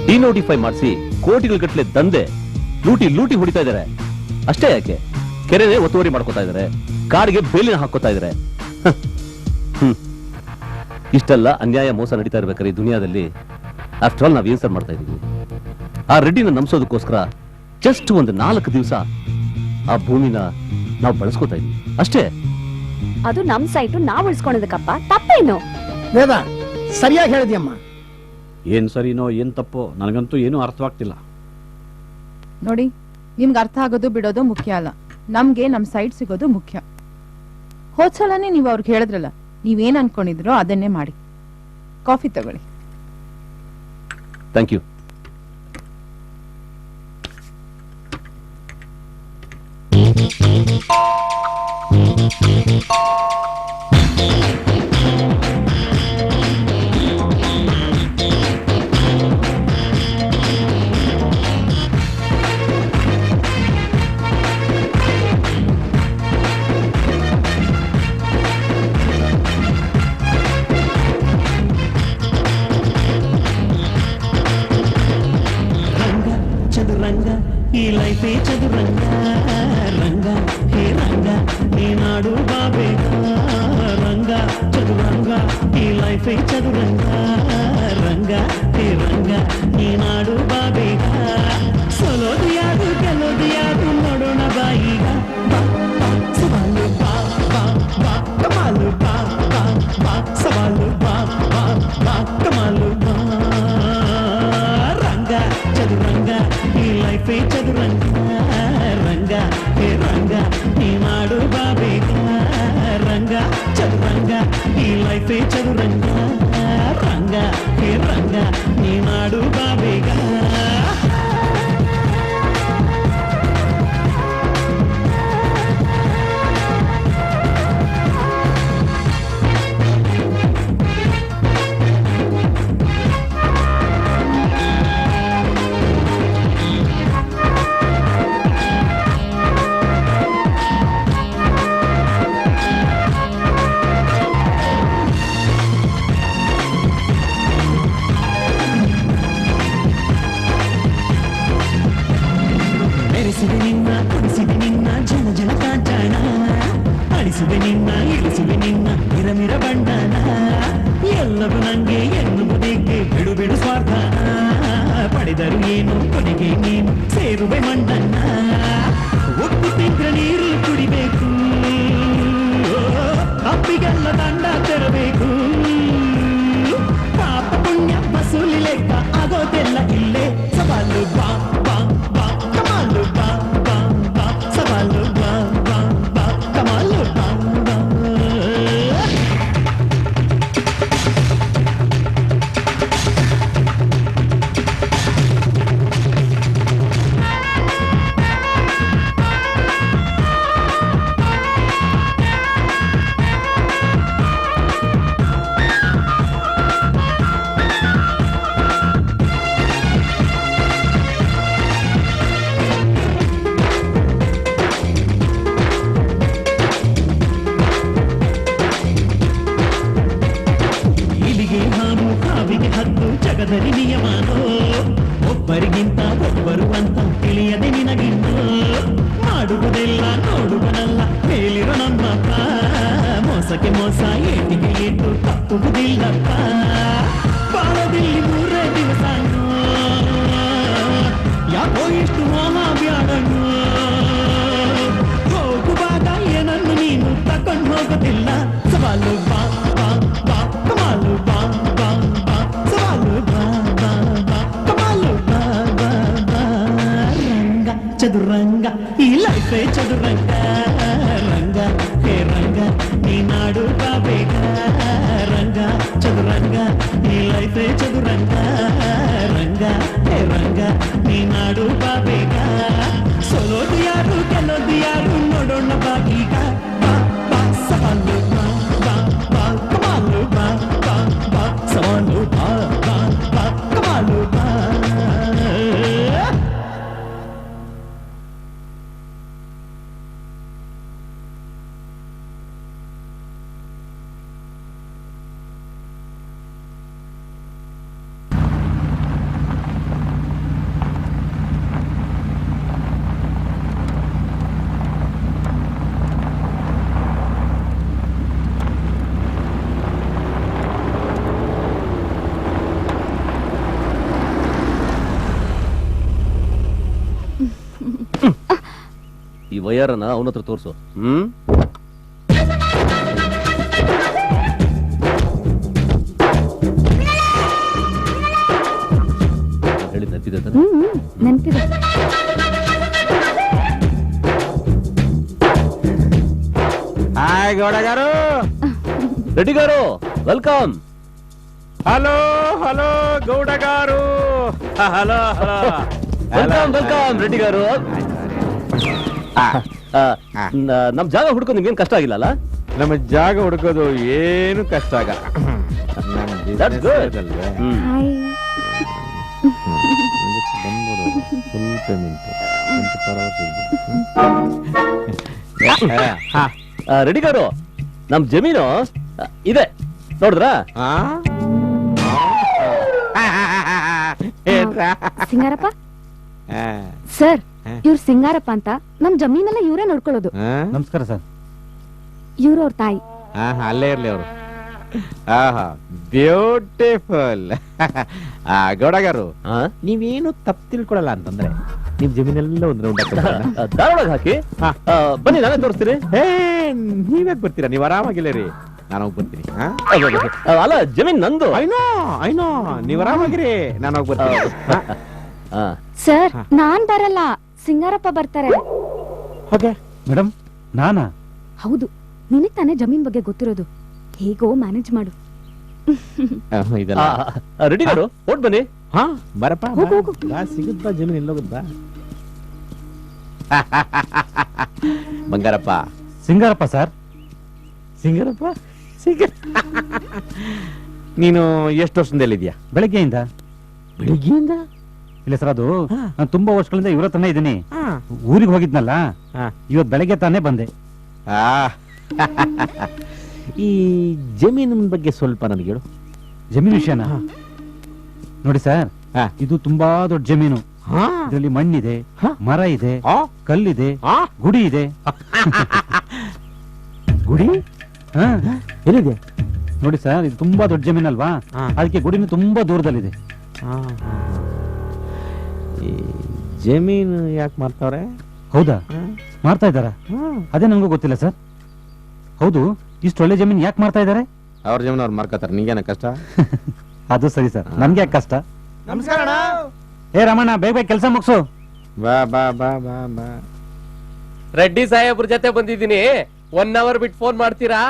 ಡಿನೋಟಿಫೈ ಮಾಡಿಸಿ ಕೋಟಿಗಳ ಗಟ್ಟಲೆ ದಂಧೆ ಲೂಟಿ ಹೊಡಿತಾ ಇದಾರೆ. ಅಷ್ಟೇ ಯಾಕೆ, ಕೆರೆನೇ ಒತ್ತುವರಿ ಮಾಡ್ಕೋತಾ ಇದಾರೆ, ಕಾರಿಗೆ ಬೇಲಿನ ಹಾಕೋತಾ ಇದಾರೆ. ಇಷ್ಟೆಲ್ಲ ಅನ್ಯಾಯ ಮೋಸ ನಡೀತಾ ಇರ್ಬೇಕಾದ್ರೆ ಈ ದುನಿಯಾದಲ್ಲಿ ಆಫ್ಟರ್ ಆಲ್ ನಾವ್ ಏನ್ ಸರ್ ಮಾಡ್ತಾ ಇದೀವಿ? ಆ ರೆಡ್ಡಿನ ನಂಬಿಸೋದಕ್ಕೋಸ್ಕರ ಜಸ್ಟ್ ಒಂದು 4 ದಿವಸ ಆ ಭೂಮಿನ ನಾವು ಬಳಸ್ಕೋತಾ ಇದೀವಿ ಅಷ್ಟೇ. ಅದು ನಮ್ ಸೈಟು ನಾವ್ ಉಳಿಸ್ಕೊಳೋದಕ್ಕಪ್ಪ, ತಪ್ಪೇನು? ವೇದ ಸರಿಯಾಗಿ ಹೇಳಿದ್ಯಮ್ಮ. ಏನ್ ಸರಿನೋ ಏನ್ ತಪ್ಪೋ ನನಗಂತೂ ಏನೂ ಅರ್ಥವಾಗ್ತಿಲ್ಲ. ನೋಡಿ, ನಿಮ್ಗೆ ಅರ್ಥ ಆಗೋದು ಬಿಡೋದು ಮುಖ್ಯ ಅಲ್ಲ, ನಮ್ಗೆ ನಮ್ ಸೈಟ್ ಸಿಗೋದು ಮುಖ್ಯ. ಹೋದ್ಸಲನೇ ನೀವು ಅವ್ರಿಗೆ ಹೇಳಿದ್ರಲ್ಲ, ನೀವೇನ್ ಅನ್ಕೊಂಡಿದ್ರೋ ಅದನ್ನೇ ಮಾಡಿ. ಕಾಫಿ ತಗೊಳ್ಳಿ. Thank you. ಚದುರಂಗ ಈ ಲೈಫೇ ಚದುರಂಗ ರಂಗ ಹೇ ರಂಗ ನೀನಾಡು ಬಾಬೇಗ ರಂಗ ಚದುರಂಗ ಈ ಲೈಫೇ ಚದುರಂಗ ರಂಗ ಹೇ ರಂಗ ನೀನಾಡು ಬಾಬೇಗ ಸೋಲೋದು ಯಾರು ಗೆಲ್ಲೋದು ಯಾರು ನೋಡೋಣ ಬಾಯಿಗ ಬಾ ಬಾ ಸವಾಲು ಬಾ ಬಾ ಬಾ ಕಮಾಲು ಬಾ ಬಾ ಬಾ ಸವಾಲು ಬಾ ಬಾ ಬಾ ಕಮಾಲು ಬಾ ರಂಗ ಚದುರಂಗ ಈ ಲೈಫೇ ಚದುರಂಗ ರಂಗ ಹೇ ರಂಗ ನೀ ಮಾಡು ಬಾಬೇಗ ರಂಗ ಚದುರಂಗ ಈ ಲೈಫೇ ಚದುರಂಗ ರಂಗ ಹೇ ರಂಗ ನೀ ಮಾಡು ಬಾಬೇಗ ಬೆರೆಸಿದೆ ನಿನ್ನ ಕುಡಿಸಿದೆ ನಿನ್ನ ಜನ ಜನ ಕಾಂಚಾಣ ಅಳಿಸುವೆ ನಿನ್ನ ಇಳಿಸುವೆ ನಿನ್ನ ಮಿರಮಿರ ಬಣ್ಣನ ಎಲ್ಲವೂ ನಂಗೆ ಎನ್ನುವುದೇಕೆ ಬಿಡು ಬಿಡು ಸ್ವಾರ್ಥ ಪಡೆದರು ಏನು ಕೊನೆಗೆ ನೀನು ಸೇರುವೆ ಮಣ್ಣನ್ನ ಒಟ್ಟು ತಿಂದ್ರ ನೀರು ಕುಡಿಬೇಕು ಅಪ್ಪಿಗೆಲ್ಲ ದಂಡ ತೆರಬೇಕು ಪಾಪ ಪುಣ್ಯ ವಸೂಲಿ ಲೆಕ್ಕ ಆಗೋದೆಲ್ಲ ಇಲ್ಲೇ ಸವಾಲು ಬಾ ಬಾ ಬಾ ಕಮಾಲು ಬಾ ಬಾ ಬಾ ಸವಾಲು ಬಾ ಬಾ ಬಾ ಕಮಾಲು ಬಾ ಬಾ ಮೋಸ ಏಟಿಗೆ ಇಟ್ಟು ತಪ್ಪುವುದಿಲ್ಲಪ್ಪ ಬಾಳದಲ್ಲಿ 3 ದಿವಸ ಯಾಕೋ ಇಷ್ಟು ಮೋಹ ಬ್ಯಾಡಣ್ಣು ಹೋಗುವಾಗ ಏನನ್ನು ನೀನು ತಕೊಂಡು ಹೋಗೋದಿಲ್ಲ ಸವಾಲು ಬಾ ಬಾ ಬಾ ಕಮಾಲು ಬಾ ಬಾ ಬಾ ಸವಾಲು ಬಾ ಬಾ ಬಾ ಕಮಾಲು ಬಾ ಬಾ ಬಾ ರಂಗ ಚದುರಂಗ ಈ ಲೈಫೇ ಚದುರಂಗ ರಂಗ ಹೇ ರಂಗ ನೀನಾಡು ಬಾ ಬೇಗ ರಂಗ ಚದುರಂಗ ಈ ಲೈಫೇ ಚದುರಂಗ ರಂಗ ಹೇ ರಂಗ ನೀನಾಡು ಬಾ ಬೇಗ ಸೋಲೋದು ಯಾರು ಗೆಲ್ಲೋದು ಯಾರು ನೋಡೋಣ ಬಾ ಈಗ ಬಾ ಬಾ ಸವಾಲು ಬಾ ಬಾ ಬಾ ಕಮಾಲು ಬಾ ಬಾ ಬಾ ಸವಾಲು ಬಾ ಬಾ ಬಾ ಕಮಾಲು ಬಾ ಈ ವಯರನ್ನ ಅವನ ಹತ್ರ ತೋರ್ಸು. ಹೇಳಿ ನೆನಪಿದೆ ತಾನೆ? ನೆನಪಿದೆ. ಹಾಯ್ ಗೌಡಗಾರು. Reddy garu welcome. Hello hello ಗೌಡಗಾರು. Hello hello welcome welcome Reddy garu. ನಮ್ ಜಾಗ ಹುಡ್ಕೊಂಡು ನಿಮ್ಗೇನ್ ಕಷ್ಟ ಆಗಿಲ್ಲಲ್ಲ? ನಮ್ಮ ಜಾಗ ಹುಡುಕೋದು ಏನು ಕಷ್ಟ ಆಗಲ್ಲ. That's good. Hi. Reddy garu ನಮ್ ಜಮೀನು ಇದೆ ನೋಡಿದ್ರಾ? ಸಿಂಗಾರಪ್ಪ ಸರ್, ಇವ್ರು ಸಿಂಗಾರಪ್ಪ ಅಂತ ನಮ್ ಜಮೀನೆಲ್ಲ ಇವರೇ ನೋಡ್ಕೊಳ್ಳೋದು. ನಮಸ್ಕಾರ ಸರ್. ಇವ್ರು ಅವ್ರ ತಾಯಿ. ಅಲ್ಲೇ ಇರ್ಲಿ ಅವರು. ಬ್ಯೂಟಿಫುಲ್. ಗೌಡಗಾರು ನೀವೇನು ತಪ್ಪು ತಿಳ್ಕೊಳಲ್ಲ ಅಂತಂದ್ರೆ ನಿಮ್ ಜಮೀನೆಲ್ಲ ಒಂದ್ ರೌಂಡ್ ಧಾರವಾಡ ಹಾಕಿ ಬನ್ನಿ, ನಾನೇ ತೋರಿಸ್ತೀನಿ. ನೀವೇ ಬರ್ತೀರಾ? ನೀವ್ ಆರಾಮಾಗಿಲ್ಲ ರೀ, ನಾನು ಹೋಗಿ ಬರ್ತೀನಿ. ಅಲ್ಲ ಜಮೀನ್ ನಂದು. ಐನೋ ನೀವ್ ಆರಾಮಾಗಿರಿ, ನಾನು ಹೋಗಿ ಬರ್ತೀನಿ. ಸರ್, ನಾನ್ ಬರಲ್ಲ, ಸಿಂಗಾರಪ್ಪ ಬರ್ತಾರೆ. ಓಕೆ ಮೇಡಮ್, ನಾನಾ? ಹೌದು, ನಿನಗ್ ತಾನೇ ಜಮೀನ್ ಬಗ್ಗೆ ಗೊತ್ತಿರೋದು. ಹೇಗೋ ಮ್ಯಾನೇಜ್ ಮಾಡು. ರೆಡ್ಡಿ ಗಾರು ಓಟ್ ಬನ್ನಿ. ಬರಪ್ಪ, ಹೋಗು, ಹೋಗು. ಸಿಗುತ್ತಾ ಜಮೀನ್ ಎಲ್ಲೋಗುತ್ತಾ? ಬಂಗಾರಪ್ಪ. ಸಿಂಗಾರಪ್ಪ ಸರ್. ಸಿಂಗಾರಪ್ಪ ನೀನು ಎಷ್ಟು ವರ್ಷದಲ್ಲಿದ್ಯಾ? ಬೆಳಗ್ಗೆಯಿಂದ. ಬೆಳಿಗ್ಗೆಯಿಂದ? ಇಲ್ಲ ಸರ್, ಅದು ನಾನು ತುಂಬಾ ವರ್ಷಗಳಿಂದ ಇವ್ರ ಹತ್ರನೇ ಇದ್ದೀನಿ. ಊರಿಗೆ ಹೋಗಿದ್ನಲ್ಲ, ಇವತ್ ಬೆಳಗ್ಗೆ ತಾನೇ ಬಂದೆ. ಈ ಜಮೀನಿನ ಬಗ್ಗೆ ಸ್ವಲ್ಪ ನನಗೆ ಹೇಳು. ಜಮೀನು ವಿಷಯನ ನೋಡಿ ಸರ್, ಇದು ತುಂಬಾ ದೊಡ್ಡ ಜಮೀನು. ಇದರಲ್ಲಿ ಮಣ್ಣಿದೆ, ಮರ ಇದೆ, ಕಲ್ಲಿದೆ, ಗುಡಿ ಇದೆ. ಗುಡಿ ಏನಿದೆ ನೋಡಿ ಸರ್, ಇದು ತುಂಬಾ ದೊಡ್ಡ ಜಮೀನಲ್ವಾ, ಅದಕ್ಕೆ ಗುಡಿನೂ ತುಂಬಾ ದೂರದಲ್ಲಿದೆ. ಈ ಜಮೀನು ಯಾಕೆ ಮಾಡ್ತಾವ್ರೆ? ಹೌದಾ, ಮಾಡ್ತಾ ಇದ್ದಾರಾ? ಅದೇ ನಮಗೂ ಗೊತ್ತಿಲ್ಲ ಸರ್. ಹೌದು, ಇಷ್ಟು ಒಳ್ಳೆ ಜಮೀನ್ ಯಾಕೆ ಮಾಡ್ತಾ ಇದ್ದಾರೆ? ಅವ್ರ ಜಮೀನು ಅವ್ರು ಮಾರ್ಕೋತಾರೆ, ನಿಂಗೇನ ಕಷ್ಟ? ಅದು ಸರಿ ಸರ್, ನಮ್ಗೆ ಯಾಕೆ ಕಷ್ಟ? ನಮಸ್ಕಾರ. ಏ ರಮಣ, ಬೇಗ ಬೇಗ ಕೆಲಸ ಮುಗಿಸು. ಬಾ ಬಾ ಬಾ ಬಾ ಬಾ. ರೆಡ್ಡಿ ಸಾಹೇಬ್ರ ಜೊತೆ ಬಂದಿದ್ದೀನಿ, 1 hour ಬಿಟ್ಟು ಫೋನ್ ಮಾಡ್ತೀರಾ?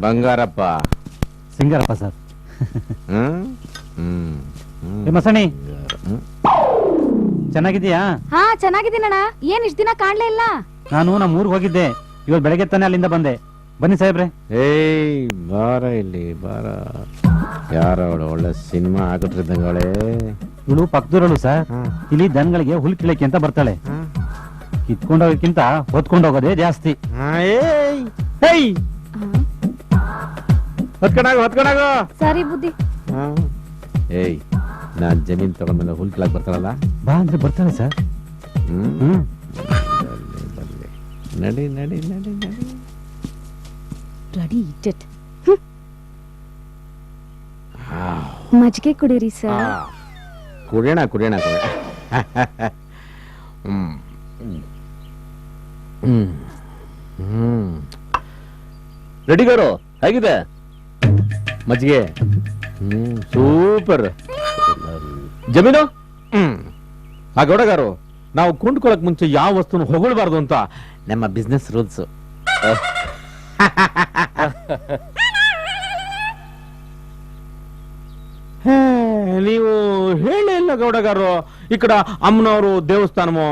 ಬಂಗಾರಪ್ಪ. ಸಿಂಗಾರಪ್ಪ ಸರ್. ಮಸಣಿ, ಚೆನ್ನಾಗಿದ್ಯಾ? ಹಾ, ಚೆನ್ನಾಗಿದ್ದೀನಣ್ಣ. ಏನ್ ಇಷ್ಟ ದಿನ ಕಾಣ್ಲೇ ಇಲ್ಲ? ನಾನು ನಮ್ಮ ಊರಿಗೆ ಹೋಗಿದ್ದೆ, ಇವತ್ತು ಬೆಳಗ್ಗೆ ತಾನೇ ಅಲ್ಲಿಂದ ಬಂದೆ. ಬನ್ನಿ ಸಾಹೇಬ್ರೆ. ಏಯ್ ಬಾರ ಇಲ್ಲಿ ಬಾರ. ಯಾರ ಒಳ್ಳೆ ಸಿನಿಮಾ ಆಗಿಟ್ಟಿದ್ದಂಗಳೇ. ಇವಳು ಪಕ್ಕದೂರಳು ಸರ್. ಇಲ್ಲಿ ದನಗಳಿಗೆ ಹುಲ್ ಕಿಳಕ್ಕೆ ಅಂತ ಬರ್ತಾಳೆ. ಕಿತ್ಕೊಂಡೋಗಕ್ಕಿಂತ ಹೊತ್ಕೊಂಡೋಗೋದೇ ಜಾಸ್ತಿ. ಏಯ್ ಹೇಯ್ ಹೊತ್ಕೊಂಡಾಗು ಸರಿ ಬುದ್ಧಿ. ಏಯ್ ನಾನ್ ಜಮೀನ್ ತಗೊಂಡ್ಮೇಲೆ ಹುಲ್ಕಿಲಾಗ್ ಬರ್ತಾರಲ್ಲ ಬಾ ಅಂದ್ರೆ ಬರ್ತಾನೆ ಸರ್. ನಡಿ ನಡಿ ನಡಿ ನಡಿ. Ready it. ಮಜ್ಜಿಗೆ ಕುಡೀರಿ ಸರ್. ಕುಡಿಯೋಣ ಕುಡಿಯೋಣ ಕುಡಿಯೋಣ. ರೆಡಿಗಾರು ಹೇಗಿದೆ ಮಜ್ಜಿಗೆ? ಸೂಪರ್. ಜಮೀನು? ಆ ಗೌಡಗಾರು, ನಾವು ಕೊಂಡ್ಕೊಳಕ್ ಮುಂಚೆ ಯಾವ ವಸ್ತುನ ಹೊಗಳ್ಬಾರ್ದು ಅಂತ ನಮ್ಮ ಬಿಸ್ನೆಸ್ ರೂಲ್ಸ್. ನೀವು ಹೇಳೇ ಇಲ್ಲ ಗೌಡಗಾರು. ಈ ಕಡೆ ಅಮ್ಮನವರು ದೇವಸ್ಥಾನಮೋ?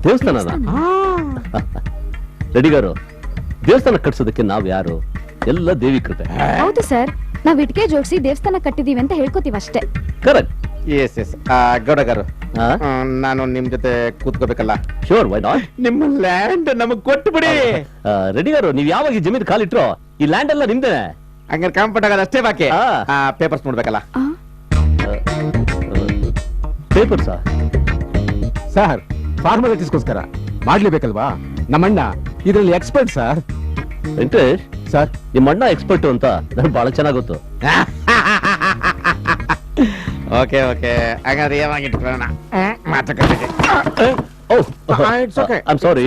ದೇವಸ್ಥಾನ ರೆಡಿಗಾರು, ದೇವಸ್ಥಾನ ಕಟ್ಸೋದಕ್ಕೆ ನಾವ್ ಯಾರು? ಎಲ್ಲ ದೇವಿ ಕೃಪೆ. ಹೌದು ಸರ್, ನಾವ್ ಇಟ್ಕೆ ಜೋಡಿಸಿ ದೇವಸ್ಥಾನ ಕಟ್ಟಿದೀವಿ ಅಂತ ಹೇಳ್ಕೊತೀವಿ ಅಷ್ಟೇ. ಕರೆಕ್ಟ್. ಎಸ್ ಎಸ್ ಗೌಡಗಾರು, ನಾನು ನಿಮ್ ಜೊತೆ ಕೂತ್ಕೋಬೇಕಲ್ಲ? Sure, why not? ನಿಮ್ಮ ಲ್ಯಾಂಡ್ ನಮಗ್ ಕೊಟ್ಟು ಬಿಡಿ. ರೆಡಿಗಾರು, ನೀವ್ ಯಾವಾಗ ಈ ಜಮೀನು ಕಾಲಿಟ್ರೋ ಈ ಲ್ಯಾಂಡ್ ಎಲ್ಲ ನಿಮ್ದೇನೆ. ಹಂಗಾರೆ ಕಂಫರ್ಟ್ ಆಗೋದು ಅಷ್ಟೇ ಬಾಕಿ. ಪೇಪರ್ಸ್ ನೋಡ್ಬೇಕಲ್ಲ? ಪೇಪರ್ಸಾ? ಸರ್, ಫಾರ್ಮಾಲಿಟೀಸ್ಗೋಸ್ಕರ ಮಾಡ್ಲೇಬೇಕಲ್ವಾ? ನಮ್ಮಣ್ಣ ಇದರಲ್ಲಿ ಎಕ್ಸ್ಪರ್ಟ್ ಸರ್. ವೆಂಕಟೇಶ್ ಸರ್, ನಿಮ್ಮ ಅಣ್ಣ ಎಕ್ಸ್ಪರ್ಟ್ ಅಂತ ನನ್ಗೆ ಬಹಳ ಚೆನ್ನಾಗ್ ಗೊತ್ತು. ಓಕೆ ಓಕೆ, ಹಾಗಾದ್ರೆ ಯಾವಾಗ ಇಟ್ಕೊಳ್ಳೋಣ ಮಾತುಕತೆಗೆ? ಐ ಸಾರಿ.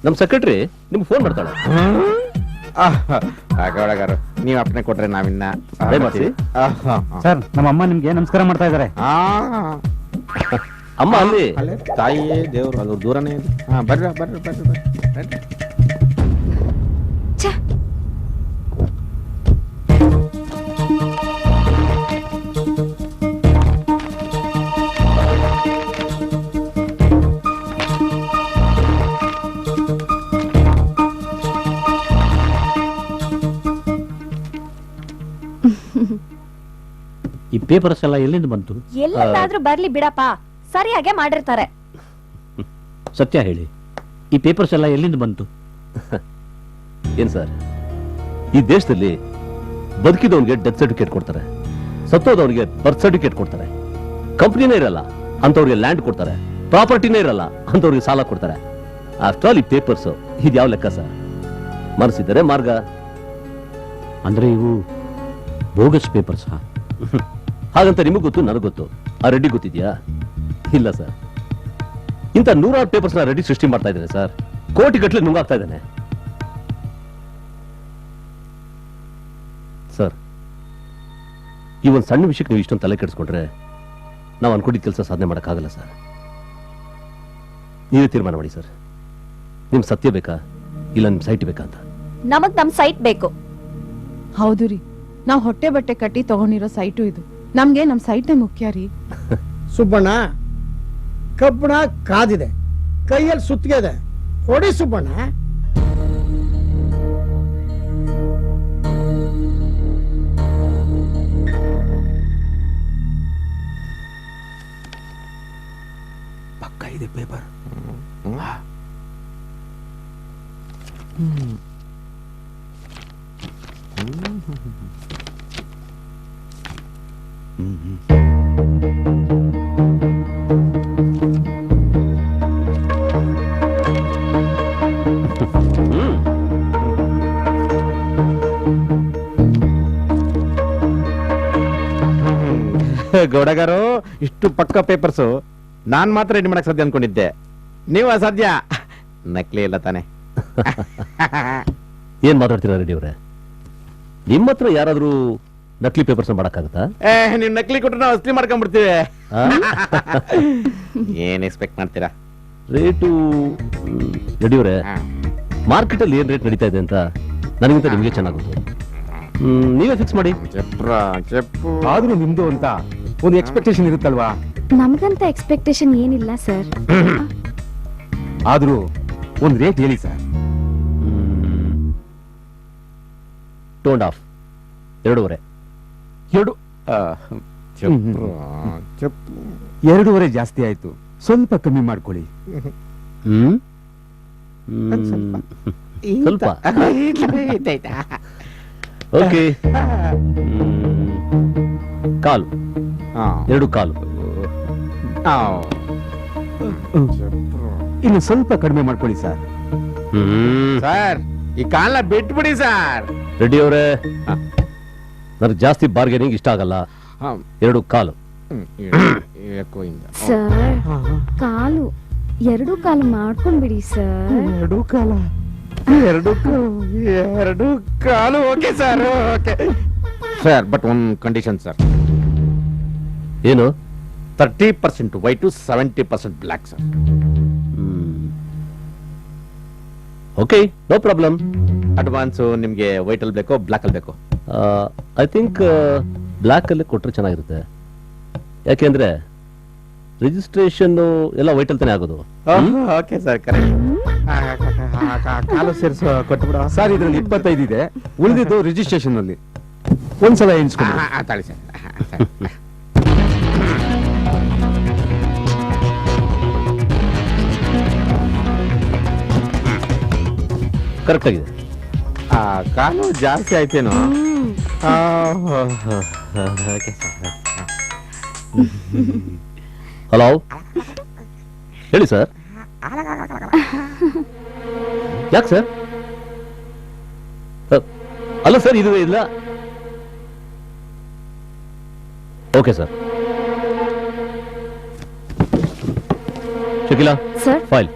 ನಮ್ ಸೆಕ್ರೆಟರಿ ನಿಮ್ಗೆ ಫೋನ್ ಮಾಡ್ತಾಳೆ. ಗೌಡಗಾರು, ನೀವ್ ಅಪ್ಪನೆ ಕೊಟ್ರೆ ನಾವಿನ್ನ ದಯಮಾಡಿ. ಸರ್, ನಮ್ಮ ಅಮ್ಮ ನಿಮ್ಗೆ ನಮಸ್ಕಾರ ಮಾಡ್ತಾ ಇದಾರೆ. ಅಮ್ಮ ಅಲ್ಲಿ ತಾಯಿಯೇ ದೇವ್ರು, ಅದು ದೂರನೇ ಇದೆ. ಬರ್ರಿ ಬರ್ರಿ ಬರ್ರಿ ಬರ್ರಿ. ಈ ಪೇಪರ್ಸ್ ಎಲ್ಲ ಎಲ್ಲಿಂದ ಬಂತು? ಎಲ್ಲಾದ್ರೂ ಬರ್ಲಿ ಬಿಡಪ್ಪ, ಸರಿಯಾಗೆ ಮಾಡಿರ್ತಾರೆ. ಸತ್ಯ ಹೇಳಿ, ಈ ಪೇಪರ್ಸ್ ಎಲ್ಲ ಎಲ್ಲಿಂದ ಬಂತು? ಏನ್ ಸರ್, ಈ ದೇಶದಲ್ಲಿ ಬದುಕಿದವನಿಗೆ ಡೆತ್ ಸರ್ಟಿಫಿಕೇಟ್ ಕೊಡ್ತಾರೆ, ಸತ್ತೋದವನಿಗೆ ಬರ್ತ್ ಸರ್ಟಿಫಿಕೇಟ್ ಕೊಡ್ತಾರೆ. ಕಂಪ್ನಿನೇ ಇರಲ್ಲ ಅಂತವ್ರಿಗೆ ಲ್ಯಾಂಡ್ ಕೊಡ್ತಾರೆ, ಪ್ರಾಪರ್ಟಿನೇ ಇರಲ್ಲ ಅಂತವ್ರಿಗೆ ಸಾಲ ಕೊಡ್ತಾರೆ. ಆಫ್ಟರ್ ಆಲ್ ಈ ಪೇಪರ್ಸ್ ಇದ್ಯಾವ ಲೆಕ್ಕ ಸರ್? ಮನಸ್ಸಿದ್ದರೆ ಮಾರ್ಗ. ಅಂದ್ರೆ ಇವು ಬೋಗಸ್ ಪೇಪರ್ಸ್? ಹಾಗಂತ ನಿಮಗ್ ಗೊತ್ತು, ನನಗ್ ಗೊತ್ತು. ಆ ರೆಡ್ಡಿ ಗೊತ್ತಿದ್ಯಾ? ಇಲ್ಲ ಸರ್, ಇಂಥ 100 ಪೇಪರ್ಸ್ ರೆಡ್ಡಿ ಸೃಷ್ಟಿ ಮಾಡ್ತಾ ಇದ್ದಾನೆ ಸರ್. ಕೋಟಿ ಗಟ್ಟಲೆ ನುಂಗಾಗ್ತಾ ಇದ್ದಾನೆ ಸರ್. ಈ ಒಂದು ಸಣ್ಣ ವಿಷಯಕ್ಕೆ ನೀವು ಇಷ್ಟೊಂದು ತಲೆ ಕೆಡಿಸ್ಕೊಂಡ್ರೆ ನಾವು ಅನ್ಕೊಂಡಿದ್ದ ಕೆಲಸ ಸಾಧನೆ ಮಾಡೋಕ್ಕಾಗಲ್ಲ ಸರ್. ನೀವೇ ತೀರ್ಮಾನ ಮಾಡಿ ಸರ್. ನಿಮ್ ಸತ್ಯ ಬೇಕಾ ಇಲ್ಲ ನಿಮ್ ಸೈಟ್ ಬೇಕಾ ಅಂತ? ನಮಗ್ ನಮ್ ಸೈಟ್ ಬೇಕು. ಹೌದು ರೀ, ನಾವ್ ಹೊಟ್ಟೆ ಬಟ್ಟೆ ಕಟ್ಟಿ ತಗೊಂಡಿರೋ ಸೈಟು ಇದು. ನಮ್ಗೆ ನಮ್ ಸೈಟ್ನೇ ಮುಖ್ಯ ರೀ. ಸುಬ್ಬಣ್ಣ, ಕಬ್ಬಣ ಕಾದಿದೆ, ಕೈಯಲ್ಲಿ ಸುತ್ತಿಗೆ ಇದೆ, ಹೊಡಿ ಸುಬ್ಬಣ್ಣ. ಪಕ್ಕ ಇದೆ ಪೇಪರ್. ಗೌಡಗಾರು, ಇಷ್ಟು ಪಕ್ಕ ಪೇಪರ್ಸು ನಾನ್ ಮಾತ್ರ ರೆಡಿ ಮಾಡಕ್ ಸಾಧ್ಯ ಅನ್ಕೊಂಡಿದ್ದೆ. ನೀವು ಅಸಾಧ್ಯ. ನಕಲಿ ಇಲ್ಲ ತಾನೆ? ಏನ್ ಮಾತಾಡ್ತೀರಾ ರೆಡ್ಡಿ ಅವರೇ? ನಿಮ್ಮ ಹತ್ರ ಯಾರಾದ್ರೂ ನಕಲಿ ಪೇಪರ್ಸ್ ಮಾಡಕ್ಕಾಗತ್ತಾ? ನೀವ್ ನಕಲಿ ಕೊಟ್ರೆ ನಾವು ಅಸ್ಲಿ ಮಾಡ್ಕೊಂಡ್ಬಿಡ್ತೀವಿ. ಏನ್ ಎಕ್ಸ್ಪೆಕ್ಟ್ ಮಾಡ್ತೀರಾ? ರೇಟು ರೆಡ್ಡಿ ಅವರೇ, ಮಾರ್ಕೆಟ್ ಅಲ್ಲಿ ಏನ್ ರೇಟ್ ನಡೀತಾ ಇದೆ ಅಂತ ನನಗಿಂತ ನಿಮ್ಗೆ ಚೆನ್ನಾಗಿ ಗೊತ್ತು. ನೀವೇ ಫಿಕ್ಸ್ ಮಾಡಿ. ಆದ್ರೂ ನಿಮ್ದು ಅಂತ ಒಂದು ಎಕ್ಸ್ಪೆಕ್ಟೇಷನ್ ಇರುತ್ತಲ್ವಾ? ನಮ್ಗಂತ ಎಕ್ಸ್ಪೆಕ್ಟೇಷನ್ ಏನಿಲ್ಲ ಸರ್. ಆದ್ರೂ ಒಂದ್ ರೇಟ್ ಹೇಳಿ ಸರ್. 2.5, 2.5. 2.5 ಜಾಸ್ತಿ ಆಯ್ತು. ಸ್ವಲ್ಪ ಕಮ್ಮಿ ಮಾಡ್ಕೊಳ್ಳಿ. ಸ್ವಲ್ಪ ಓಕೆ. ಕಾಲು, 2 ಕಾಲು. ಇನ್ನು ಸ್ವಲ್ಪ ಕಡಿಮೆ ಮಾಡ್ಕೊಳ್ಳಿ ಸರ್. ಸರ್ ಈ ಕಾಲ್ನ ಬಿಟ್ಬಿಡಿ ಸರ್. ರೆಡ್ಡಿ ಅವರೇ, ನನಗೆ ಜಾಸ್ತಿ ಬಾರ್ಗೇನಿಂಗ್ ಇಷ್ಟ ಆಗಲ್ಲ. 2 ಕಾಲು. ಸರ್ ಕಾಲು 2 ಕಾಲು ಮಾಡ್ಕೊಂಡ್ಬಿಡಿ ಸರ್. 2 ಕಾಲು okay sir. Okay sir, but one condition sir. ಏನು? 30% white, 70% black sir. Okay, no problem. Advance ನಿಮ್ಗೆ ವೈಟ್ ಅಲ್ಲಿ ಬೇಕೋ ಬ್ಲ್ಯಾಕ್ ಅಲ್ಲಿ ಬೇಕೋ? ಐ ಥಿಂಕ್ ಬ್ಲ್ಯಾಕ್ ಅಲ್ಲಿ ಕೊಟ್ರೆ ಚೆನ್ನಾಗಿರುತ್ತೆ. ಯಾಕೆಂದ್ರೆ ರಿಜಿಸ್ಟ್ರೇಷನ್ ಎಲ್ಲ ವೈಟ್ ಅಲ್ಲಿ ತಾನೇ ಆಗೋದು. Okay sir, correct. ಕಾಲು ಸೇರಿಸೋ ಕೊಟ್ಬಿಡ ಸರ್. ಇದ್ರಲ್ಲಿ 25 ಇದೆ, ಉಳಿದಿದ್ದು ರಿಜಿಸ್ಟ್ರೇಷನ್ ಅಲ್ಲಿ. ಒಂದ್ಸಲ ಎಣಿಸ್ಕೊಂಡು ತಾಳಿ ಸರ್. ಕರೆಕ್ಟ್ ಆಗಿದೆ. ಕಾಲು ಜಾಸ್ತಿ ಆಯ್ತೇನೋ. ಹಲೋ, ಹೇಳಿ ಸರ್. ಯಾಕೆ ಸರ್? ಅಲ್ಲ ಸರ್, ಇದು ಇಲ್ಲ. Okay sir. Shakila, sir file.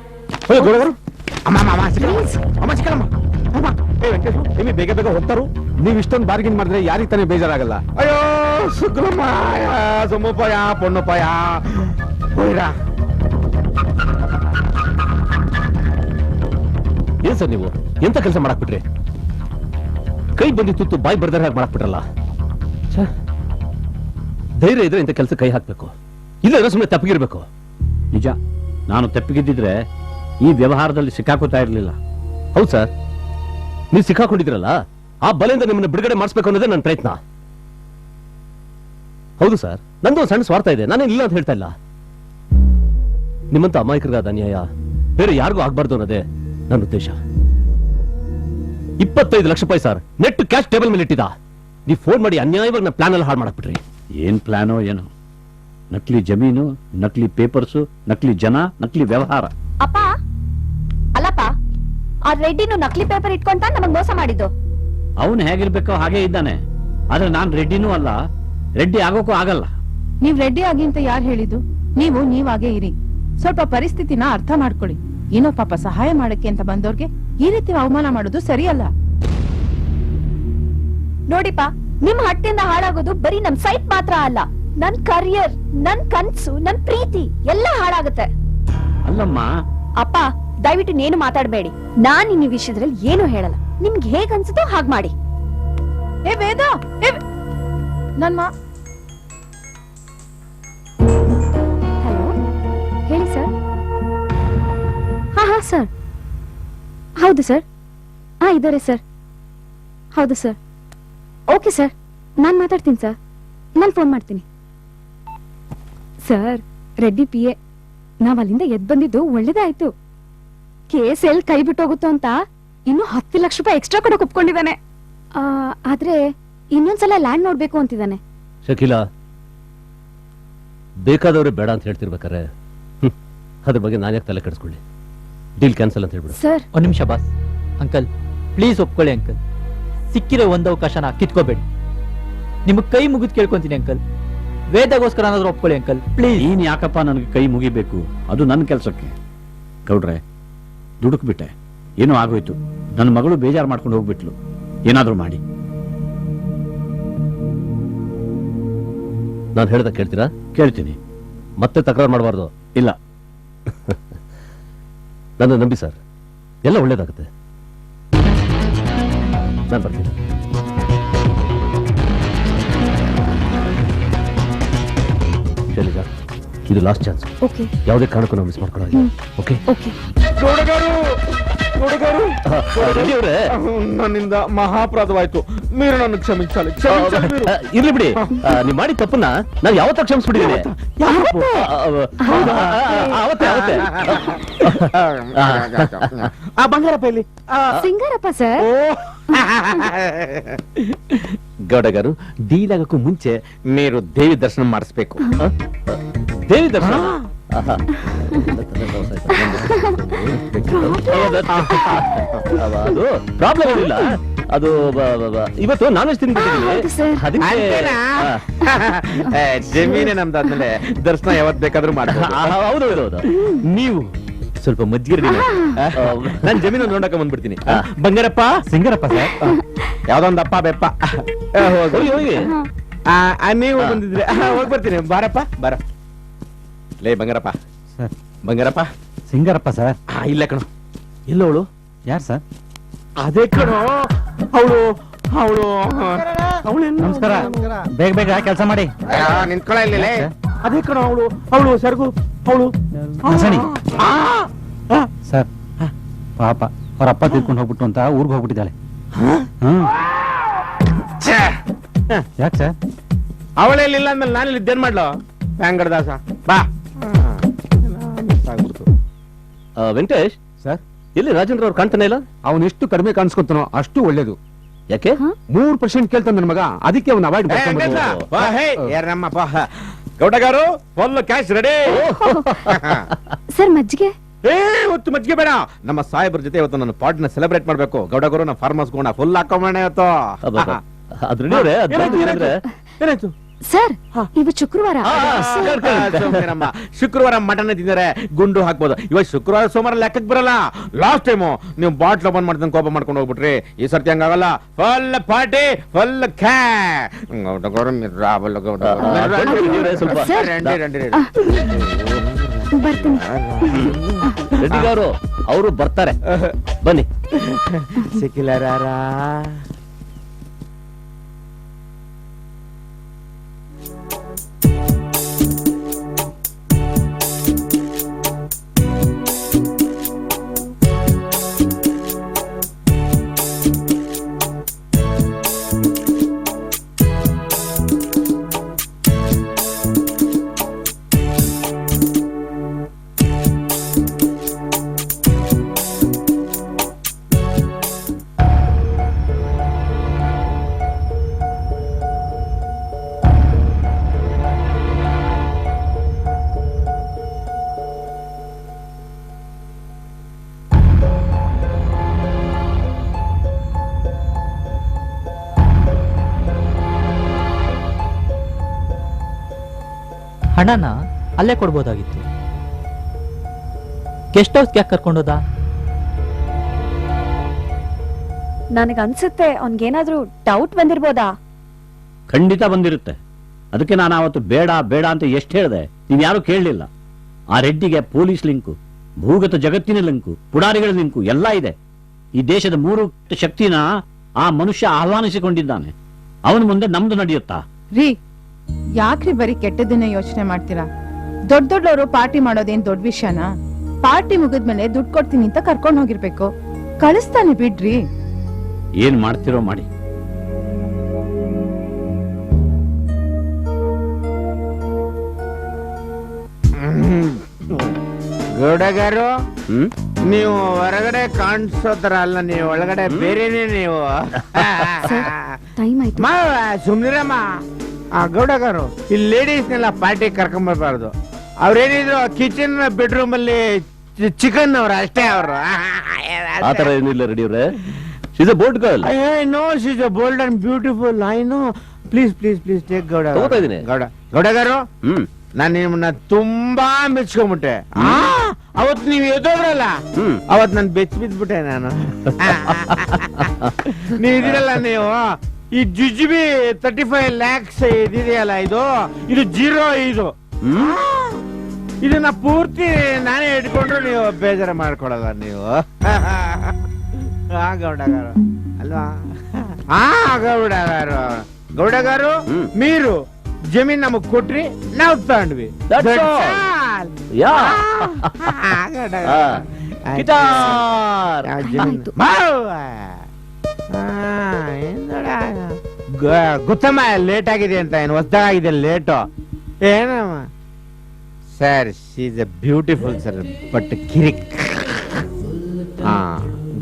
ನಿಮಗೆ ಬೇಗ ಬೇಗ ಹೋಗ್ತಾರು. ನೀವ್ ಇಷ್ಟೊಂದು ಬಾರ್ಗಿನ್ ಮಾಡಿದ್ರೆ ಯಾರಿಗೆ ತಾನೇ ಬೇಜಾರಾಗಲ್ಲ. ಅಯ್ಯೋ ಸುಗ್ರಮಯ ಸೊಮ್ಮಪಾಯ ಪೊಣ್ಣಪಾಯ ಹೋಯ್ರಾ. ಏನ್ ಸರ್ ನೀವು ಎಂತ ಕೆಲಸ ಮಾಡಾಕ್ಬಿಟ್ರಿ? ಕೈ ಬಂದಿ ತುತ್ತು ಬಾಯಿ ಬರ್ದಾರ ಹಾಗೆ ಮಾಡಾಕ್ಬಿಟ್ರಲ್ಲ. ಧೈರ್ಯ ಇದ್ರೆ ಇಂಥ ಕೆಲಸ ಕೈ ಹಾಕ್ಬೇಕು, ಇಲ್ಲ ಸುಮ್ಮನೆ ತಪ್ಪಿಗಿರ್ಬೇಕು. ನಿಜ, ನಾನು ತಪ್ಪಿಗಿದ್ದಿದ್ರೆ ಈ ವ್ಯವಹಾರದಲ್ಲಿ ಸಿಕ್ಕಾಕೋತಾ ಇರಲಿಲ್ಲ. ಹೌದು ಸರ್, ನೀವು ಸಿಕ್ಕಾಕೊಂಡಿದ್ರಲ್ಲ, ಆ ಬಲೆಯಿಂದ ನಿಮ್ಮನ್ನ ಬಿಡುಗಡೆ ಮಾಡಿಸ್ಬೇಕು ಅನ್ನೋದೇ ನನ್ನ ಪ್ರಯತ್ನ. ಹೌದು ಸರ್, ನಂದು ಸಣ್ಣ ಸ್ವಾರ್ಥ ಇದೆ, ನಾನೇನು ಇಲ್ಲ ಅಂತ ಹೇಳ್ತಾ ಇಲ್ಲ. ನಿಮ್ಮಂತ ಅಮಾಯಕರಿಗಾದ ಅನ್ಯಾಯ ಬೇರೆ ಯಾರಿಗೂ ಆಗ್ಬಾರ್ದು ಅನ್ನೋದೇ ನನ್ನ ಉದ್ದೇಶ. 25 ಲಕ್ಷ ರೂಪಾಯಿ ಸರ್, ನೆಟ್ ಕ್ಯಾಶ್ ಟೇಬಲ್ ಮೇಲೆ ಇಟ್ಟಿದ್ದ. ನೀವು ಫೋನ್ ಮಾಡಿ ಅನ್ಯಾಯವಾಗಿ ನನ್ನ ಪ್ಲಾನ್ ಎಲ್ಲ ಹಾಳು ಮಾಡಕ್ಬಿಟ್ರಿ. ಏನ್ ಪ್ಲಾನೋ ಏನೋ, ನಕಲಿ ಜಮೀನು, ನಕಲಿ ಪೇಪರ್ಸು, ನಕಲಿ ಜನ, ನಕಲಿ ವ್ಯವಹಾರ. ಅಪ್ಪ ಅಲ್ಲಪ್ಪ, ಆ ರೆಡ್ಡಿನು ನಕಲಿ ಪೇಪರ್ ಇಟ್ಕೊಂತ ನಮಗ್ ಮೋಸ ಮಾಡಿದ್ದು. ಅವನು ಹೇಗಿರ್ಬೇಕೋ ಹಾಗೆ ಇದ್ದಾನೆ. ಆದ್ರೆ ನಾನ್ ರೆಡ್ಡಿನೂ ಅಲ್ಲ, ರೆಡ್ಡಿ ಆಗೋಕ್ಕೂ ಆಗಲ್ಲ. ನೀವ್ ರೆಡ್ಡಿ ಆಗಿ ಅಂತ ಯಾರು ಹೇಳಿದ್ದು? ನೀವಾಗೇ ಇರಿ. ಸ್ವಲ್ಪ ಪರಿಸ್ಥಿತಿನ ಅರ್ಥ ಮಾಡ್ಕೊಳ್ಳಿ. ಏನೋ ಪಾಪ ಸಹಾಯ ಮಾಡಕ್ಕೆ ಅಂತ ಬಂದವ್ರಿಗೆ ಈ ರೀತಿ ಅವಮಾನ ಮಾಡೋದು ಸರಿಯಲ್ಲ. ನೋಡಿಪಾ, ನಿಮ್ ಹಟ್ಟಿಂದ ಹಾಳಾಗೋದು ಬರೀ ನಮ್ ಸೈಟ್ ಮಾತ್ರ ಅಲ್ಲ, ನನ್ ಕರಿಯರ್, ನನ್ ಕನ್ಸು, ನನ್ ಪ್ರೀತಿ ಎಲ್ಲ ಹಾಳಾಗುತ್ತೆ. ಅಲ್ಲಮ್ಮ, ಅಪ್ಪ ದಯವಿಟ್ಟು ನೀನು ಮಾತಾಡಬೇಡಿ. ನಾನ್ ಈ ವಿಷಯದಲ್ಲಿ ಏನು ಹೇಳಲ್ಲ. ನಿಮ್ಗೆ ಹೇಗ್ ಅನ್ಸುತ್ತೋ ಹಾಗ್ ಮಾಡಿ. ಏ ವೇದ, ನನ್ ಹಲೋ, ಹೇಳಿ ಸರ್. ಹಾ ಸರ್, ಹೌದು ಸರ್. ಹಾ ಇದ್ದಾರೆ ಸರ್. ಹೌದು ಸರ್. ಓಕೆ ಸರ್, ನಾನ್ ಮಾತಾಡ್ತೀನಿ ಸರ್. ನಾನು ಫೋನ್ ಮಾಡ್ತೀನಿ ಸರ್. ರೆಡ್ಡಿ PA, ನಾವ್ ಅಲ್ಲಿಂದ ಎದ್ ಬಂದಿದ್ದು ಒಳ್ಳೇದಾಯ್ತು. ಕೇಸ್ ಎಲ್ಲಿ ಕೈ ಬಿಟ್ಟೋಗುತ್ತೋ ಅಂತ ಇನ್ನು 10 ಲಕ್ಷ ರೂಪಾಯಿ ಎಕ್ಸ್ಟ್ರಾ ಕೊಡೋಕೆ ಒಪ್ಕೊಂಡಿದ್ದಾನೆ. ಆದ್ರೆ ಇನ್ನೊಂದ್ಸಲ ಲ್ಯಾಂಡ್ ನೋಡ್ಬೇಕು ಅಂತಿದ್ದಾನೆ. ಶಕಿಲಾ, ಬೇಕಾದವ್ರೆ ಬೇಡ ಅಂತ ಹೇಳ್ತಿರ್ಬೇಕಾರೆ ಅದ್ರ ಬಗ್ಗೆ ನಾನು ಯಾಕೆ ತಲೆ ಕೆಡಿಸ್ಕೊಳ್ಳಿ? ಡೀಲ್ ಕ್ಯಾನ್ಸಲ್ ಅಂತ ಹೇಳ್ಬಿಡು. ಸರ್ ಒಂದ್ ನಿಮಿಷ ಬಾಸ್. ಅಂಕಲ್ ಪ್ಲೀಸ್ ಒಪ್ಕೊಳ್ಳಿ ಅಂಕಲ್. ಸಿಕ್ಕಿರೋ ಒಂದ್ ಅವಕಾಶನ ಕಿತ್ಕೋಬೇಡಿ. ನಿಮಗ್ ಕೈ ಮುಗಿದ್ ಕೇಳ್ಕೊಂತೀನಿ ಅಂಕಲ್. ವೇದಗೋಸ್ಕರ ಏನಾದ್ರು ಒಪ್ಕೊಳ್ಳಿ ಅಂಕಲ್ ಪ್ಲೀಸ್. ನೀನ್ ಯಾಕಪ್ಪ ನನಗೆ ಕೈ ಮುಗಿಬೇಕು? ಅದು ನನ್ನ ಕೆಲಸಕ್ಕೆ. ಗೌಡ್ರೆ, ದುಡುಕ್ಬಿಟ್ಟೆ, ಏನೋ ಆಗೋಯ್ತು. ನನ್ನ ಮಗಳು ಬೇಜಾರು ಮಾಡ್ಕೊಂಡು ಹೋಗ್ಬಿಟ್ಲು. ಏನಾದ್ರೂ ಮಾಡಿ. ನಾನು ಹೇಳ್ದ ಕೇಳ್ತೀರಾ? ಕೇಳ್ತೀನಿ. ಮತ್ತೆ ತಕರಾರು ಮಾಡಬಾರ್ದು. ಇಲ್ಲ, ನನ್ನ ನಂಬಿ ಸರ್, ಎಲ್ಲ ಒಳ್ಳೇದಾಗುತ್ತೆ. ನಾನು ಬರ್ತೀನಿ. ಶೈಲಜಾ, ಇದು ಲಾಸ್ಟ್ ಚಾನ್ಸ್. ಓಕೆ ಯಾವುದೇ ಕಾರಣಕ್ಕೂ ನಾವು ಮಿಸ್ ಮಾಡ್ಕೊಳ್ಳೋದು. Okay okay. ನೋಡಗಾರು ನನ್ನಿಂದ ಮಹಾಪರಾಧವಾಯ್ತು. మీరు నన్ను క్షమించాలి. ಇರ್ಲಿ ಬಿಡಿ, ನೀವ್ ಮಾಡಿ ತಪ್ಪನ್ನ ನಾವ್ ಯಾವತ್ತ ಕ್ಷಮಿಸ್ಬಿಟ್ಟಿದ್ದೀನಿ. ಅವತ್ತೆ ಬಂಗಾರಪ್ಪ ಇಲ್ಲಿ. సింగారప్ప సార్ ಗೌಡ గారు, ಡೀಲ್ ಆಗಕ್ಕೂ ಮುಂಚೆ మీరు ದೇವಿ ದರ್ಶನ ಮಾಡಿಸ್ಬೇಕು. ದೇವಿ ದರ್ಶನ ಅದು ಪ್ರಾಬ್ಲಮ್ ಇಲ್ಲ. ಅದು ಇವತ್ತು ನಾನ್ ವೆಜ್ ತಿನ್ಬಿಟ್ಟಿದ್ದೀನಿ. ಜಮೀನೇ ನಮ್ದಾದ್ಮೇಲೆ ದರ್ಶನ ಯಾವತ್ ಬೇಕಾದ್ರೂ ಮಾಡ್ಬೋದು. ಹೌದೌದು. ನೀವು ಸ್ವಲ್ಪ ಮಜ್ಜಿಗೆ ನಾನು ಜಮೀನು ನೋಡಕ ಬಂದ್ಬಿಡ್ತೀನಿ. ಬಂಗಾರಪ್ಪ, ಸಿಂಗರಪ್ಪ ಸರ್. ಯಾವ್ದೊಂದು ಅಪ್ಪ ಬೆಪ್ಪ ಹೋಗಿ ನೀವು ಬಂದಿದ್ರೆ ಹೋಗಿ ಬರ್ತೀನಿ. ಬಾರಪ್ಪ ಬಾರ. ಲೇ ಬಂಗಾರಪ್ಪ. ಸರ್. ಬಂಗಾರಪ್ಪ. ಸಿಂಗರಪ್ಪ ಸರ್. ಇಲ್ಲ ಕಣೋ. ಎಲ್ಲವಳು? ಯಾರು ಸರ್? ಅದೇ ಕಣೋ ಅವಳು. ಅವಳು ನಮಸ್ಕಾರ. ಬೇಗ ಬೇಗ ಕೆಲಸ ಮಾಡಿ. ನಿಂತ್ಕೊಳ್ಳ. ಅದೇ ಕಣೋ ಅವಳು ಸರ್ಗು ಅವಳು. ಸರ್ ಪಾಪ ಅವ್ರ ಅಪ್ಪ ತಿಳ್ಕೊಂಡು ಹೋಗ್ಬಿಟ್ಟು ಅಂತ ಊರ್ಗ್ ಹೋಗ್ಬಿಟ್ಟಿದ್ದಾಳೆ. ಯಾಕೆ ಸರ್? ಅವಳೆಲ್ಲ ಅಂದ್ಮೇಲೆ ನಾನು ಇದ್ದೇನ್ ಮಾಡ್ಲೋ? ಬ್ಯಾಂಗಡದಾಸ ಬಾ. ವೆಂಕಟೇಶ್ ಸರ್, ಎಲ್ಲಿ ರಾಜೇಂದ್ರ ಅವ್ರು ಕಾಣ್ತಾನೆ ಇಲ್ಲ? ಅವನು ಎಷ್ಟು ಕಡಿಮೆ ಕಾಣಿಸ್ಕೊತಾನೋ ಅಷ್ಟು ಒಳ್ಳೇದು. ಯಾಕೆ? 3% ಕೇಳ್ತಾನೆ ನನ್ನ ಮಗ, ಅದಕ್ಕೆ ಅವನು ಅವಾಯ್ಡ್ ಗೌಡಗಾರು ಫುಲ್ ಕ್ಯಾಶ್ ರೆಡಿ. ಸರ್ ಮಜ್ಜಿಗೆ ಇವತ್ತು ಮಜ್ಜಿಗೆ ಬೇಡ. ನಮ್ಮ ಸಾಹೇಬ್ರ ಜೊತೆ ಇವತ್ತು ನನ್ನ ಪಾರ್ಟಿನ ಸೆಲೆಬ್ರೇಟ್ ಮಾಡ್ಬೇಕು. ಗೌಡಗಾರು ನಾ ಫಾರ್ಮ್ ಹೌಸ್ ಗೋಣ ಫುಲ್ ಹಾಕೋಣ ಇವತ್ತು. ಏನಾಯ್ತು ಸರ್? ಇವತ್ತು ಶುಕ್ರವಾರ. ಶುಕ್ರವಾರ ಮಟನ್ ತಿಂದರೆ ಗುಂಡು ಹಾಕ್ಬೋದು. ಇವತ್ತು ಶುಕ್ರವಾರ ಸೋಮವಾರ ಲೆಕ್ಕಕ್ಕೆ ಬರಲ್ಲ. ಲಾಸ್ಟ್ ಟೈಮು ನೀವು ಬಾಟ್ಲ್ ಓಪನ್ ಮಾಡ್ತಾನೆ ಕೋಪ ಮಾಡ್ಕೊಂಡು ಹೋಗ್ಬಿಟ್ರಿ. ಈ ಸರ್ತಿ ಹಂಗಾಗಲ್ಲ. ಫುಲ್ ಪಾರ್ಟಿ ಫುಲ್ ರೆಡ್ಡಿಗವರು ಅವರು ಬರ್ತಾರೆ. ಬನ್ನಿ. ಸಿಕ್ಕಿಲಾರ ಹಣನ ಅಲ್ಲೇ ಕೊಡ್ಬೋದಾಗಿತ್ತು. ಗೆಸ್ಟ್ ಹೌಸ್ ಯಾಕೆ ಕರ್ಕೊಂಡೋದ? ನನಗನ್ಸುತ್ತೆ ಅವ್ನ್ಗೇನಾದ್ರೂ ಡೌಟ್ ಬಂದಿರ್ಬೋದಾ? ಖಂಡಿತ ಬಂದಿರುತ್ತೆ. ಅದಕ್ಕೆ ನಾನು ಅವತ್ತು ಬೇಡ ಬೇಡ ಅಂತ ಎಷ್ಟು ಹೇಳಿದೆ, ನೀವ್ ಯಾರು ಕೇಳಲಿಲ್ಲ. ಆ ರೆಡ್ಡಿಗೆ ಪೊಲೀಸ್ ಲಿಂಕು, ಭೂಗತ ಜಗತ್ತಿನ ಲಿಂಕು, ಪುಡಾರಿಗಳ ಲಿಂಕು ಎಲ್ಲ ಇದೆ. ಈ ದೇಶದ 3 ಶಕ್ತಿನ ಆ ಮನುಷ್ಯ ಆಹ್ವಾನಿಸಿಕೊಂಡಿದ್ದಾನೆ. ಅವನ ಮುಂದೆ ನಮ್ದು ನಡೆಯುತ್ತಾ? ರೀ, ಯಾಕ್ರಿ ಬರೀ ಕೆಟ್ಟದನ್ನೇ ಯೋಚನೆ ಮಾಡ್ತೀರಾ? ದೊಡ್ಡವರು ಪಾರ್ಟಿ ಮಾಡೋದೇನ್ ದೊಡ್ಡ ವಿಷಯನಾ? ಪಾರ್ಟಿ ಮುಗಿದ್ಮೇಲೆ ದುಡ್ಡು ಕೊಡ್ತೀನಿ ಅಂತ ಕರ್ಕೊಂಡ್ ಹೋಗಿರ್ಬೇಕು. ಕಳಿಸ್ತಾನೆ ಬಿಡ್ರಿ. ಏನ್ ಮಾಡ್ತಿರೋ ಮಾಡಿ. ಗೌಡಗಾರು, ನೀವು ಹೊರಗಡೆ ಕಾಣಿಸೋತರ ಅಲ್ಲ, ನೀವು ಒಳಗಡೆ ಬೇರೆನೇ. ನೀವು ಟೈಮ್ ಆಯ್ತು. ಸುಮ್ನಿರಮ್ಮ. ಗೌಡಗಾರು, ಈ ಲೇಡೀಸ್ನೆಲ್ಲ ಪಾರ್ಟಿ ಕರ್ಕೊಂಬರ್ಬಾರ್ದು. ಅವ್ರೇನಿದ್ರು ಕಿಚನ್ ಬೆಡ್ರೂಮ್ ಅಲ್ಲಿ ಚಿಕನ್ ಅವ್ರ ಅಷ್ಟೇ. ಅವರು ಆತರ ಏನಿಲ್ಲ. ರೆಡಿ ಅವ್ರೆ, she's a bold girl. No, she's a bold and beautiful. I know. Please please please take. ಗೌಡಗಾರು, ನಾನು ನಿಮ್ಮನ್ನ ತುಂಬಾ ಮೆಚ್ಕೊಂಡ್ಬಿಟ್ಟೆ. ಅವತ್ ನೀವ್ ಎದ್ದೋದ್ರಲ್ಲ, ಅವತ್ ನಾನು ಬೆಚ್ಚ ಬಿದ್ಬಿಟ್ಟೆ. ನಾನು ನೀವ್ ಇದಿರಲ್ಲ, ನೀವು ಈ ಜುಜುಬಿ 35 lakhs ಇದಿದೆಯಲ್ಲ, ಇದು 0. ಇದನ್ನ ಪೂರ್ತಿ ನಾನೇ ಇಟ್ಕೊಂಡ್ರು ನೀವು ಬೇಜಾರ ಮಾಡ್ಕೊಡಲ್ಲ ನೀವು. ಗೌಡಗಾರು ಅಲ್ವಾ? ಗೌಡಗಾರು, మీరు ಜಮೀನ್ ನಮಗ್ ಕೊಟ್ರಿ, ನಾವು ತಗೊಂಡ್ವಿ. ಗಿಟಾರ್ ಆಯ್ತು. ಗೊತ್ತಮ್ಮ ಲೇಟ್ ಆಗಿದೆ ಅಂತ ಏನು ಹೊಸ್ದಾಗಿದೆ ಲೇಟು ಏನಮ್ಮ sir she's a beautiful sir but ಕಿರಿಕ್ ಹಾ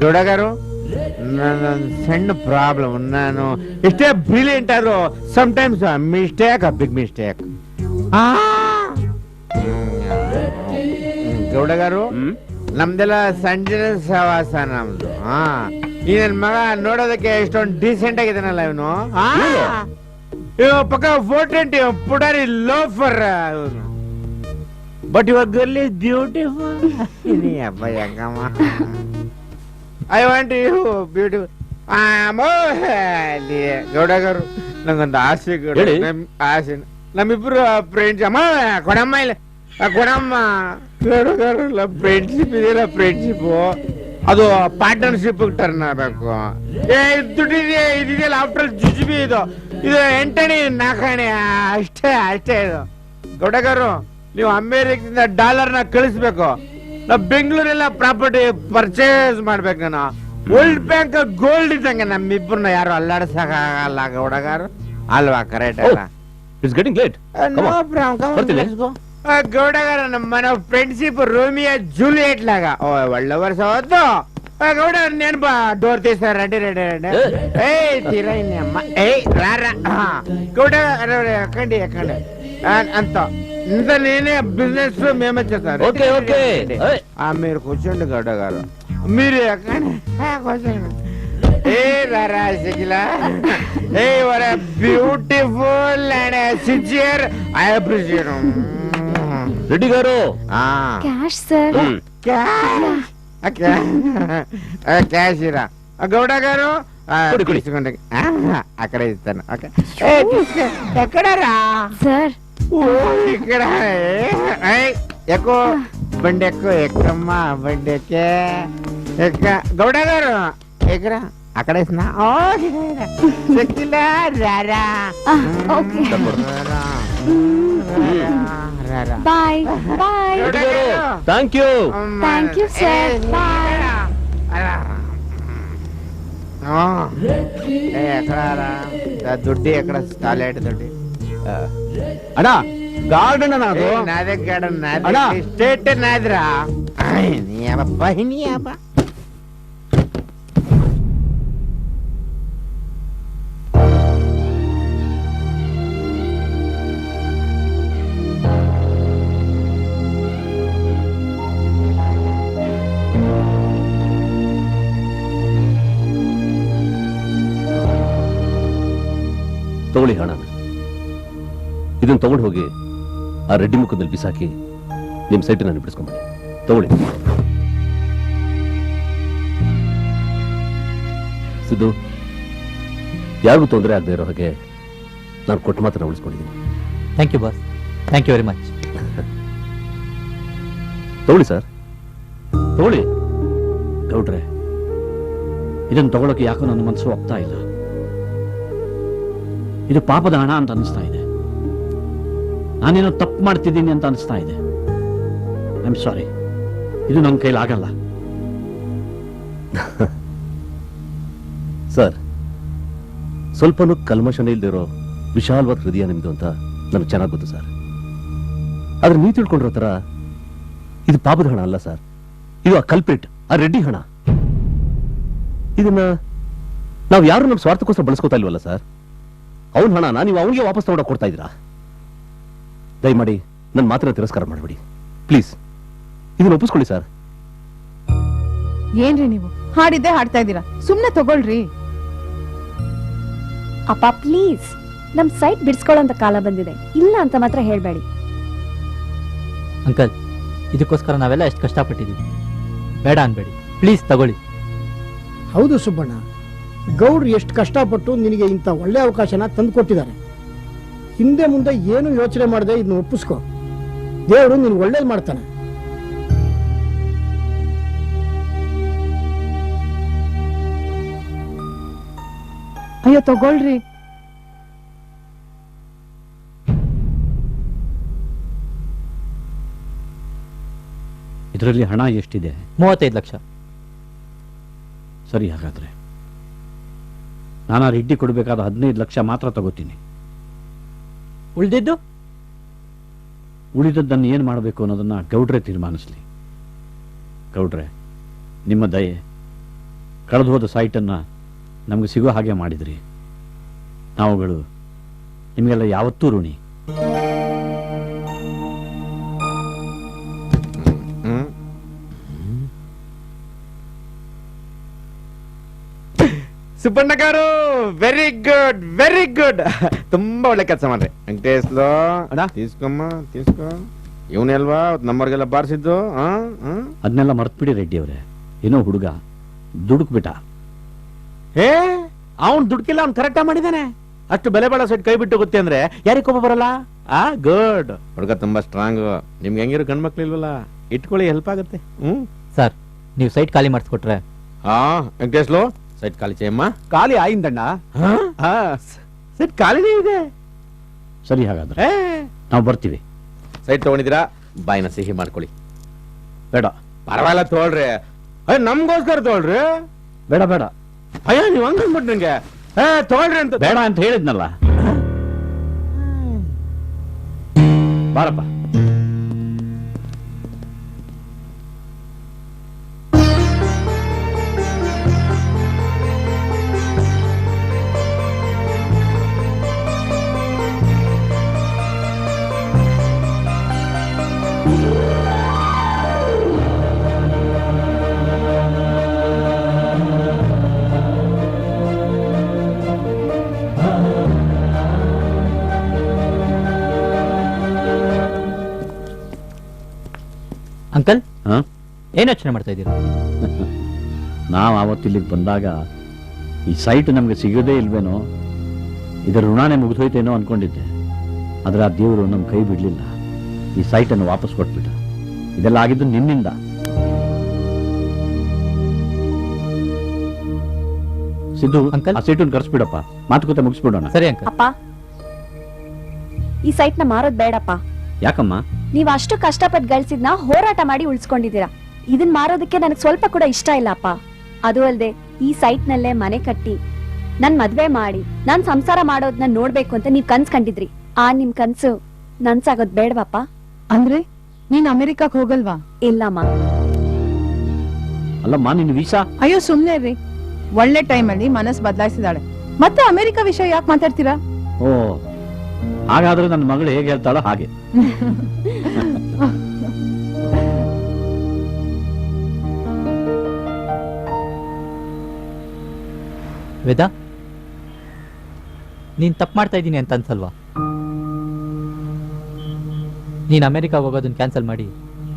ಗೌಡಗಾರು ನನ್ನೊಂದು ಸಣ್ಣ ಪ್ರಾಬ್ಲಮ್ ನಾನು ಎಷ್ಟೇ ಬ್ರಿಲಿಯಂಟ್ ಆದ್ರೂ ಸಮಟೈಮ್ಸ್ ಮಿಸ್ಟೇಕ್ ಬಿಗ್ ಮಿಸ್ಟೇಕ್ ಗೌಡಗಾರು ನಮ್ದೆಲ್ಲ ಸಂಜೆ ಸಹವಾಸ ನಮ್ದು ಹಾ ಈ ನನ್ ಮಗ ನೋಡೋದಕ್ಕೆ ಎಷ್ಟೊಂದು ಡೀಸೆಂಟ್ ಆಗಿದ್ದಾನಲ್ಲ ಇವನು ಪಕ್ಕ 420 ಪುಡಾರಿ loafer but your girl is beautiful ಅಬ್ಬ ಹೆಂಗಮ್ಮ ಐ ವಾಂಟ್ ಯು ಬ್ಯೂಟಿಫುಲ್ ಗೌಡಗಾರು ನಂಗೊಂದು ಆಸೆ ಹೇಳಿ. ಆಸೆ ನಮ್ಮಿಬ್ರು ಫ್ರೆಂಡ್ಸ್ ಅಮ್ಮ ಕೊಡಮ್ಮ ಇಲ್ಲ ಕೊಡಮ್ಮ ಗೌಡಗಾರಲ್ಲ ಫ್ರೆಂಡ್ಶಿಪ್ ಇದೆಯಲ್ಲ ಫ್ರೆಂಡ್ಶಿಪ್ ಅದು ಪಾರ್ಟ್ನರ್ಶಿಪ್ ಟರ್ನ್ ಆಗಬೇಕು ದುಡ್ಡಿದೆ ಇದೆಯಲ್ಲ ಆಫ್ಟರ್ ಜುಜುಬಿ ಇದು ಎಂಟಣಿ ನಾಲ್ಕಣಿ ಅಷ್ಟೇ ಇದು ಗೌಡಗಾರು ನೀವು ಅಮೇರಿಕದಿಂದ ಡಾಲರ್ನ ಕಳಿಸ್ಬೇಕು ನಾವು ಬೆಂಗಳೂರೆಲ್ಲ ಪ್ರಾಪರ್ಟಿ ಪರ್ಚೇಸ್ ಮಾಡ್ಬೇಕು ನಾನು ವರ್ಲ್ಡ್ ಬ್ಯಾಂಕ್ ಗೋಲ್ಡ್ ಇದ್ದಂಗೆ ನಮ್ಮಿಬ್ಬರನ್ನ ಯಾರು ಅಲ್ಲಾಡ್ಸಕ್ಕಾಗಲ್ಲ ಗೌಡಗಾರು ಅಲ್ವಾ ಕರೆಕ್ಟ್ ಅಲ್ಲ it's getting late no problem ಗೌಡಗಾರ ನಮ್ಮ ಮನೆ ಫ್ರೆಂಡ್ಶಿಪ್ ರೋಮಿಯೋ ಜೂಲಿಯಟ್ ಲಾಗ ಒಳ್ಳೆ ವರ್ಷ ಹೋದ್ದು ಗೌಡ ನೆನಪ ಡೋರ್ ತೀಸ ರೆಡಿ ರೆಡಿ ರೆಡಿ ಏಯ್ ತೀರ ಇನ್ನಮ್ಮ ಏಯ್ ರಾರ ಗೌಡ ಯಾಕಂಡಿ ಅಂತ ఇంత నేనే బిజినెస్ మేమే చేస్తారు ఓకే ఓకే మీరు కూర్చోండి గౌడ గారు మీరు కూర్చోండి ఏ రారా Shakila a very beautiful and sincere I appreciate Reddy garu cash sir cash ఇరా గౌడ గారు తీసుకోండి అక్కడ ఇస్తాను ఎక్కడరా ಸರ್ ఇక్కడ ఎక్కువ బండి ఎక్కువ ఎక్కమ్మా బండి ఎక్క గౌడ గారు ఎక్కడ అక్కడ వేసిన శక్తిలా రారా okay bye bye thank you thank you sir bye ఎక్కడ దుడ్డి ఎక్కడ టాయిలెట్ దుడ్డి ಅಣ್ಣ ಗಾರ್ಡನ್ ಅದು నాదే గార్డెన్ నాదే స్టేట్ నాదిరా నీ అబ్బ నీ అబ్బ ತಗೊಳ್ಳಿ ಹಣ ಇದನ್ನ ತಗೊಂಡು ಹೋಗಿ ಆ ರೆಡ್ಡಿ ಮುಖದಲ್ಲಿ ಬಿಸಾಕಿ ನಿಮ್ ಸೈಟನ್ನು ಬಿಡಿಸ್ಕೊಂಬನ್ನಿ ತಗೊಳ್ಳಿ ಸಿದ್ದು ಯಾರಿಗೂ ತೊಂದರೆ ಆಗದೆ ಇರೋ ಹಾಗೆ ನಾನು ಕೊಟ್ಟು ಮಾತ್ರ ಉಳಿಸ್ಕೊಂಡಿದ್ದೀನಿ thank you boss thank you very much ತಗೊಳ್ಳಿ ಸರ್ ತಗೊಳ್ಳಿ ಗೌಡ್ರೆ ಇದನ್ನು ತಗೊಳಕ್ಕೆ ಯಾಕೋ ನನ್ನ ಮನಸ್ಸು ಒಪ್ತಾ ಇಲ್ಲ ಇದು ಪಾಪದ ಹಣ ಅಂತ ಅನಿಸ್ತಾ ಇದೆ ನಾನೇನೋ ತಪ್ಪು ಮಾಡ್ತಿದ್ದೀನಿ ಅಂತ ಅನಿಸ್ತಾ ಇದೆ ಐ ಆಮ್ ಸಾರಿ ಇದು ನನ್ನ ಕೈಲಿ ಆಗಲ್ಲ ಸರ್ ಸ್ವಲ್ಪನೂ ಕಲ್ಮಶನೇ ಇಲ್ದಿರೋ ವಿಶಾಲವಾದ ಹೃದಯ ನಿಮ್ದು ಅಂತ ನನಗೆ ಚೆನ್ನಾಗಿ ಗೊತ್ತು ಸರ್ ಆದ್ರೆ ನೀವು ತಿಳ್ಕೊಂಡಿರೋ ತರ ಇದು ಪಾಪದ ಹಣ ಅಲ್ಲ ಸರ್ ಇದು ಆ ಕಲ್ಪ್ರಿಟ್ ಆ ರೆಡ್ಡಿ ಹಣ ಇದನ್ನ ನಾವು ಯಾರು ನಮ್ಮ ಸ್ವಾರ್ಥಕ್ಕೋಸ್ಕರ ಬಳಸ್ಕೋತಾ ಇಲ್ವಲ್ಲ ಸರ್ ಅವನ ಹಣನ ನೀವು ಅವನಿಗೆ ವಾಪಸ್ ತಗೊಂಡೋಗಿ ಕೊಡ್ತಾ ಇದ್ದೀರಾ ದಯಮಾಡಿ ನನ್ನ ಮಾತ್ರ ತಿರಸ್ಕಾರ ಮಾಡಬೇಡಿ ಪ್ಲೀಸ್ ಇದನ್ನ ಒಪ್ಪಿಸ್ಕೊಳ್ಳಿ ಸರ್ ಏನ್ರಿ ನೀವು ಹಾಡಿದ್ದೆ ಹಾಡ್ತಾ ಇದ್ದೀರಾ ಸುಮ್ನೆ ತಗೊಳ್ರಿ ಅಪ್ಪ ಪ್ಲೀಸ್ ನಮ್ ಸೈಟ್ ಬಿಡಿಸ್ಕೊಳ್ಳೋಂತ ಕಾಲ ಬಂದಿದೆ ಇಲ್ಲ ಅಂತ ಮಾತ್ರ ಹೇಳ್ಬೇಡಿ ಅಂಕಲ್ ಇದಕ್ಕೋಸ್ಕರ ನಾವೆಲ್ಲ ಎಷ್ಟು ಕಷ್ಟಪಟ್ಟಿದ್ದೀವಿ ಬೇಡ ಅನ್ಬೇಡಿ ಪ್ಲೀಸ್ ತಗೊಳ್ಳಿ ಹೌದು ಸುಬ್ಬಣ್ಣ ಗೌಡ್ರು ಎಷ್ಟು ಕಷ್ಟಪಟ್ಟು ನಿನಗೆ ಇಂಥ ಒಳ್ಳೆ ಅವಕಾಶನ ತಂದು ಕೊಟ್ಟಿದ್ದಾರೆ ಹಿಂದೆ ಮುಂದೆ ಏನು ಯೋಚನೆ ಮಾಡದೆ ಇದನ್ನ ಒಪ್ಪಿಸ್ಕೊ ದೇವರು ನೀನು ಒಳ್ಳೇದು ಮಾಡ್ತಾನೆ ಅಯ್ಯೋ ತಗೊಳ್ರಿ ಇದರಲ್ಲಿ ಹಣ ಎಷ್ಟಿದೆ? 35 ಲಕ್ಷ. ಸರಿ, ಹಾಗಾದ್ರೆ ನಾನು ಆ ರೆಡ್ಡಿ ಕೊಡಬೇಕಾದ 15 ಲಕ್ಷ ಮಾತ್ರ ತಗೋತೀನಿ. ಉಳಿದದ್ದನ್ನು ಏನು ಮಾಡಬೇಕು ಅನ್ನೋದನ್ನ ಗೌಡ್ರೆ ತೀರ್ಮಾನಿಸ್ಲಿ. ಗೌಡ್ರೆ, ನಿಮ್ಮ ದಯೆ, ಕಳೆದು ಹೋದ ಸೈಟನ್ನು ನಮಗೆ ಸಿಗೋ ಹಾಗೆ ಮಾಡಿದ್ರಿ. ನಾವುಗಳು ನಿಮಗೆಲ್ಲ ಯಾವತ್ತೂ ಋಣಿ. ಸುಬ್ಬಣ್ಣಗಾರು, ವೆರಿ ಗುಡ್ ತುಂಬಾ ಒಳ್ಳೆ ಕೆಲಸ ಮಾಡ್ರಿ. ವೆಂಕಟೇಶ್ಲು ಅಣ್ಣ, ತೀಸ್ಕೊ. ಇವನೆಲ್ವಾ ನಮ್ಮವ್ರಿಗೆಲ್ಲ ಬಾರಿಸಿದ್ದು? ಅದನ್ನೆಲ್ಲ ಮರ್ತ್ಬಿಡಿ ರೆಡ್ಡಿ ಅವರೇ. ಏನೋ ಹುಡುಗ ದುಡುಕ್ಬಿಟ್ಟ. ಅವ್ನ್ ದುಡ್ಕಿಲ್ಲ, ಅವ್ನ್ ಕರೆಕ್ಟ್ ಮಾಡಿದಾನೆ. ಅಷ್ಟು ಬೆಲೆ ಬಾಳೋ ಸೈಡ್ ಕೈ ಬಿಟ್ಟು ಗೊತ್ತೇ ಅಂದ್ರೆ ಯಾರಿಗೆ ಕೋಪ ಬರಲ್ಲ? ಗುಡ್ ಹುಡುಗ, ತುಂಬಾ ಸ್ಟ್ರಾಂಗ್. ನಿಮ್ಗೆ ಹೆಂಗಿರೋ ಗಂಡ್ಮಕ್ಳು ಇಲ್ವಲ್ಲ, ಇಟ್ಕೊಳ್ಳಿ, ಹೆಲ್ಪ್ ಆಗುತ್ತೆ. ಸರ್, ನೀವು ಸೈಟ್ ಖಾಲಿ ಮಾಡಿಸ್ಕೊಟ್ರೆ. ವೆಂಕಟೇಶ್ಲು, ಸೈಟ್ ಖಾಲಿ చేయಮ್ಮ. ಖಾಲಿ ಆಯಿಂದಣ್ಣ. ಸೈಟ್ ಖಾಲಿನೇ ಇದೆ. ಸರಿ, ಹಾಗಾದ್ರೆ ನಾವು ಬರ್ತೀವಿ. ಸೈಟ್ ತಗೊಂಡಿದ್ದೀರಾ? ಬಾಯಿನ ಸಿಹಿ ಮಾಡ್ಕೊಳ್ಳಿ. ಬೇಡ, ಪರವಾಗಿಲ್ಲ, ತಗೊಳ್ರಿ. ನಮ್ಗೋಸ್ಕರ ತಗೊಳ್ರಿ. ಬೇಡ ಬೇಡ. ಅಯ್ಯ, ನೀವ್ ಹಂಗಂದ್ಬಿಟ್ಟು ನಂಗೆ ತಗೊಳ್ರಿ ಅಂತ. ಬೇಡ ಅಂತ ಹೇಳಿದ್ನಲ್ಲ. ಬಾರಪ್ಪ. ಅಂಕಲ್, ಏನ್ ಯೋಚನೆ ಮಾಡ್ತಾ ಇದ್ದೀರಾ? ನಾವು ಆವತ್ತಿಲ್ಲಿಗೆ ಬಂದಾಗ ಈ ಸೈಟ್ ನಮಗೆ ಸಿಗೋದೇ ಇಲ್ವೇನೋ, ಇದರ ಋಣಾನೇ ಮುಗಿದೋಯ್ತೇನೋ ಅನ್ಕೊಂಡಿದ್ದೆ. ಆದರೆ ಆ ದೇವರು ನಮ್ಮ ಕೈ ಬಿಡಲಿಲ್ಲ, ಈ ಸೈಟನ್ನು ವಾಪಸ್ ಕೊಟ್ಬಿಟ್ಟ. ಇದೆಲ್ಲ ಆಗಿದ್ದು ನಿನ್ನಿಂದ. ಸಿದ್ದು, ಅಂಕಲ್, ಆ ಸೈಟನ್ನು ಕರ್ಸ್ಬಿಡಪ್ಪ, ಮಾತುಕತೆ ಮುಗಿಸ್ಬಿಡೋಣ. ಸರಿ ಅಂಕಲ್. ಅಪ್ಪ, ಈ ಸೈಟ್ನ ಮಾರೋದ್ ಬೇಡಪ್ಪ. ಯಾಕಮ್ಮ? ನೀವ್ ಅಷ್ಟು ಕಷ್ಟಪಟ್ಟು ಗಳಿಸಿದ್ನ ಹೋರಾಟ ಮಾಡಿ ಉಳಿಸ್ಕೊಂಡಿದ್ದೀರಾ. ಇದನ್ ಮಾರೋದಕ್ಕೆ ನನಗೆ ಸ್ವಲ್ಪ ಕೂಡ ಇಷ್ಟ ಇಲ್ಲ ಅಪ್ಪ. ಅದು ಅಲ್ಲದೆ ಈ ಸೈಟ್ ನಲ್ಲೇ ಮನೆ ಕಟ್ಟಿ ನನ್ ಮದ್ವೆ ಮಾಡಿ ನಾನ್ ಸಂಸಾರ ಮಾಡೋದನ್ನ ನೋಡ್ಬೇಕು ಅಂತ ನೀವ್ ಕನ್ಸ್ ಕಂಡಿದ್ರಿ. ಆ ನಿಮ್ ಕನ್ಸು ನನ್ಸಾಗೋದ್ ಬೇಡವಪ್ಪ. ಅಂದ್ರೆ ನೀನ್ ಅಮೆರಿಕಕ್ ಹೋಗಲ್ವಾ? ಇಲ್ಲಮ್ಮ. ಅಲ್ಲಮ್ಮ, ನಿನ್ನ ವೀಸಾ? ಅಯ್ಯೋ, ಸುಮ್ನೆ ರೀ. ಒಳ್ಳೆ ಟೈಮಲ್ಲಿ ಮನಸ್ ಬದಲಾಯಿಸಿದಾಳೆ. ಮತ್ತೆ ಅಮೆರಿಕ ವಿಷಯ ಯಾಕೆ ಮಾತಾಡ್ತೀರಾ? ಓ, ಹಾಗಾದ್ರೆ ನನ್ನ ಮಗಳು ಹೇಗೆ ಹೇಳ್ತಾಳೋ ಹಾಗೆ. ವೇದ, ನೀನ್ ತಪ್ಪು ಮಾಡ್ತಾ ಇದ್ದೀನಿ ಅಂತ ಅನ್ಸಲ್ವಾ? ನೀನ್ ಅಮೆರಿಕಾಗ ಹೋಗೋದನ್ನ ಕ್ಯಾನ್ಸಲ್ ಮಾಡಿ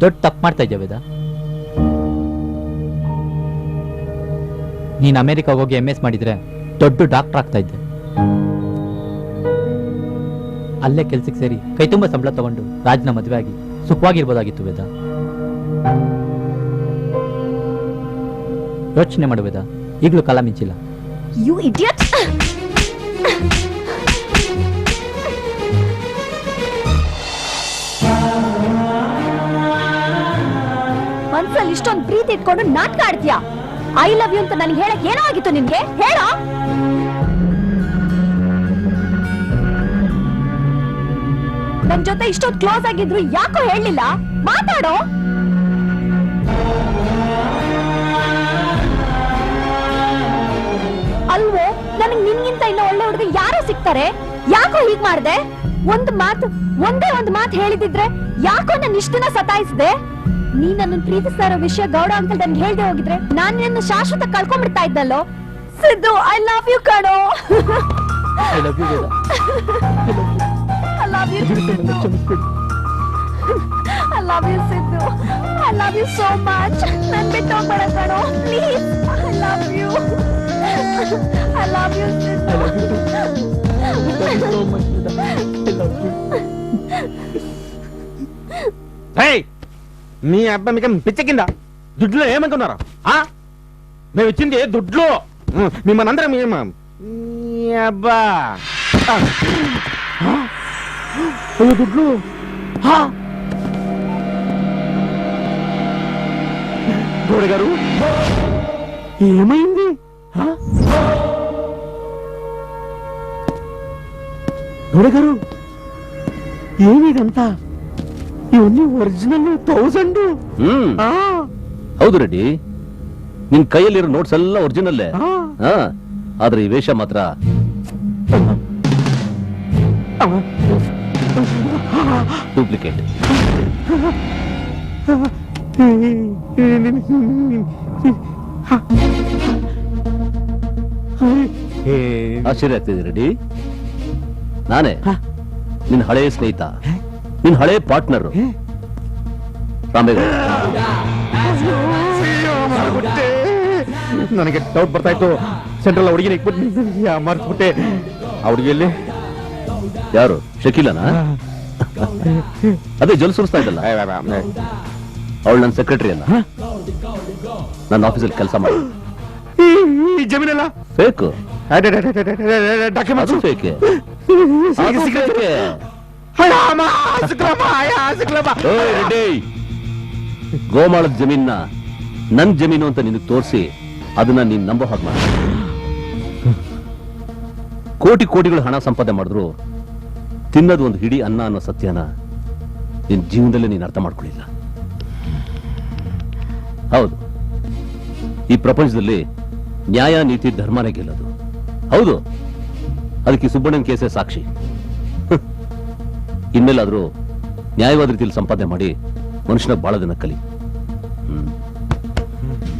ದೊಡ್ಡ ತಪ್ಪು ಮಾಡ್ತಾ ಇದ್ಯಾ ವೇದ? ನೀನ್ ಅಮೆರಿಕಾಗ ಹೋಗಿ MS ಮಾಡಿದ್ರೆ ದೊಡ್ಡ ಡಾಕ್ಟರ್ ಆಗ್ತಾ ಇದ್ದೆ. ಅಲ್ಲೇ ಕೆಲ್ಸಕ್ಕೆ ಸೇರಿ ಕೈ ತುಂಬ ಸಂಬಳ ತಗೊಂಡು ರಾಜ್ನ ಮದುವೆ ಆಗಿ ಸುಖವಾಗಿರ್ಬೋದಾಗಿತ್ತು ವೇದ. ಯೋಚನೆ ಮಾಡು ವೇದ, ಈಗಲೂ ಕಾಲ ಮಿಂಚಿಲ್ಲ. You idiot! ಮನ್ಸಲ್ಲಿ ಇಷ್ಟೊಂದು ಪ್ರೀತಿ ಇಟ್ಕೊಂಡು ನಾಟಕ ಆಡ್ತೀಯಾ? ಐ ಲವ್ ಯು ಅಂತ ನನಗೆ ಹೇಳಕ್ ಏನೋ ಆಗಿತ್ತು ನಿನ್ಗೆ? ಹೇಳೋ. ನನ್ ಜೊತೆ ಇಷ್ಟೊಂದು ಕ್ಲೋಸ್ ಆಗಿದ್ರು ಯಾಕೋ ಹೇಳಲಿಲ್ಲ? ಮಾತಾಡೋ. ಅಲ್ವೋ, ನನಗ್ ನಿನ್ಗಿಂತ ಇನ್ನೂ ಒಳ್ಳೆ ಹುಡುಗ ಯಾರೋ ಸಿಗ್ತಾರೆ. ಯಾಕೋ ಹೀಗ್ ಮಾಡ್ದೆ? ಒಂದೇ ಒಂದು ಮಾತು ಹೇಳಿದಿದ್ರೆ ಯಾಕೋ ನನ್ನ ಇಷ್ಟನ ಸತಾಯಿಸಿದೆ? ನೀ ನನ್ನ ಪ್ರೀತಿಸ್ತಾ ಇರೋ ವಿಷಯ ಗೌಡ ಅಂಕಲ್ ನನ್ಗೆ ಹೇಳ್ದೆ ಹೋಗಿದ್ರೆ ನಾನು ನಿನ್ನ ಶಾಶ್ವತ ಕಳ್ಕೊಂಡ್ಬಿಡ್ತಾ ಇದ್ದಲ್ಲೋ. ಸಿದ್ದು, ಐ ಲವ್ ಯು ಕಣೋ. I love you Veda. I love you, Sidhu. I love you, Sidhu. I love you so much. Nan bittu hogbeda kano. Please. I love you. I love you, Sidhu. I love you too. I love you so much, Veda. I love you. Hey! మీ అబ్బా మీకు పిచ్చకిందా? దుడ్లో ఏమనుకున్నారు? మేము ఇచ్చింది దుడ్లు. మిమ్మల్ని అందరం మీ అబ్బా దుడ్లు దొరగారు ఏమైంది దొరగారు ఏమిదంతా ఇవన్నీ ఒరిజినల్ 1000 ಹೌದು ರೆಡ್ಡಿ ನಿನ್ ಕೈಯಲ್ಲಿರೋ ನೋಟ್ಸ್ ಎಲ್ಲ ಒರಿಜಿನಲ್ಲೇ ಆದ್ರೆ ಈ ವೇಷ ಮಾತ್ರ ಡೂಪ್ಲಿಕೇಟ್. ಆಶ್ಚರ್ಯ ಆಗ್ತಿದೆ ರೆಡ್ಡಿ. ನಾನೇ ನಿನ್ ಹಳೆಯ ಸ್ನೇಹಿತ, ನಿನ್ ಹಳೆಯ ಪಾರ್ಟ್ನರ್ ರಾಮೇಗೌಡ. ನನಗೆ ಡೌಟ್ ಬರ್ತಾ ಇತ್ತು. ಸೆಂಟ್ರಲ್ ಹುಡುಗಿನ ಇಟ್ಬಿಟ್ಟು ಮರ್ತ್ಬಿಟ್ಟೆ. ಆ ಹುಡುಗಿಯಲ್ಲಿ ಯಾರು? ಶಕೀಲನಾ? ಅದೇ ಜೊಲ್ ಸುರಿಸ್ತಾ ಇದ್ದಲ್ಲ, ಅವಳು ನನ್ನ ಸೆಕ್ರೆಟರಿ ಅಲ್ಲ, ನನ್ನ ಆಫೀಸಲ್ಲಿ ಕೆಲಸ ಮಾಡಿ. ಈ ಜಮೀನೆಲ್ಲ ಫೇಕ್, ಡಾಕ್ಯುಮೆಂಟ್ಸ್ ಫೇಕ್. ಗೋಮಾಳದ ಜಮೀನ ನನ್ ಜಮೀನು ಅಂತ ನಿನಗೆ ತೋರಿಸಿ ಅದನ್ನ ನೀನ್ ನಂಬೋ ಹಾಗೆ ಮಾಡ. ಕೋಟಿ ಕೋಟಿಗಳು ಹಣ ಸಂಪಾದನೆ ಮಾಡಿದ್ರು ತಿನ್ನೋದು ಒಂದು ಹಿಡಿ ಅನ್ನ ಅನ್ನೋ ಸತ್ಯನ ನಿನ್ ಜೀವನದಲ್ಲಿ ನೀನು ಅರ್ಥ ಮಾಡ್ಕೊಳ್ಳಿಲ್ಲ. ಹೌದು, ಈ ಪ್ರಪಂಚದಲ್ಲಿ ನ್ಯಾಯ ನೀತಿ ಧರ್ಮನೇ ಗೆಲ್ಲೋದು. ಹೌದು, ಅದಕ್ಕೆ ಸುಬ್ಬಣ್ಣನ ಕೇಸೇ ಸಾಕ್ಷಿ. ಇನ್ಮೇಲಾದ್ರೂ ನ್ಯಾಯವಾದ ರೀತಿಯಲ್ಲಿ ಸಂಪಾದನೆ ಮಾಡಿ ಮನುಷ್ಯನ ಬಾಳೋದನ್ನ ಕಲಿ.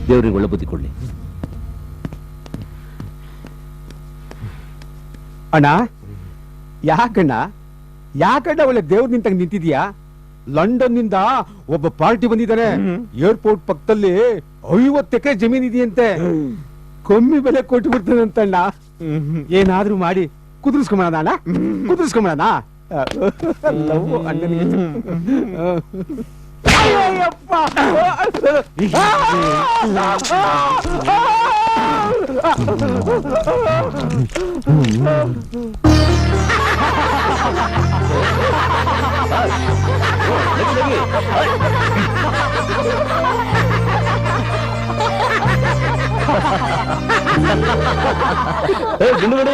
ದೇವರಿಗೆ ಒಳ್ಳೆ ಬುದ್ಧಿ ಕೊಡ್ಲಿ. ಅಣ್ಣ, ಯಾಕಣ್ಣ ಒಳ್ಳೆ ದೇವ್ರ ನಿಂತಾಗ ನಿಂತಿದ್ಯಾ? ಲಂಡನ್ ನಿಂದ ಒಬ್ಬ ಪಾರ್ಟಿ ಬಂದಿದ್ದಾನೆ. ಏರ್ಪೋರ್ಟ್ ಪಕ್ಕದಲ್ಲಿ 50 ಎಕರೆ ಜಮೀನ್ ಇದೆಯಂತೆ. ಕಮ್ಮಿ ಬೆಲೆ ಕೊಟ್ಟು ಬಿಡ್ತಾನಂತಣ್ಣ. ಏನಾದ್ರೂ ಮಾಡಿ ಕುದುರಿಸ್ಕೊಂಬಣ ಅಣ್ಣ, ಕುದುರಿಸ್ಕೊಂಬಣ. ಅಣ್ಣನಿಗೆ ಗುಂಡುಗಡೆ